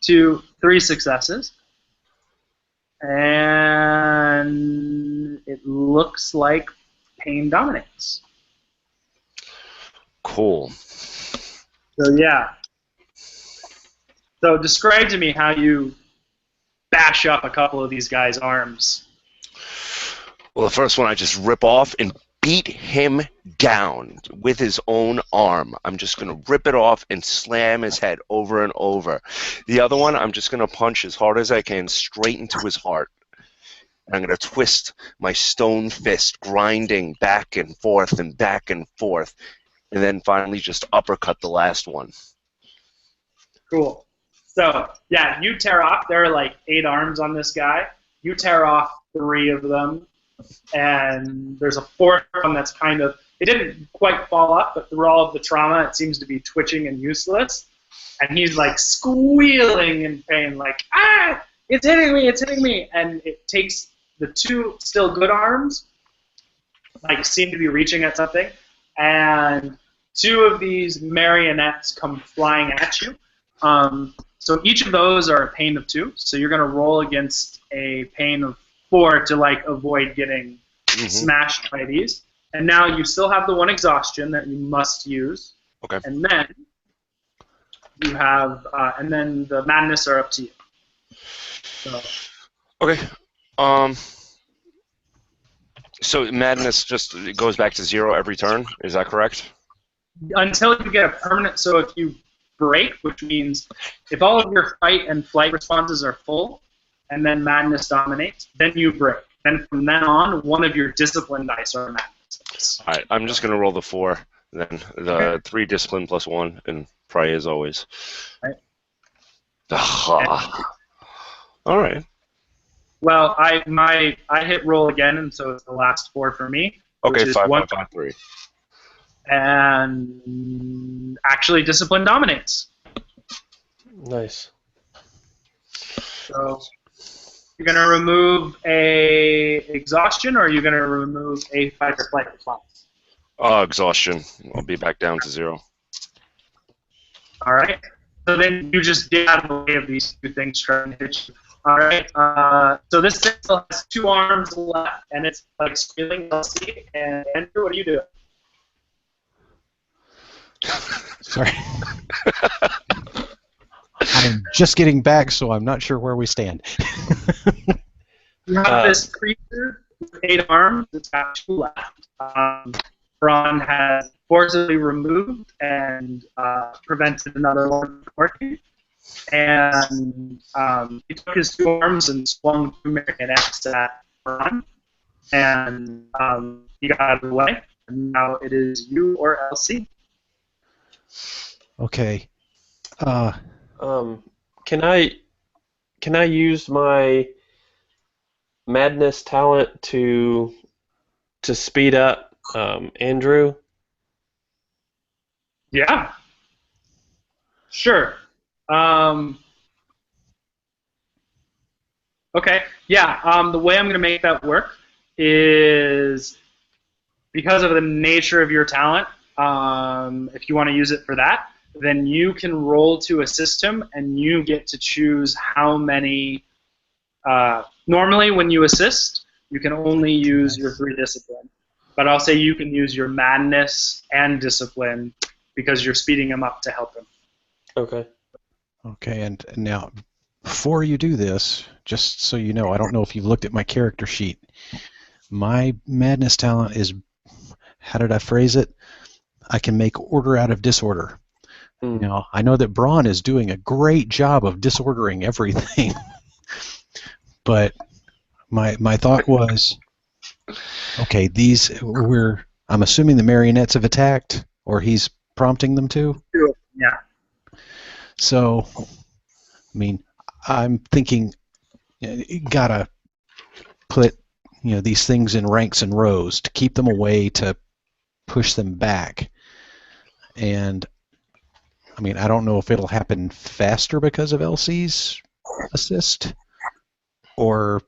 2, 3 successes, and it looks like pain dominates. Cool. So yeah. So describe to me how you bash up a couple of these guys' arms. Well, the first one I just rip off and beat him down with his own arm. I'm just going to rip it off and slam his head over and over. The other one, I'm just going to punch as hard as I can straight into his heart. And I'm going to twist my stone fist, grinding back and forth and back and forth, and then finally just uppercut the last one. Cool. So, yeah, you tear off. There are like 8 arms on this guy. You tear off 3 of them. And there's a 4th one that's kind of, it didn't quite fall up, but through all of the trauma, it seems to be twitching and useless. And he's like squealing in pain, like, ah, it's hitting me, it's hitting me. And it takes the 2 still good arms, like seem to be reaching at something, and 2 of these marionettes come flying at you. So each of those are a pain of 2. So you're going to roll against a pain of 4 to like avoid getting smashed by these. And now you still have the 1 exhaustion that you must use. Okay. And then you have, and then the madness are up to you. So. Okay. So madness just goes back to 0 every turn. Is that correct? Until you get a permanent. So if you break, which means if all of your fight and flight responses are full, and then madness dominates, then you break. Then from then on, one of your discipline dice are madness. All right, I'm just going to roll the 4, then the 3 discipline plus 1, and pray as always. Right. All right. Well, I hit roll again, and so it's the last 4 for me. Okay, 5, 1, 5, 5, 3. And actually, discipline dominates. Nice. So you're going to remove a exhaustion, or are you going to remove a fight or flight response? Exhaustion. I'll be back down to 0. All right. So then you just get out of the way of these 2 things trying to hit you. All right. So this thing still has 2 arms left, and it's like squealing. Let's see. And Andrew, what are you doing? Sorry. I'm just getting back, so I'm not sure where we stand. You have this creature with 8 arms. It's got 2 left. Bron has forcibly removed and prevented another one from working. And he took his 2 arms and swung 2 marionettes at Bron. And he got out of the way. And now it is you or LC. Okay. Can I use my madness talent to speed up Andrew? Yeah. Sure. Okay. Yeah. The way I'm going to make that work is because of the nature of your talent. If you want to use it for that, then you can roll to assist him, and you get to choose how many. Normally, when you assist, you can only use your 3 discipline. But I'll say you can use your madness and discipline because you're speeding him up to help him. Okay. Okay, and now, before you do this, just so you know, I don't know if you've looked at my character sheet. My madness talent is, how did I phrase it? I can make order out of disorder. Now, I know that Bron is doing a great job of disordering everything, but my thought was, okay, I'm assuming the marionettes have attacked, or he's prompting them to? Yeah. So, I mean, I'm thinking, you gotta put these things in ranks and rows to keep them away, to push them back. And I mean, I don't know if it'll happen faster because of LC's assist, or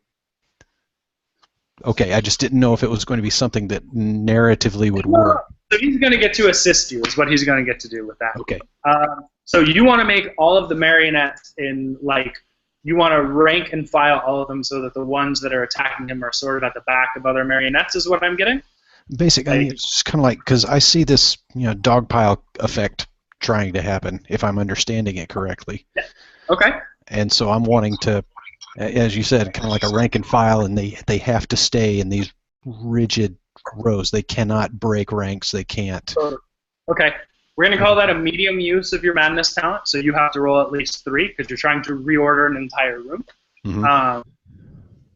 okay, I just didn't know if it was going to be something that narratively would work. So he's going to get to assist you, is what he's going to get to do with that. Okay. So you want to make all of the marionettes in, like, you want to rank and file all of them so that the ones that are attacking him are sort of at the back of other marionettes, is what I'm getting? Basically, it's just kind of like, because I see this dogpile effect trying to happen, if I'm understanding it correctly. Yeah. Okay. And so I'm wanting to, as you said, kind of like a rank and file, and they have to stay in these rigid rows. They cannot break ranks. They can't. Okay. We're going to call that a medium use of your madness talent, so you have to roll at least 3 because you're trying to reorder an entire room. Mm-hmm.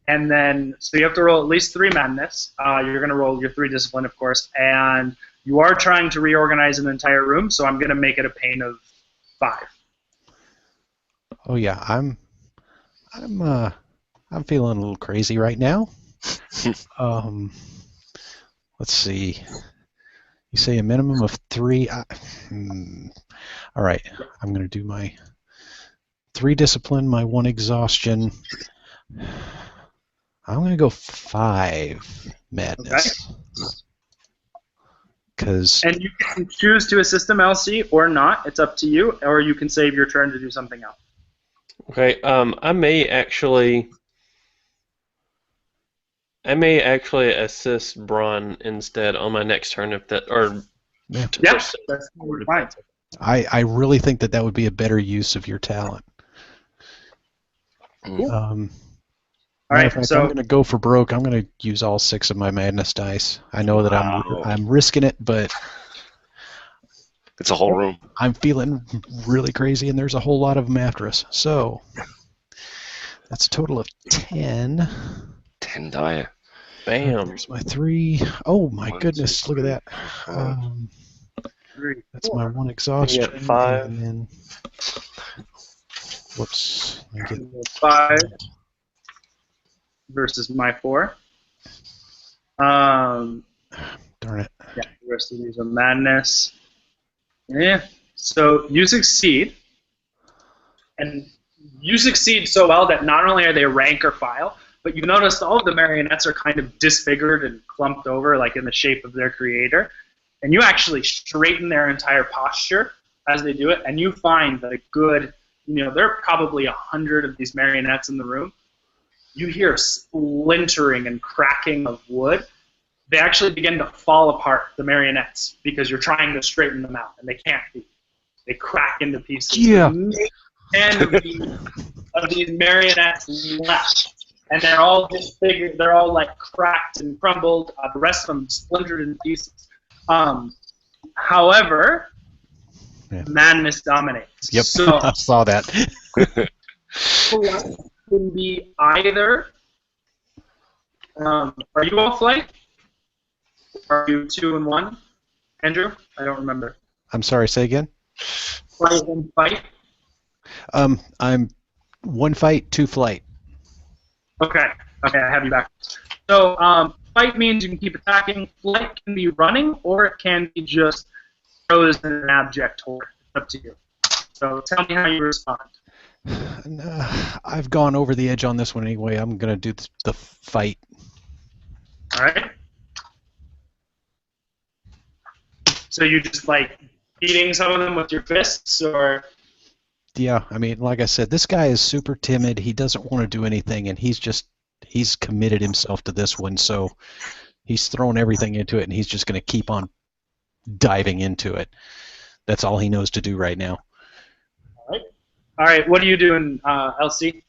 And then, so you have to roll at least 3 madness. You're going to roll your 3 discipline, of course, and you are trying to reorganize an entire room, so I'm going to make it a pain of 5. Oh yeah, I'm feeling a little crazy right now. Let's see. You say a minimum of 3. All right, I'm going to do my 3 discipline, my 1 exhaustion. I'm going to go 5 madness. Okay. And you can choose to assist him, LC, or not. It's up to you. Or you can save your turn to do something else. Okay. I may actually assist Bron instead on my next turn if that Yeah, that's totally fine. I really think that would be a better use of your talent. All right, so I'm going to go for broke. I'm going to use all 6 of my madness dice. I know that I'm risking it, but it's a whole room. I'm feeling really crazy, and there's a whole lot of them after us. So that's a total of 10. 10 die. Bam. There's my 3. Oh my 1, goodness! 2, 3, look at that. 3, That's my 1 exhaustion. You get 5. And then, whoops. Let me get 5 versus my 4. Darn it. Yeah, the rest of these are madness. Yeah. So you succeed, and you succeed so well that not only are they rank or file, but you notice all of the marionettes are kind of disfigured and clumped over, like in the shape of their creator. And you actually straighten their entire posture as they do it, and you find that a good, there are probably 100 of these marionettes in the room. You hear splintering and cracking of wood. They actually begin to fall apart, the marionettes, because you're trying to straighten them out, and they can't be. They crack into pieces. Yeah. 10 of these marionettes left. and they're all disfigured. They're all like cracked and crumbled. The rest of them splintered in pieces. However, Yeah. madness dominates. Yep, So I saw that. flight can be either. Are you all flight? Are you 2 and 1, Andrew? I don't remember. I'm sorry, say again? Flight and fight. I'm 1 fight, 2 flight. Okay, I have you back. So fight means you can keep attacking. Flight can be running, or it can be just frozen in an abject horror. It's up to you. So tell me how you respond. I've gone over the edge on this one anyway. I'm going to do the fight. All right. So you just like beating some of them with your fists, or? Yeah, I mean, like I said, this guy is super timid. He doesn't want to do anything, and he's committed himself to this one, so he's thrown everything into it, and he's just going to keep on diving into it. That's all he knows to do right now. All right. What are you doing, LC?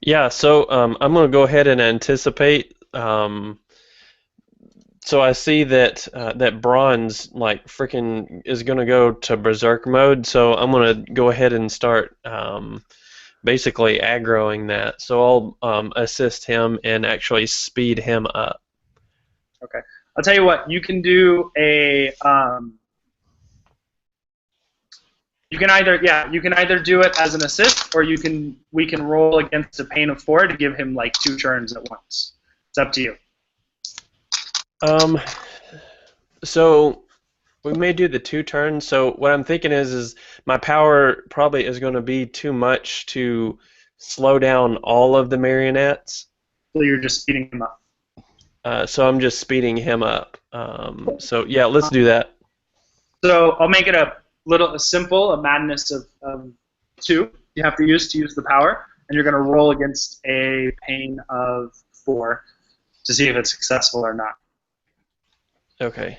Yeah, so I'm going to go ahead and anticipate. So I see that that Bron's like freaking is going to go to berserk mode. So I'm going to go ahead and start basically aggroing that. So I'll assist him and actually speed him up. Okay. I'll tell you what. You can do a. You can either do it as an assist, or we can roll against a pain of 4 to give him like 2 turns at once. It's up to you. So we may do the 2 turns. So what I'm thinking is my power probably is going to be too much to slow down all of the marionettes. So you're just speeding him up. So I'm just speeding him up. So yeah, let's do that. So I'll make it a simple, a madness of 2. You have to use the power, and you're going to roll against a pain of 4 to see if it's successful or not. Okay.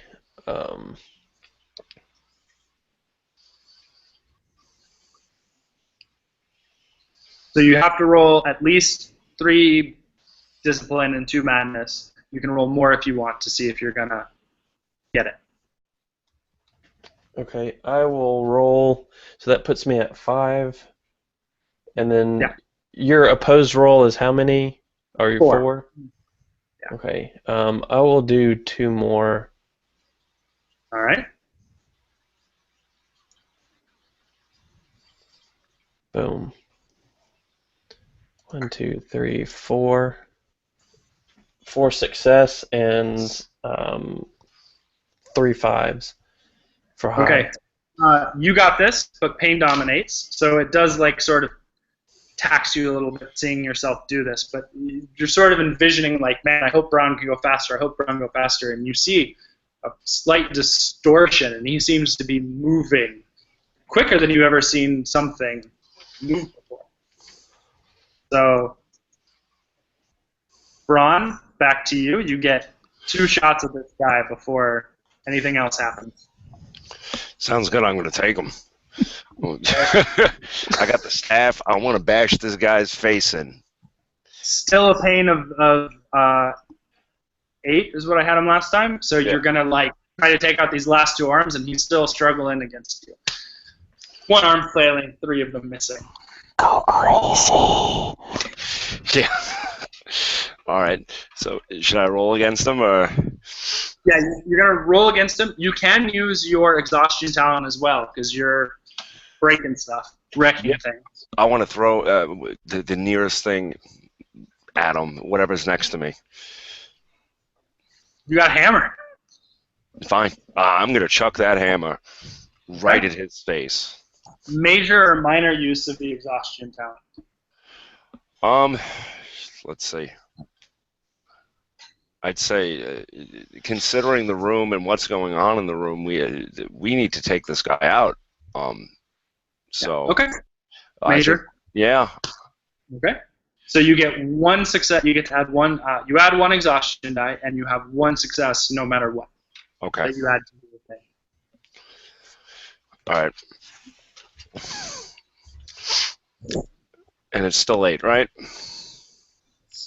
So you have to roll at least 3 discipline and 2 madness. You can roll more if you want to see if you're going to get it. Okay, I will roll. So that puts me at 5. And then your opposed roll is how many? Are you 4? Yeah. Okay. I will do 2 more. All right. Boom. 1, 2, 3, 4. 4 success and 3 5s for high. Okay. You got this, but pain dominates, so it does like sort of tax you a little bit seeing yourself do this, but you're sort of envisioning like, man, I hope Bron can go faster, I hope Bron can go faster, and you see a slight distortion, and he seems to be moving quicker than you've ever seen something move before. So, Bron, back to you. You get 2 shots of this guy before anything else happens. Sounds good. I'm going to take him. I got the staff. I want to bash this guy's face in. Still a pain of 8 is what I had him last time. So you're going to like try to take out these last 2 arms, and he's still struggling against you. 1 arm flailing, 3 of them missing. Go crazy. Yeah. All right. So should I roll against him or? Yeah, you're going to roll against him. You can use your exhaustion talent as well because you're breaking stuff, wrecking things. I want to throw the nearest thing at him, whatever's next to me. You got hammer. Fine. I'm going to chuck that hammer right at his face. Major or minor use of the exhaustion talent? Let's see. I'd say, considering the room and what's going on in the room, we need to take this guy out. So. Okay. Major. Yeah. Okay. So you get 1 success. You get to add 1. You add 1 exhaustion die, and you have 1 success no matter what. Okay. That you add to the thing. All right. And it's still 8, right?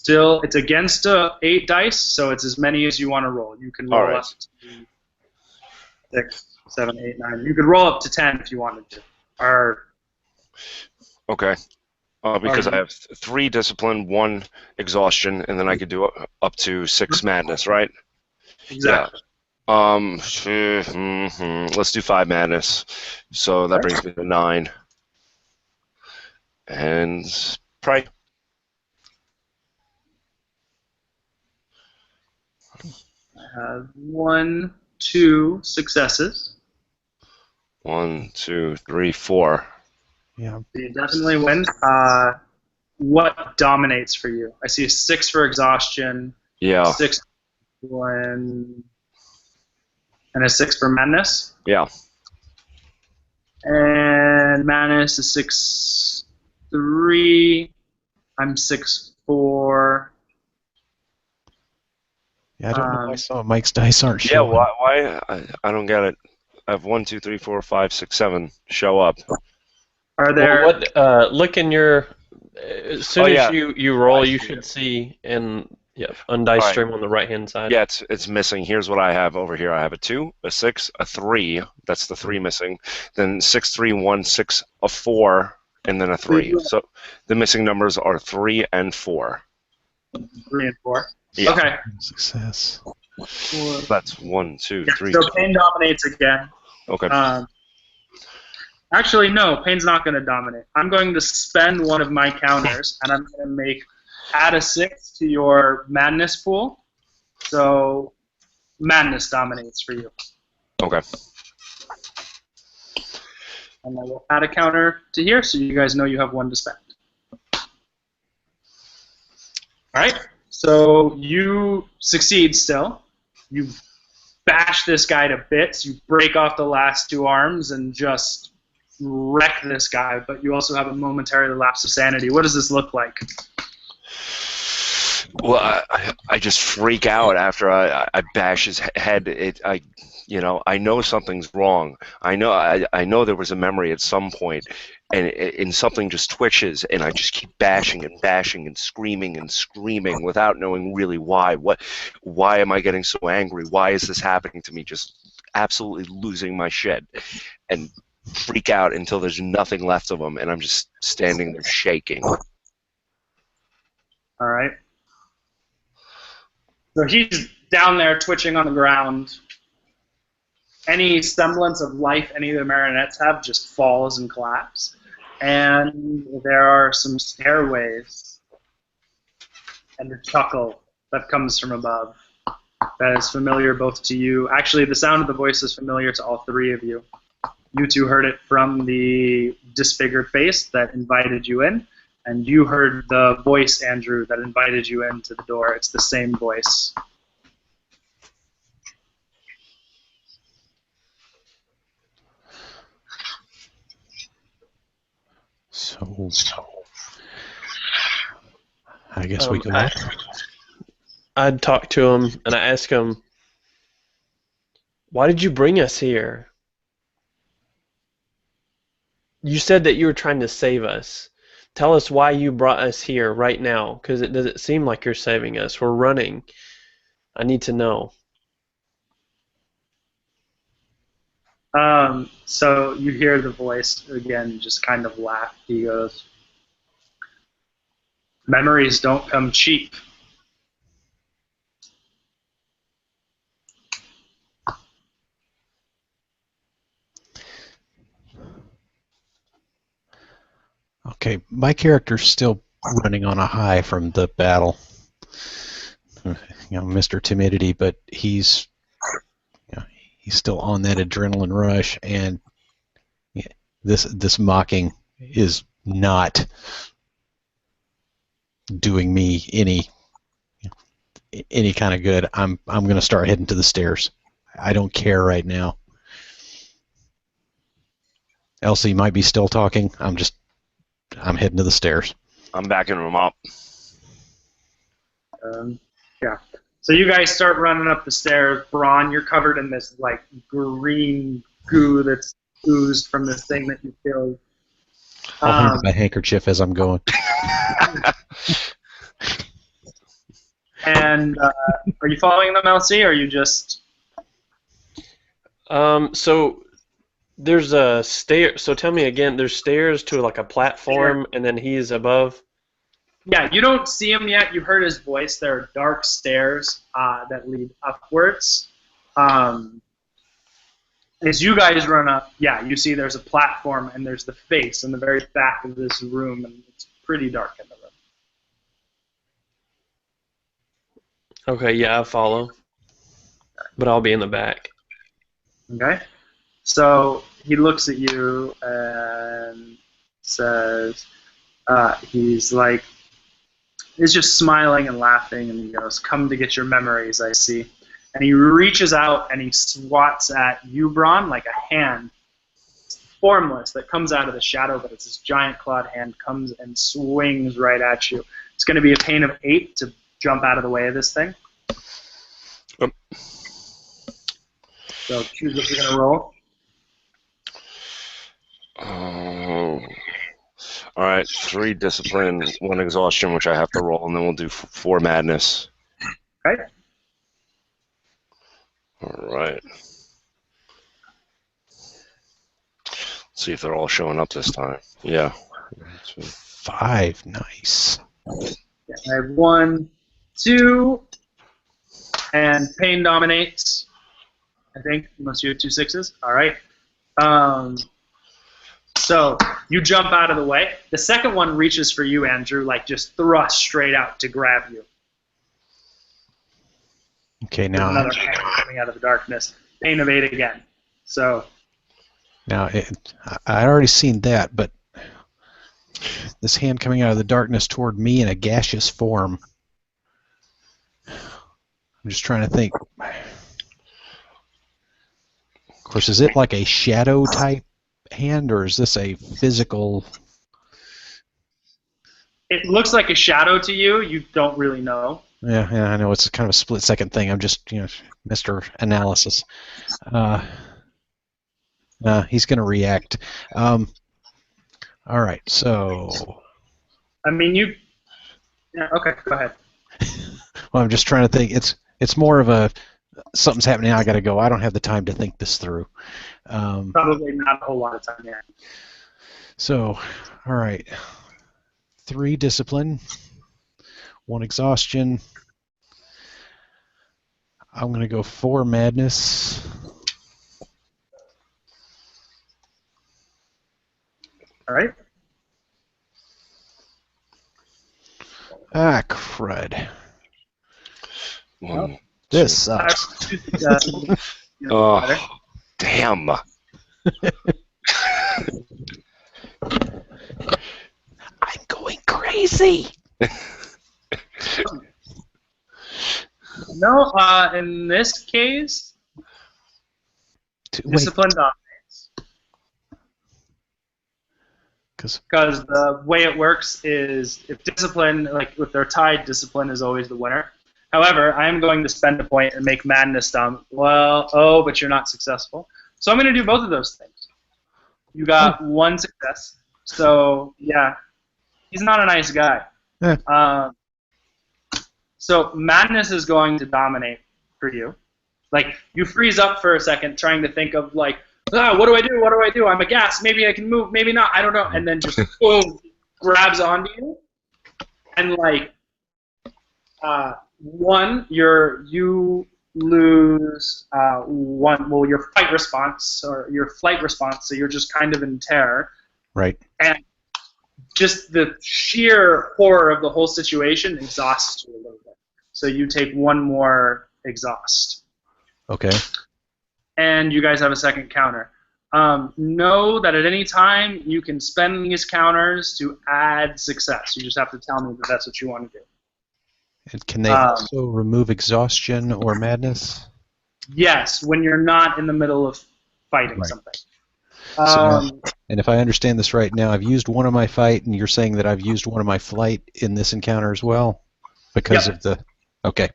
still, it's against 8 dice, so it's as many as you want to roll. You can roll up to 6, 7, 8, 9. You could roll up to 10 if you wanted to. Okay. Because I have 3 discipline, 1 exhaustion, and then I could do up to 6 madness, right? Exactly. Yeah. Let's do 5 madness. So that brings me to 9. And pray. I have 1, 2 successes. 1, 2, 3, 4. Yeah. So you definitely win. What dominates for you? I see a 6 for exhaustion. Yeah. 6 for and a 6 for madness. Yeah. And madness is 6, 3. I'm 6, 4. Yeah, I don't know why some of Mike's dice aren't Yeah, showing. why? I don't get it. I have 1, 2, 3, 4, 5, 6, 7 show up. Are there? Well, look in your. As soon as you roll, I you see should it. see in undice Alright. stream on the right hand side. Yeah, it's missing. Here's what I have over here. I have a 2, a 6, a 3. That's the 3 missing. Then 6, 3, 1, 6, a 4, and then a 3. So the missing numbers are 3 and 4. 3 and 4. Yeah. Okay. Success. That's 1, 2, Yeah, 3. so Pain dominates again. Okay. Actually, no, Pain's not going to dominate. I'm going to spend one of my counters, and I'm going to add a 6 to your madness pool. So madness dominates for you. Okay. And I will add a counter to here, so you guys know you have 1 to spend. All right. So you succeed still. You bash this guy to bits. You break off the last 2 arms and just wreck this guy, but you also have a momentary lapse of sanity. What does this look like? Well, I just freak out after I bash his head. I know something's wrong. I know there was a memory at some point, and something just twitches, and I just keep bashing and bashing and screaming without knowing really why. Why am I getting so angry? Why is this happening to me? Just absolutely losing my shit, and freak out until there's nothing left of him, and I'm just standing there shaking. All right. So he's down there twitching on the ground. Any semblance of life any of the marionettes have just falls and collapses. And there are some stairways and a chuckle that comes from above that is familiar both to you. Actually, the sound of the voice is familiar to all 3 of you. You 2 heard it from the disfigured face that invited you in, and you heard the voice, Andrew, that invited you into the door. It's the same voice. So I guess we go up. I'd talk to him and I ask him, "Why did you bring us here? You said that you were trying to save us. Tell us why you brought us here right now, because it doesn't seem like you're saving us. We're running. I need to know." So you hear the voice again, just kind of laugh. He goes, "Memories don't come cheap." Okay, my character's still running on a high from the battle. Mr. Timidity, but he's still on that adrenaline rush, and this mocking is not doing me any kind of good. I'm going to start heading to the stairs. I don't care right now. Elsie might be still talking. I'm heading to the stairs. I'm backing him up. Yeah. So you guys start running up the stairs. Bron, you're covered in this like green goo that's oozed from this thing that you killed. I'll hold my handkerchief as I'm going. And are you following them, LC, or are you just... So there's a stair. So tell me again. There's stairs to like a platform, and then he's above. Yeah, you don't see him yet. You heard his voice. There are dark stairs that lead upwards. As you guys run up, yeah, you see there's a platform, and there's the face in the very back of this room, and it's pretty dark in the room. Okay, yeah, I'll follow. But I'll be in the back. Okay? So he looks at you and says, he's just smiling and laughing, and he goes, "Come to get your memories, I see." And he reaches out and he swats at you, Bron, like a hand, formless, that comes out of the shadow, but it's this giant clawed hand, comes and swings right at you. It's going to be a pain of 8 to jump out of the way of this thing. So choose what you're going to roll. All right, 3 discipline, 1 exhaustion, which I have to roll, and then we'll do 4 madness. Okay. All right. Let's see if they're all showing up this time. Yeah. 5, nice. Yeah, I have 1, 2, and pain dominates, I think, unless you have 2 6s. All right. So you jump out of the way. The second one reaches for you, Andrew, like just thrust straight out to grab you. Okay, now There's another hand coming out of the darkness. Pain of 8 again. So now I'd already seen that, but this hand coming out of the darkness toward me in a gaseous form. I'm just trying to think. Of course, is it like a shadow type hand, or is this a physical? it looks like a shadow to you. You don't really know. Yeah, I know it's kind of a split-second thing. I'm just, Mr. Analysis. He's going to react. All right, so. I mean, you. Yeah. Okay. Go ahead. Well, I'm just trying to think. It's more of a something's happening. I got to go. I don't have the time to think this through. Probably not a whole lot of time. Yeah. So, all right. 3 discipline, 1 exhaustion. I'm going to go 4 madness. All right. Ah, crud. Well, This sucks. oh, damn. I'm going crazy. No, in this case, discipline dominates. Because the way it works is if discipline, like if they're tied, discipline is always the winner. However, I am going to spend a point and make madness dumb. Well, but you're not successful. So I'm going to do both of those things. You got 1 success. So, yeah, he's not a nice guy. Yeah. So madness is going to dominate for you. Like, you freeze up for a second trying to think of, like, what do I do? What do I do? I'm aghast. Maybe I can move. Maybe not. I don't know. And then just, boom, grabs onto you. And, like, you lose your fight response or your flight response, so you're just kind of in terror. Right. And just the sheer horror of the whole situation exhausts you a little bit. So you take 1 more exhaust. Okay. And you guys have a second counter. Know that at any time you can spend these counters to add success. You just have to tell me that that's what you want to do. And can they also remove exhaustion or madness? Yes, when you're not in the middle of fighting something. And if I understand this right now, I've used 1 of my fight, and you're saying that I've used 1 of my flight in this encounter as well? Because of the... Okay.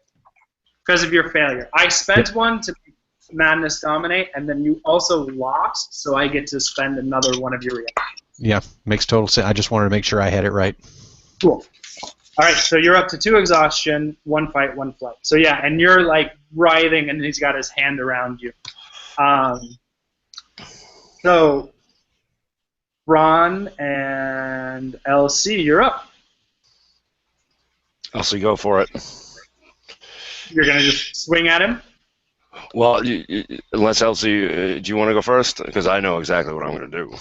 Because of your failure. I spent 1 to make madness dominate, and then you also lost, so I get to spend another 1 of your reactions. Yeah, makes total sense. I just wanted to make sure I had it right. Cool. All right, so you're up to 2 exhaustion, 1 fight, 1 flight. So yeah, and you're like writhing, and he's got his hand around you. So Ron and LC, you're up. Elsie, go for it. You're gonna just swing at him. Well, unless Elsie, do you want to go first? Because I know exactly what I'm going to do.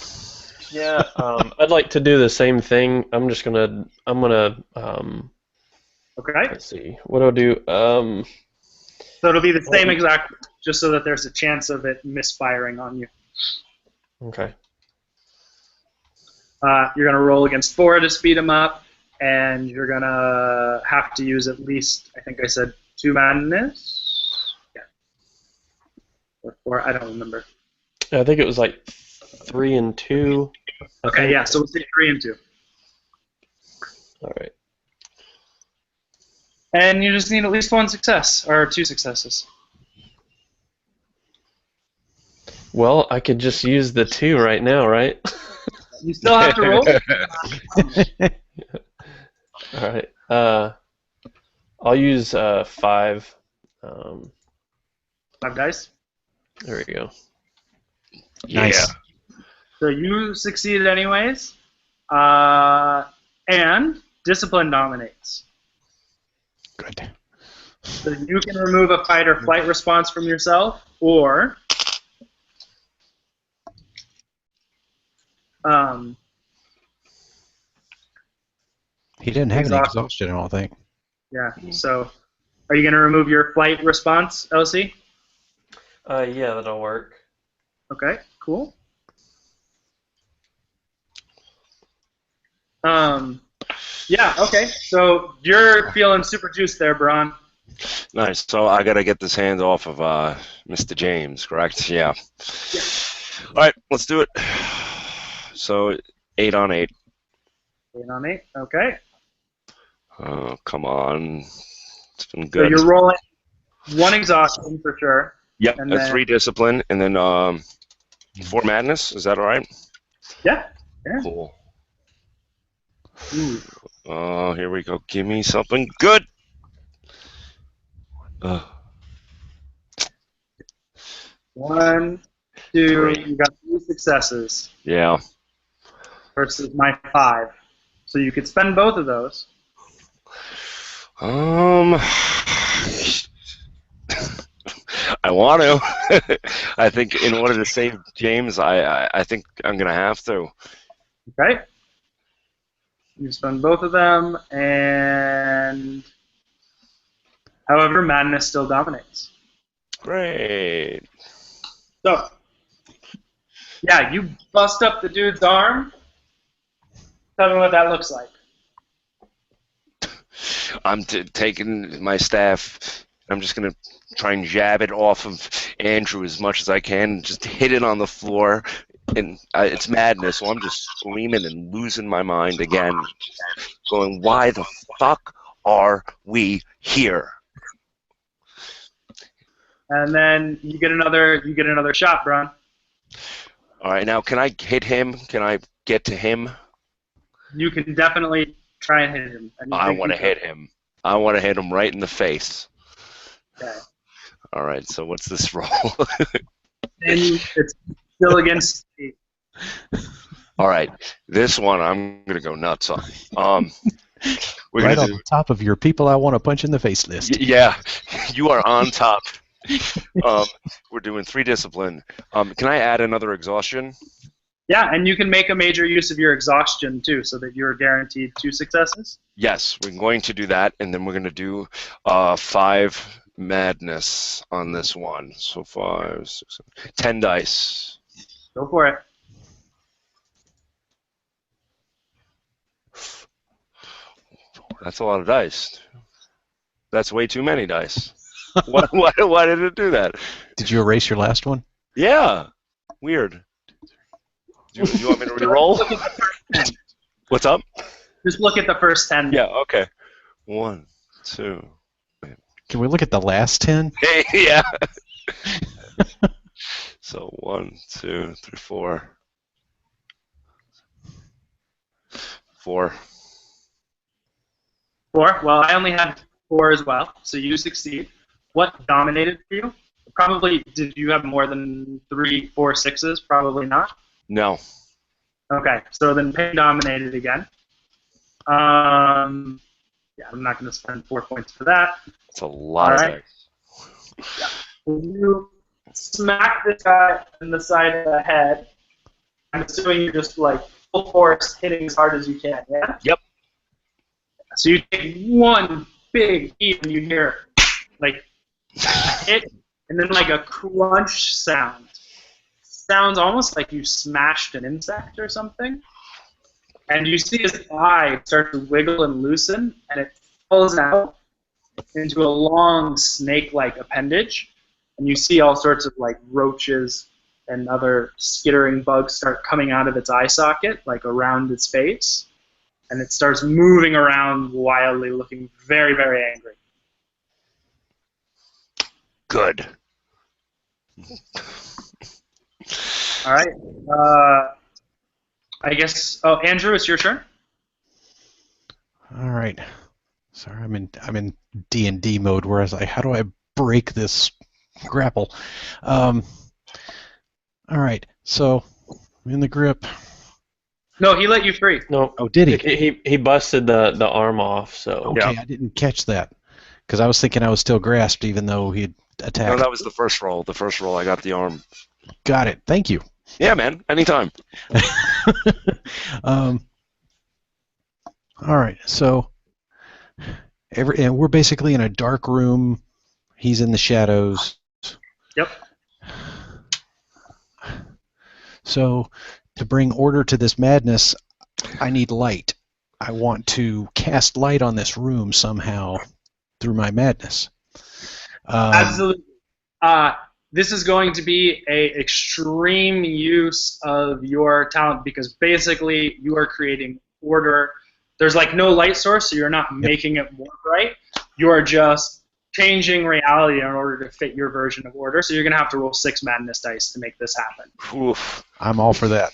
Yeah, I'd like to do the same thing. I'm gonna, Okay. let's see, what do I do? So it'll be the same exact, just so that there's a chance of it misfiring on you. Okay. You're gonna roll against 4 to speed him up, and you're gonna have to use at least, I think I said 2 madness. Yeah. Or 4, I don't remember. I think it was like 3 and 2. Okay, yeah. So we'll say 3 and 2. All right. And you just need at least 1 success, or 2 successes. Well, I could just use the 2 right now, right? You still have to roll. All right. I'll use 5. 5 dice. There we go. Yeah. Nice. So you succeeded anyways. And discipline dominates. Good. So you can remove a fight or flight response from yourself, or He didn't have any Exhaustion. exhaustion, I don't think. yeah. So are you going to remove your flight response, LC? Yeah, that'll work. Okay, cool. Yeah, okay. So you're feeling super juiced there, Bron. Nice. So I got to get this hand off of Mr. James, correct? Yeah. Yeah. All right, let's do it. So 8 on 8. 8 on 8. Okay. Oh, come on. It's been So good. you're rolling 1 exhaustion for sure. Yep, and a then- 3 discipline, and then 4 madness. Is that all right? Yeah. Yeah. Cool. Ooh. Oh, here we go. Give me something good. 1, 2. 3. You got 3 successes Yeah. versus my 5. So you could spend both of those. I want to. I think in order to save James, I think I'm gonna have to. Okay. You spend both of them, and however, madness still dominates. Great. So, yeah, you bust up the dude's arm. Tell me what that looks like. I'm taking my staff. I'm just gonna try and jab it off of Andrew as much as I can. Just hit it on the floor, and it's madness. So I'm just screaming and losing my mind again, going, "Why the fuck are we here?" And then you get another shot, Bron. All right, now can I hit him? Can I get to him? You can definitely try and hit him. And you I think want to you hit him. I want to hit him right in the face. can. Okay. All right, so what's this roll? And it's still against me. All right, this one I'm gonna go nuts on. We're Right gonna on do, the top of your people I want to punch in the face list. yeah, you are on top. We're doing 3 discipline. Can I add another exhaustion? Yeah, and you can make a major use of your exhaustion too, so that you're guaranteed 2 successes. Yes, we're going to do that, and then we're gonna do 5 madness on this one. So 5, 6, 7, 10 dice. Go for it. That's a lot of dice. That's way too many dice. Why did it do that? Did you erase your last one? Yeah, weird. Do you want me to re-roll? Look at the first 10. What's up? Just look at the first 10. Yeah, okay. 1, 2. Can we look at the last 10? Hey, yeah. So 1, 2, 3, 4. 4. 4. Well, I only had 4 as well, so you succeed. What dominated for you? Probably, did you have more than 3, 4, 6s? Probably not. No. Okay, so then pain dominated again. Yeah, I'm not going to spend 4 points for that. It's a lot of dice. Yeah. You smack this guy in the side of the head. I'm assuming you're just like full force hitting as hard as you can, yeah? Yep. So you take one big heat and you hear like a hit and then like a crunch sound. Sounds almost like you smashed an insect or something. And you see his eye start to wiggle and loosen, and it falls out into a long snake-like appendage. And you see all sorts of like roaches and other skittering bugs start coming out of its eye socket, like around its face. And it starts moving around wildly, looking very, very angry. Good. All right. I guess. Oh, Andrew, it's your turn. All right. Sorry, I'm in D&D mode. Whereas how do I break this grapple? All right. So I'm in the grip. No, he let you free. No. Oh, did he? He busted the arm off. So. Okay, Yeah. I didn't catch that because I was thinking I was still grasped, even though he had attacked. No, that was the first roll. The first roll, I got the arm. Got it. Thank you. Yeah, man. Anytime. All right. So and we're basically in a dark room. He's in the shadows. Yep. So to bring order to this madness, I need light. I want to cast light on this room somehow through my madness. Absolutely. This is going to be a extreme use of your talent because basically you are creating order. There's like no light source, so you're not making it more bright. You are just changing reality in order to fit your version of order. So you're going to have to roll 6 madness dice to make this happen. Oof. I'm all for that.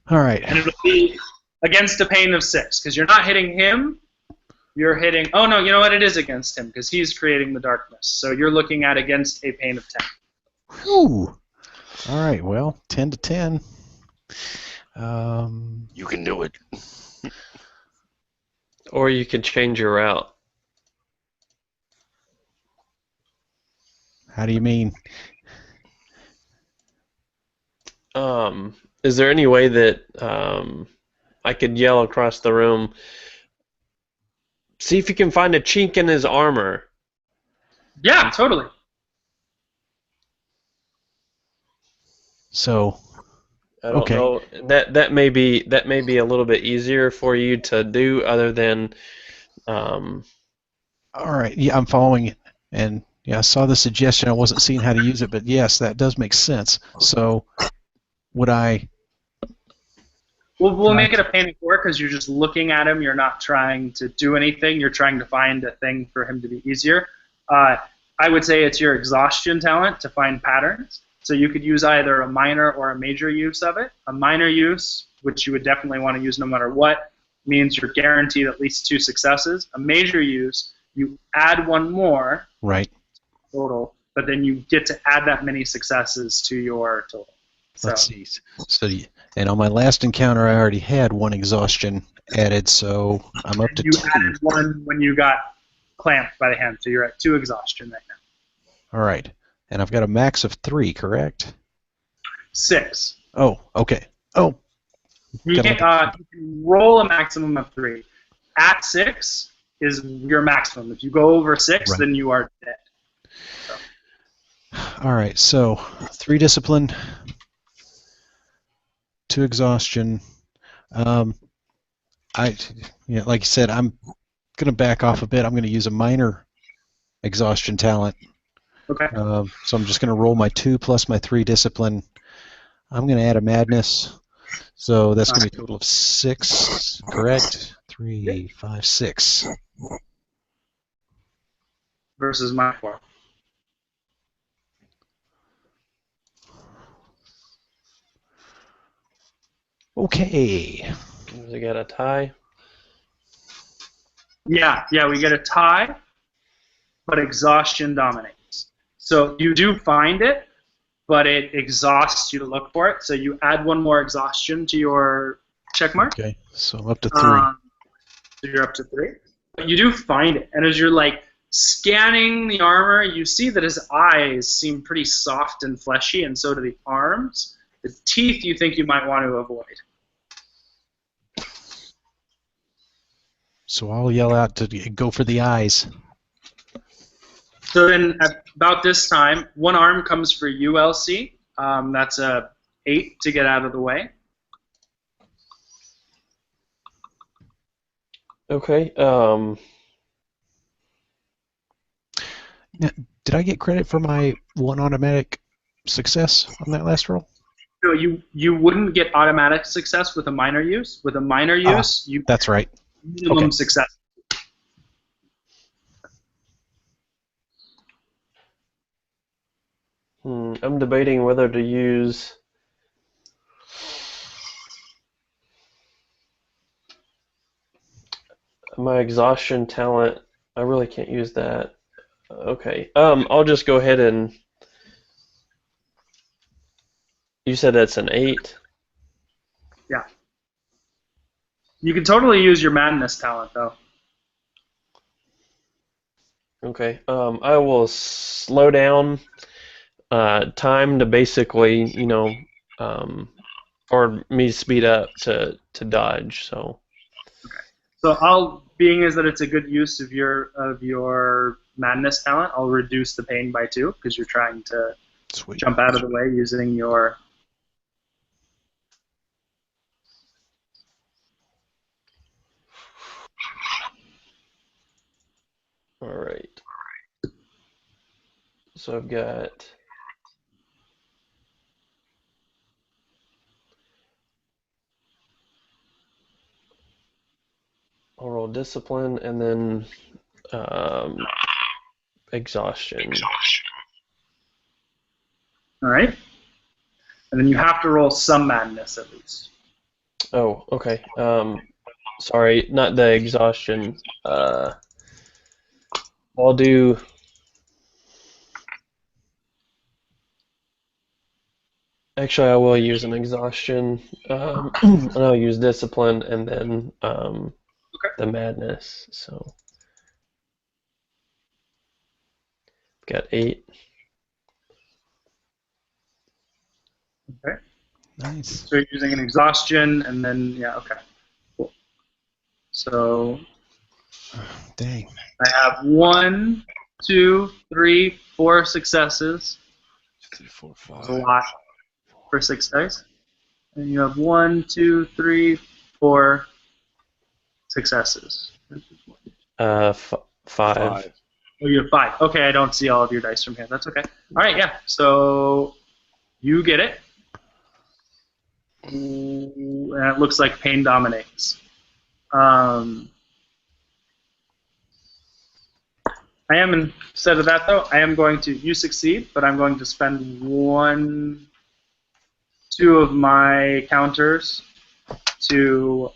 All right. And it'll be against a pain of 6 because you're not hitting him. You're hitting. Oh no, you know what? It is against him because he's creating the darkness. So you're looking at against a pain of 10. Whew. All right. Well, 10 to 10. You can do it. Or you could change your route. How do you mean? Is there any way that I could yell across the room, see if you can find a chink in his armor? Yeah, totally. So, I don't know. That may be a little bit easier for you to do, other than. All right. Yeah, I'm following it, and yeah, I saw the suggestion. I wasn't seeing how to use it, but yes, that does make sense. So, would I? We'll make it a pain of 4 because you're just looking at him. You're not trying to do anything. You're trying to find a thing for him to be easier. I would say it's your exhaustion talent to find patterns. So you could use either a minor or a major use of it. A minor use, which you would definitely want to use no matter what, means you're guaranteed at least 2 successes. A major use, you add 1 more Right. total, but then you get to add that many successes to your total. So. Let's see. So, and on my last encounter, I already had 1 exhaustion added, so I'm up to 2. You added 1 when you got clamped by the hand, so you're at 2 exhaustion right now. All right. And I've got a max of 3, correct? 6. Oh, okay. Oh. You can roll a maximum of 3. At 6 is your maximum. If you go over 6, Right. then you are dead. So. All right. So 3 discipline, 2 exhaustion. Like you said, I'm going to back off a bit. I'm going to use a minor exhaustion talent. Okay. So I'm just going to roll my 2 plus my 3 discipline. I'm going to add a madness. So that's going to be a total of 6, correct? 3, 5, 6. Versus my 4. Okay. Does it get a tie? Yeah, we get a tie, but exhaustion dominates. So you do find it, but it exhausts you to look for it. So you add one more exhaustion to your check mark. Okay, so I'm up to 3. So you're up to 3. But you do find it, and as you're like scanning the armor, you see that his eyes seem pretty soft and fleshy, and so do the arms. The teeth you think you might want to avoid. So I'll yell out to go for the eyes. So then, at about this time, one arm comes for you, LC. That's a 8 to get out of the way. Okay. Now, did I get credit for my 1 automatic success on that last roll? No, you wouldn't get automatic success with a minor use. With a minor use, you That's right. minimum Okay. success. I'm debating whether to use my exhaustion talent. I really can't use that. Okay. I'll just go ahead and. You said that's an 8. Yeah. You can totally use your madness talent, though. Okay. I will slow down time to basically, or me speed up to dodge. So. So being as that it's a good use of your madness talent, I'll reduce the pain by 2 because you're trying to Sweet. jump out of the way using your. All right. So I've got. I'll roll discipline and then exhaustion. All right. And then you have to roll some madness at least. Oh, okay. Sorry, not the exhaustion. I'll do. Actually, I will use an exhaustion. And I'll use discipline and then the madness. So got 8. Okay. Nice. So you're using an exhaustion, and then okay. Cool. So Dang. I have 1, 2, 3, 4 successes. 3, 4, 5. That's a lot for 6 dice. And you have 1, 2, 3, 4 successes. 5. 5. Oh, you have 5. Okay, I don't see all of your dice from here. That's okay. All right, yeah. So you get it. And it looks like pain dominates. Instead of that though, I am going to, you succeed, but I'm going to spend 1, 2 of my counters to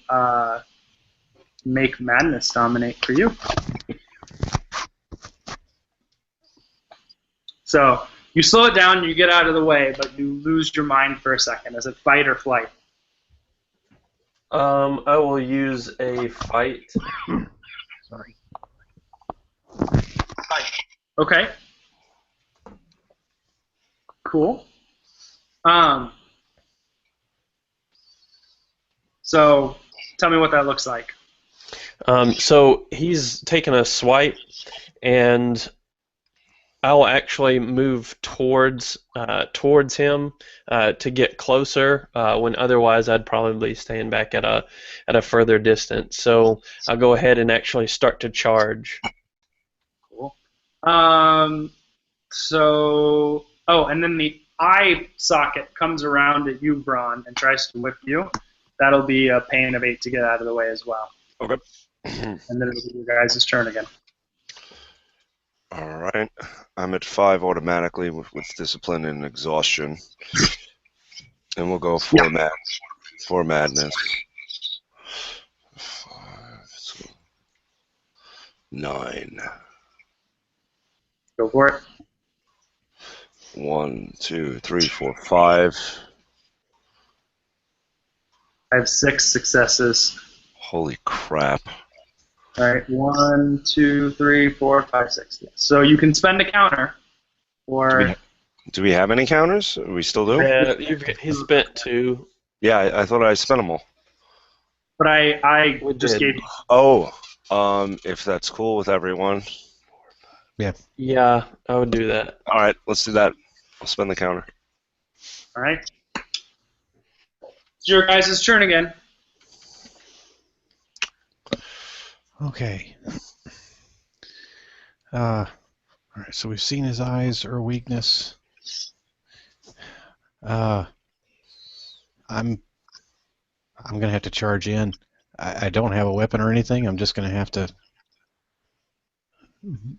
make madness dominate for you. So you slow it down, you get out of the way, but you lose your mind for a second. Is it fight or flight? I will use a fight. Sorry. Fight. Okay. Cool. So tell me what that looks like. So he's taken a swipe, and I'll actually move towards him to get closer. When otherwise I'd probably be staying back at a further distance. So I'll go ahead and actually start to charge. Cool. And then the eye socket comes around at you, Bron, and tries to whip you. That'll be a pain of 8 to get out of the way as well. Okay. And then it'll be your guys' turn again. All right. I'm at 5 automatically with discipline and exhaustion. And we'll go for madness. 9. Go for it. 1, 2, 3, 4, 5. I have 6 successes. Holy crap. All right, 1, 2, 3, 4, 5, 6. Yeah. So you can spend a counter, or Do we have any counters? We still do? He's spent 2. Yeah, I thought I spent them all. but I We just did. gave you. Oh, if that's cool with everyone. Yeah, I would do that. All right, let's do that. I'll spend the counter. All right. It's your guys' turn again. Okay. All right. So we've seen his eyes or weakness. I'm gonna have to charge in. I don't have a weapon or anything. I'm just gonna have to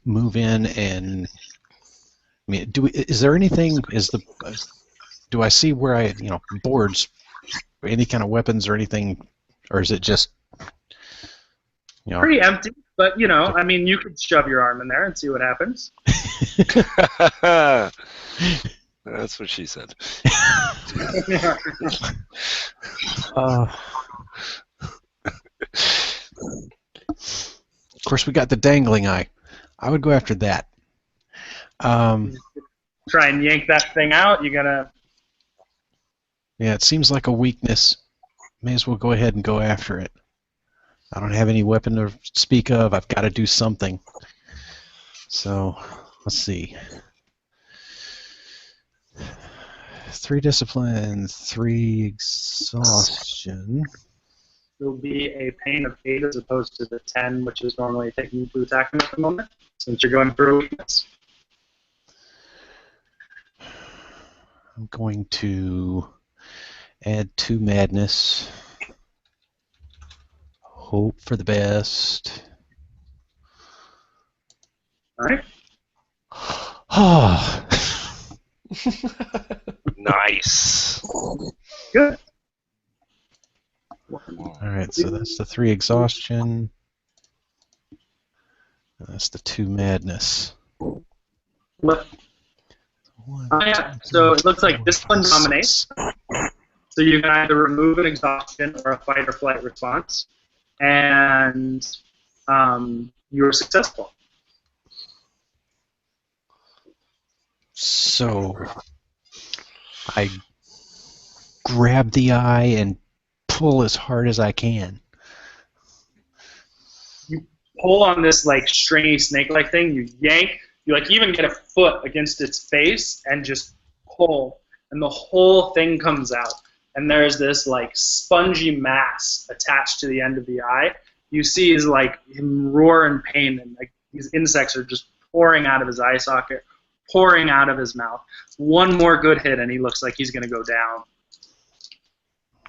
move in and. I mean, is there anything? Do I see where boards, any kind of weapons or anything, or is it just Pretty empty, but I mean, you could shove your arm in there and see what happens. That's what she said. Of course, we got the dangling eye. I would go after that. Try and yank that thing out. You gotta. Yeah, it seems like a weakness. May as well go ahead and go after it. I don't have any weapon to speak of. I've got to do something. So, let's see. 3 discipline, 3 exhaustion. It'll be a pain of 8 as opposed to the 10, which is normally taking you to attack him at the moment, since you're going through a weakness. I'm going to add 2 madness. Hope for the best. All right. Oh. Nice. Good. All right, so that's the 3 exhaustion. And that's the 2 madness. What? Yeah. So it looks like this one dominates. So you can either remove an exhaustion or a fight or flight response, and you're successful. So I grab the eye and pull as hard as I can. You pull on this like stringy snake-like thing. You yank. You like even get a foot against its face and just pull, and the whole thing comes out. And there's this like spongy mass attached to the end of the eye. You see is like him roar in pain, and like these insects are just pouring out of his eye socket, pouring out of his mouth. One more good hit, and he looks like he's gonna go down.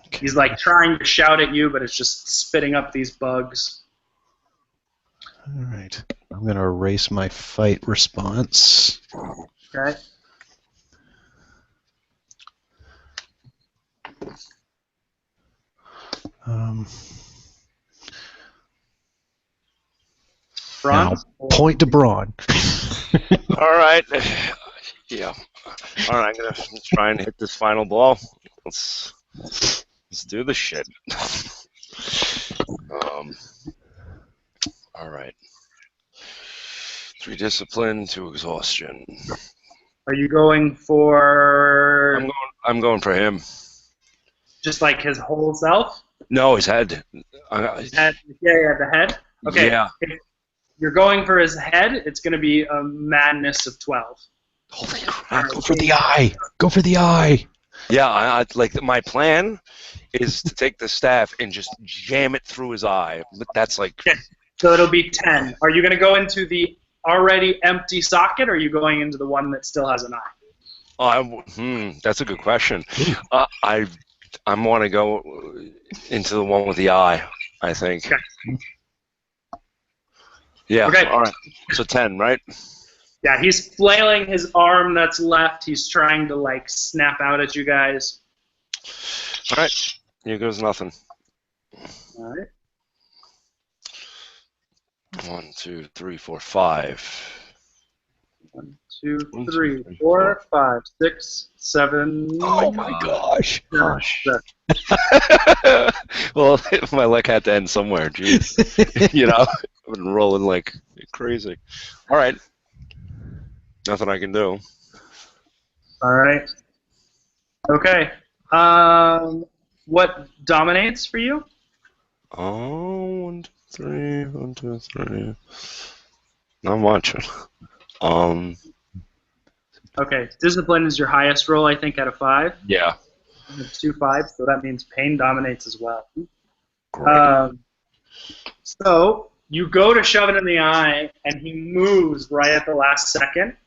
Okay. He's like trying to shout at you, but it's just spitting up these bugs. All right. I'm going to erase my fight response. Okay. Now, point to Bron. All right. Yeah. All right, I'm going to try and hit this final blow. Let's do the shit. All right. 3 discipline, 2 exhaustion. Are you going for I'm going for him. just like his whole self? No, his head. His head? Yeah, the head? Okay. Yeah. If you're going for his head, it's going to be a madness of 12. Holy crap. Go for the eye. Go for the eye. Yeah, I like my plan is to take the staff and just jam it through his eye. But that's like. Okay. So it'll be 10. Are you going to go into the already empty socket, or are you going into the one that still has an eye? That's a good question. I want to go into the one with the eye, I think. Okay. Yeah, Okay. All right. So 10, right? Yeah, he's flailing his arm that's left. He's trying to, like, snap out at you guys. All right. Here goes nothing. All right. 1, 2, 3, 4, 5. 1, 2, 3, 4, 5, 6, 7. Oh my gosh. Gosh. Well, my luck had to end somewhere. Jeez. You know, I've been rolling like crazy. All right. Nothing I can do. All right. Okay. What dominates for you? Oh, 1, 2, 3, 1, 2, 3. Not much. Okay. Discipline is your highest roll, I think, out of 5. Yeah. It's 2 5, so that means pain dominates as well. Great. So you go to shove it in the eye, and he moves right at the last second,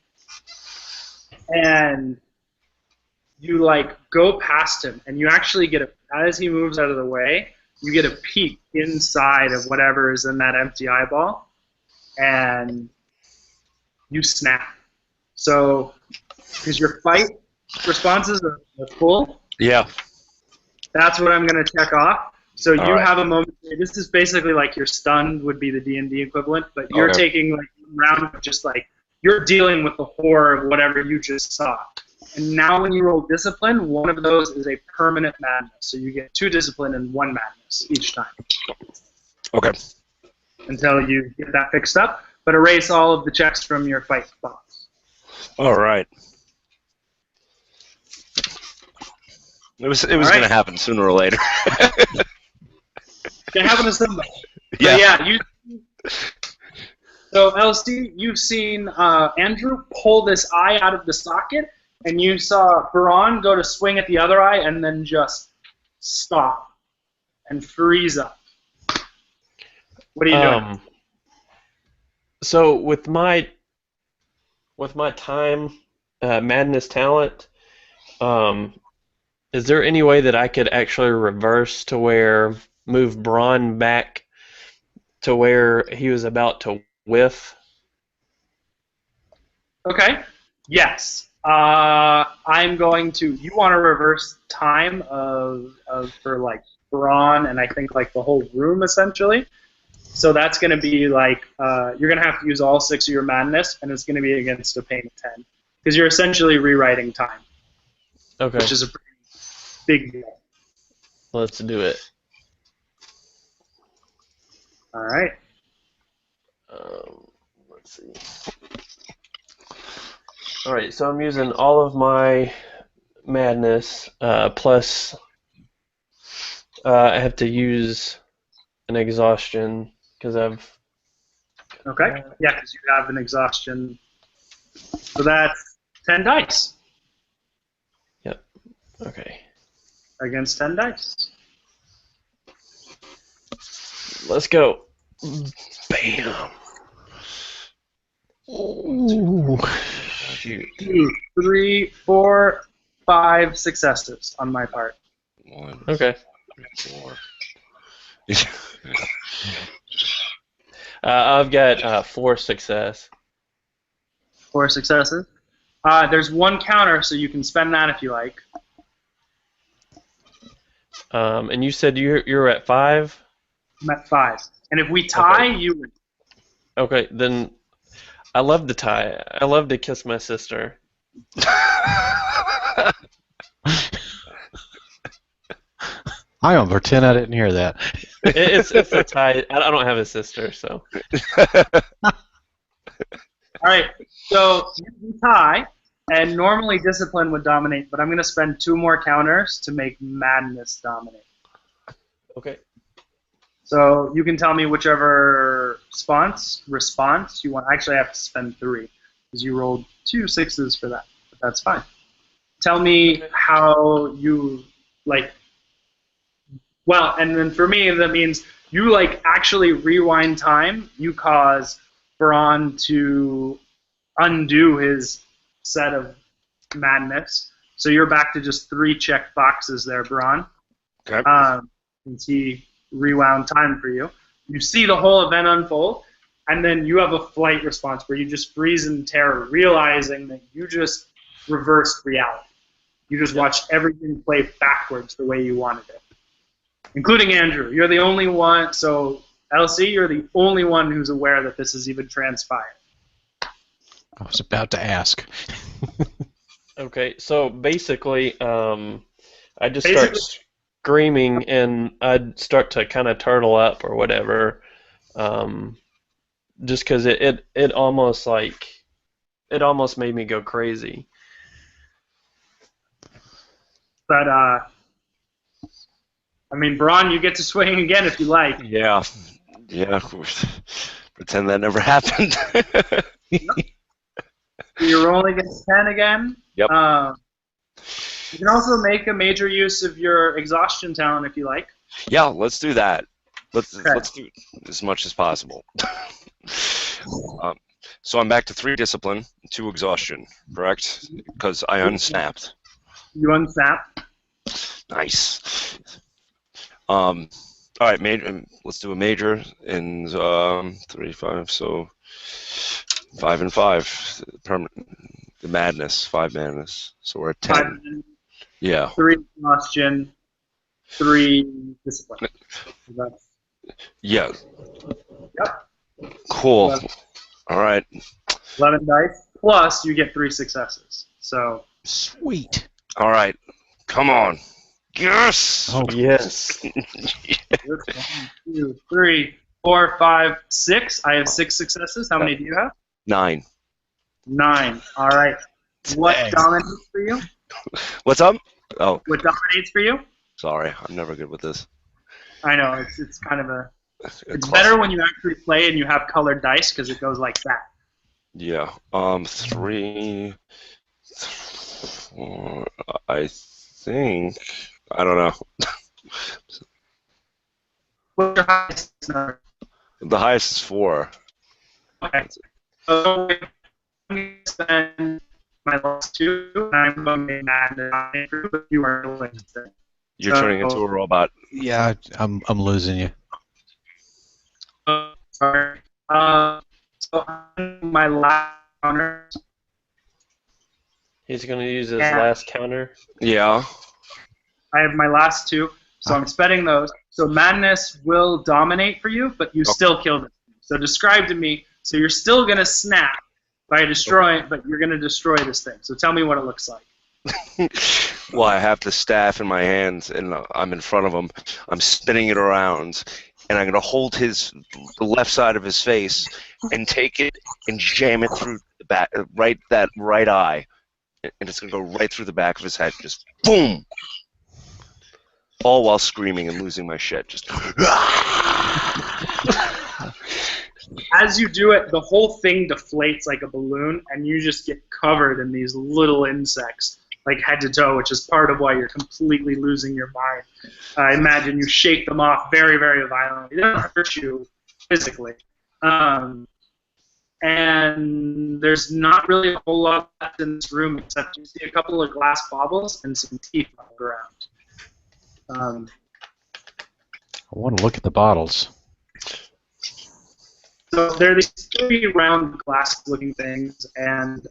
and you like go past him, and you actually get as he moves out of the way, you get a peek inside of whatever is in that empty eyeball, and you snap. So, because your fight responses are full, Yeah. that's what I'm going to check off. So you right. have a moment. This is basically like your stunned would be the D&D equivalent, but you're taking like a round of just like you're dealing with the horror of whatever you just saw. And now when you roll discipline, one of those is a permanent madness. So you get 2 discipline and 1 madness each time. Okay. Until you get that fixed up, but erase all of the checks from your fight box. All right. It was going to happen sooner or later. It happened to somebody. Yeah. But yeah. So LC, you've seen Andrew pull this eye out of the socket, and you saw Bron go to swing at the other eye, and then just stop and freeze up. What are you doing? So with my time madness talent, is there any way that I could actually reverse to where move Bron back to where he was about to whiff? Okay. Yes. I'm going to. You want to reverse time for like Bron and I think like the whole room essentially. So that's going to be like you're going to have to use all 6 of your madness, and it's going to be against a pain of 10 because you're essentially rewriting time. Okay. Which is a pretty big deal. Let's do it. All right. Let's see. All right, so I'm using all of my madness plus I have to use an exhaustion because I've. Okay. Yeah, because you have an exhaustion. So that's 10 dice. Yep. Okay. Against 10 dice. Let's go. Bam. Ooh. Shoot. 2, 3, 4, 5 successes on my part. 1, Okay. 4. I've got 4 success. 4 successes. There's 1 counter, so you can spend that if you like. And you said you're at 5? I'm at 5. And if we tie, Okay. you win. Okay, then I love to tie. I love to kiss my sister. I don't pretend I didn't hear that. It's a tie. I don't have a sister, so. All right, so you tie, and normally discipline would dominate, but I'm going to spend 2 more counters to make madness dominate. Okay. So you can tell me whichever response you want. Actually, I have to spend 3 because you rolled 2 6s for that, but that's fine. Tell me how you like. Well, and then for me, that means you like actually rewind time. You cause Bron to undo his set of madness, so you're back to just 3 checked boxes there, Bron. Okay. Since he rewound time for you. You see the whole event unfold, and then you have a flight response where you just freeze in terror, realizing that you just reversed reality. You just watched everything play backwards the way you wanted it. Including Andrew. You're the only one, so LC, you're the only one who's aware that this has even transpired. I was about to ask. Okay, so basically, I just start screaming and I'd start to kind of turtle up or whatever, just because it almost made me go crazy. But I mean, Bron, you get to swing again if you like. Yeah. Pretend that never happened. You're rolling against 10 again. Yep. You can also make a major use of your exhaustion talent if you like. Yeah, let's do that. Let's Okay. let's do as much as possible. So I'm back to 3 discipline, 2 exhaustion, correct? Because I unsnapped. You unsnap. Nice. All right, major. Let's do a major in 3, 5. So 5 and 5. Permanent. The madness. 5 madness. So we're at 10. 5, Yeah. 3 exhaustion, 3 discipline. That's, Yeah. yep. Cool. All right. 11 dice. Plus, you get 3 successes. So. Sweet. All right. Come on. Yes. Oh, Yes. 1, 2, 3, 4, 5, 6. I have 6 successes. How many do you have? 9. 9. All right. What Dang. dominates for you? What's up? Oh, What dominates for you? sorry. I'm never good with this. I know it's kind of a. It's better when you actually play and you have colored dice because it goes like that. Yeah. 3, 4. I think. I don't know. What's your highest number? The highest is 4. Okay. So I'm going to spend my last 2, and I'm going to be mad at you, but you are going to. You're turning into a robot. yeah, I'm losing you. Sorry. So my last counter. He's going to use his Yeah. last counter. Yeah. I have my last 2, so I'm spending those. So madness will dominate for you, but you still killed it. So describe to me. So you're still gonna snap by destroying, but you're gonna destroy this thing. So tell me what it looks like. Well, I have the staff in my hands, and I'm in front of him. I'm spinning it around, and I'm going to hold the left side of his face and take it and jam it through the back, that right eye. And it's going to go right through the back of his head. Just boom! All while screaming and losing my shit. Just. As you do it, the whole thing deflates like a balloon, and you just get covered in these little insects, like head to toe, which is part of why you're completely losing your mind. I imagine you shake them off very, very violently. They don't hurt you physically. And there's not really a whole lot left in this room except you see a couple of glass baubles and some teeth on the ground. I want to look at the bottles. So they're these 3 round glass-looking things, and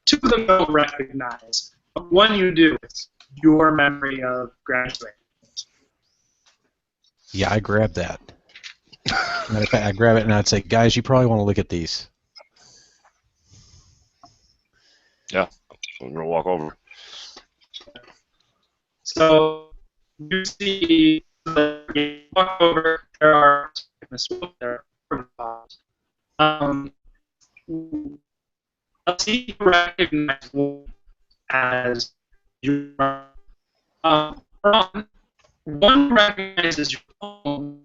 2 of them you'll recognize. But one you do, it's your memory of graduating. Yeah, I grabbed that. Matter of fact, I grab it and I'd say, guys, you probably want to look at these. Yeah. I'm going to walk over. So you see, you walk over, there are let's see if you recognize one as your one recognizes your own.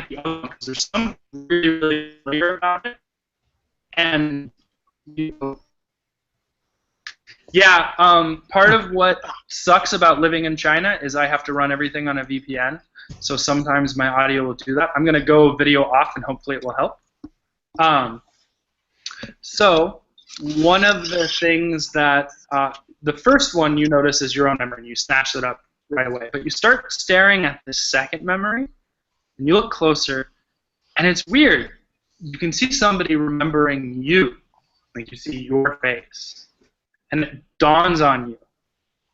The other one, because there's something really, really clear about it, and you. Yeah, part of what sucks about living in China is I have to run everything on a VPN, so sometimes my audio will do that. I'm going to go video off, and hopefully it will help. So one of the things that, the first one you notice is your own memory, and you snatch it up right away. But you start staring at the second memory, and you look closer, and it's weird. You can see somebody remembering you, like you see your face. And it dawns on you,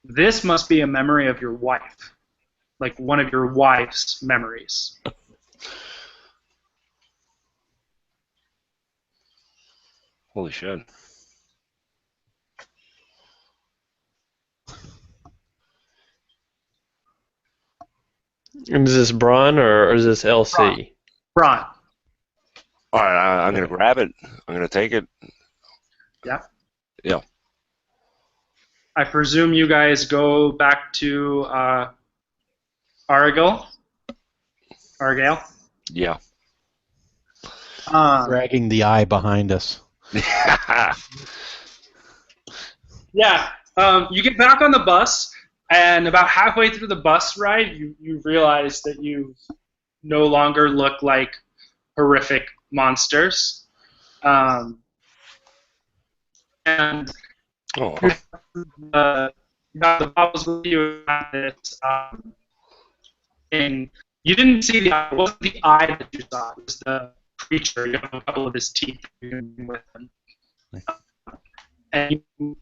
this must be a memory of your wife. like one of your wife's memories. Holy shit. And is this Bron or is this LC? Bron. All right, I'm gonna grab it. I'm gonna take it. Yeah. Yeah. I presume you guys go back to Argyle. Yeah. Dragging the eye behind us. Yeah. You get back on the bus, and about halfway through the bus ride, you realize that you no longer look like horrific monsters. And Oh. you got the bottles with you at this, and you didn't see the eye. It wasn't the eye that you saw. It was the creature. You have a couple of his teeth with him. And you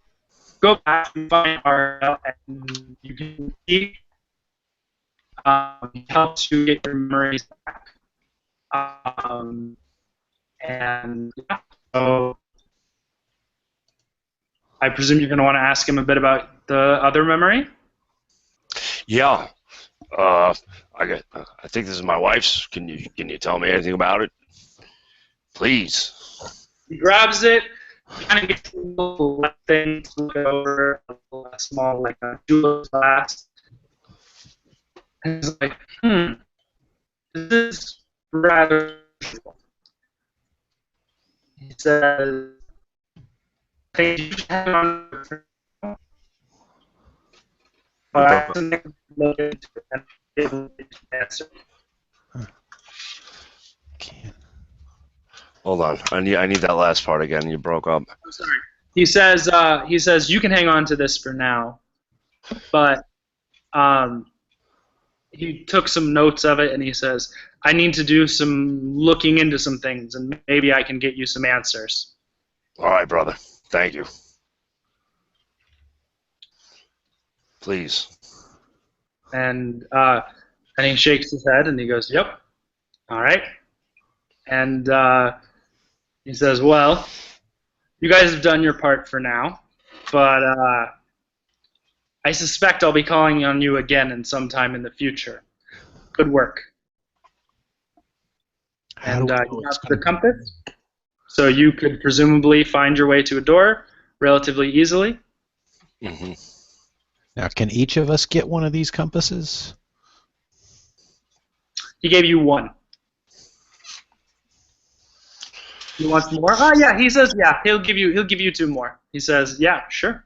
go back and find Argyle, and you can see helps you get your memories back. And yeah, so I presume you're going to want to ask him a bit about the other memory. Yeah. I think this is my wife's. Can you tell me anything about it? Please. He grabs it, kind of gets a little thing to look over, a small, like a jeweler's glass. And he's like, this is rather unusual. He says, hey, you should have it on but I have to look into it and be able to answer. Can't. Hold on. I need that last part again. You broke up. I'm sorry. He says you can hang on to this for now, but he took some notes of it and he says, I need to do some looking into some things and maybe I can get you some answers. All right, brother. Thank you. Please. And he shakes his head and he goes, yep, all right. And he says, well, you guys have done your part for now, but I suspect I'll be calling on you again in some time in the future. Good work. And you have the compass, so you could presumably find your way to a door relatively easily. Mm-hmm. Now, can each of us get one of these compasses? He gave you one. He wants more? Oh yeah, he says yeah. He'll give you two more. He says yeah, sure.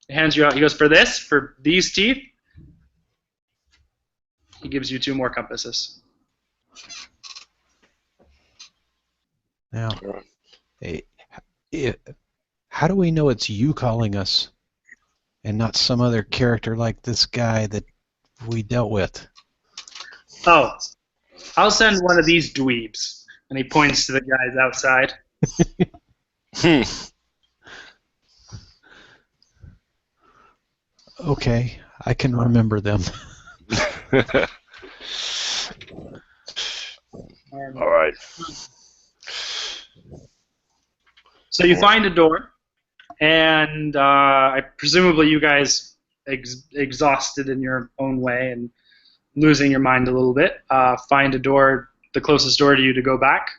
He hands you out. He goes for these teeth. He gives you two more compasses. Now, how do we know it's you calling us and not some other character like this guy that we dealt with? Oh, I'll send one of these dweebs. And he points to the guys outside. Okay, I can remember them. All right. So you find a door, and presumably you guys, exhausted in your own way and losing your mind a little bit, find a door, the closest door to you to go back.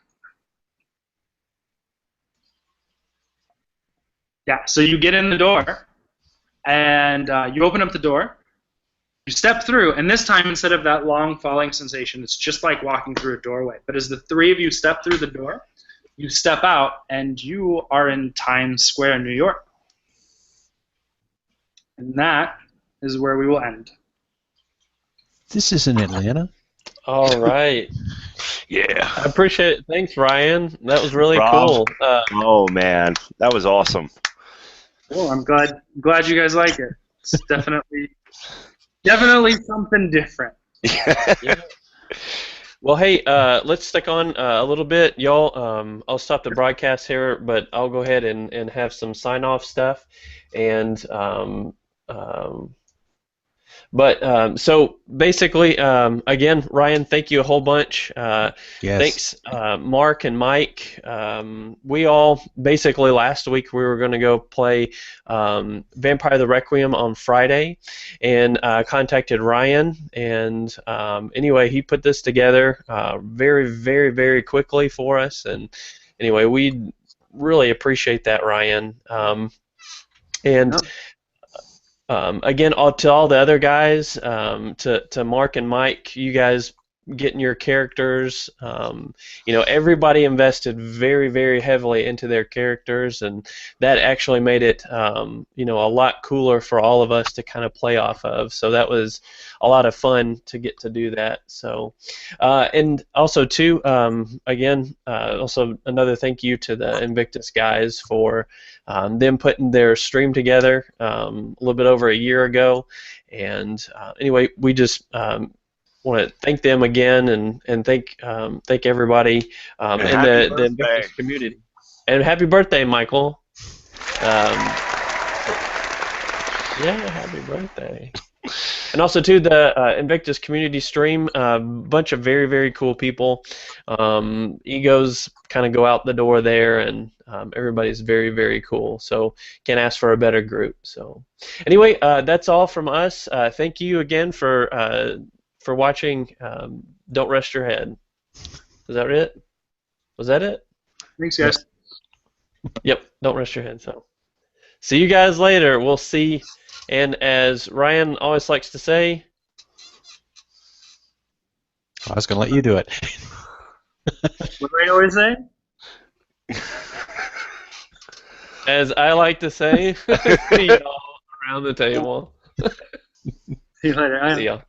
Yeah, so you get in the door, and you open up the door, you step through, and this time instead of that long falling sensation, it's just like walking through a doorway. But as the three of you step through the door, you step out, and you are in Times Square, New York. And that is where we will end. This isn't Atlanta. All right. Yeah. I appreciate it. Thanks, Ryan. That was really Rob. cool. Oh man, that was awesome. Well, I'm glad you guys like it. It's definitely something different. Yeah. Well, hey, let's stick on a little bit, y'all. I'll stop the broadcast here, but I'll go ahead and have some sign-off stuff. And So basically, again, Ryan, thank you a whole bunch. Yes. Thanks, Mark and Mike. We all basically last week we were going to go play Vampire the Requiem on Friday, and contacted Ryan. And anyway, he put this together very, very, very quickly for us. And anyway, we really appreciate that, Ryan. And again, to all the other guys, to Mark and Mike, you guys getting your characters, everybody invested very, very heavily into their characters, and that actually made it, a lot cooler for all of us to kind of play off of. So that was a lot of fun to get to do that. So, and also too, again, also another thank you to the Invictus guys for them putting their stream together a little bit over a year ago. And anyway, we just want to thank them again, and thank everybody in the Invictus community. And happy birthday, Michael. Yeah, happy birthday. And also to the Invictus community stream, a bunch of very, very cool people. Egos kind of go out the door there, and everybody's very, very cool. So can't ask for a better group. So anyway, that's all from us. Thank you again for watching. Don't rest your head. Is that it? Was that it? Thanks, guys. Yep. Don't rest your head. So see you guys later. We'll see. And as Ryan always likes to say, I was going to let you do it. What do I always say? As I like to say, see y'all around the table. See you later. See y'all.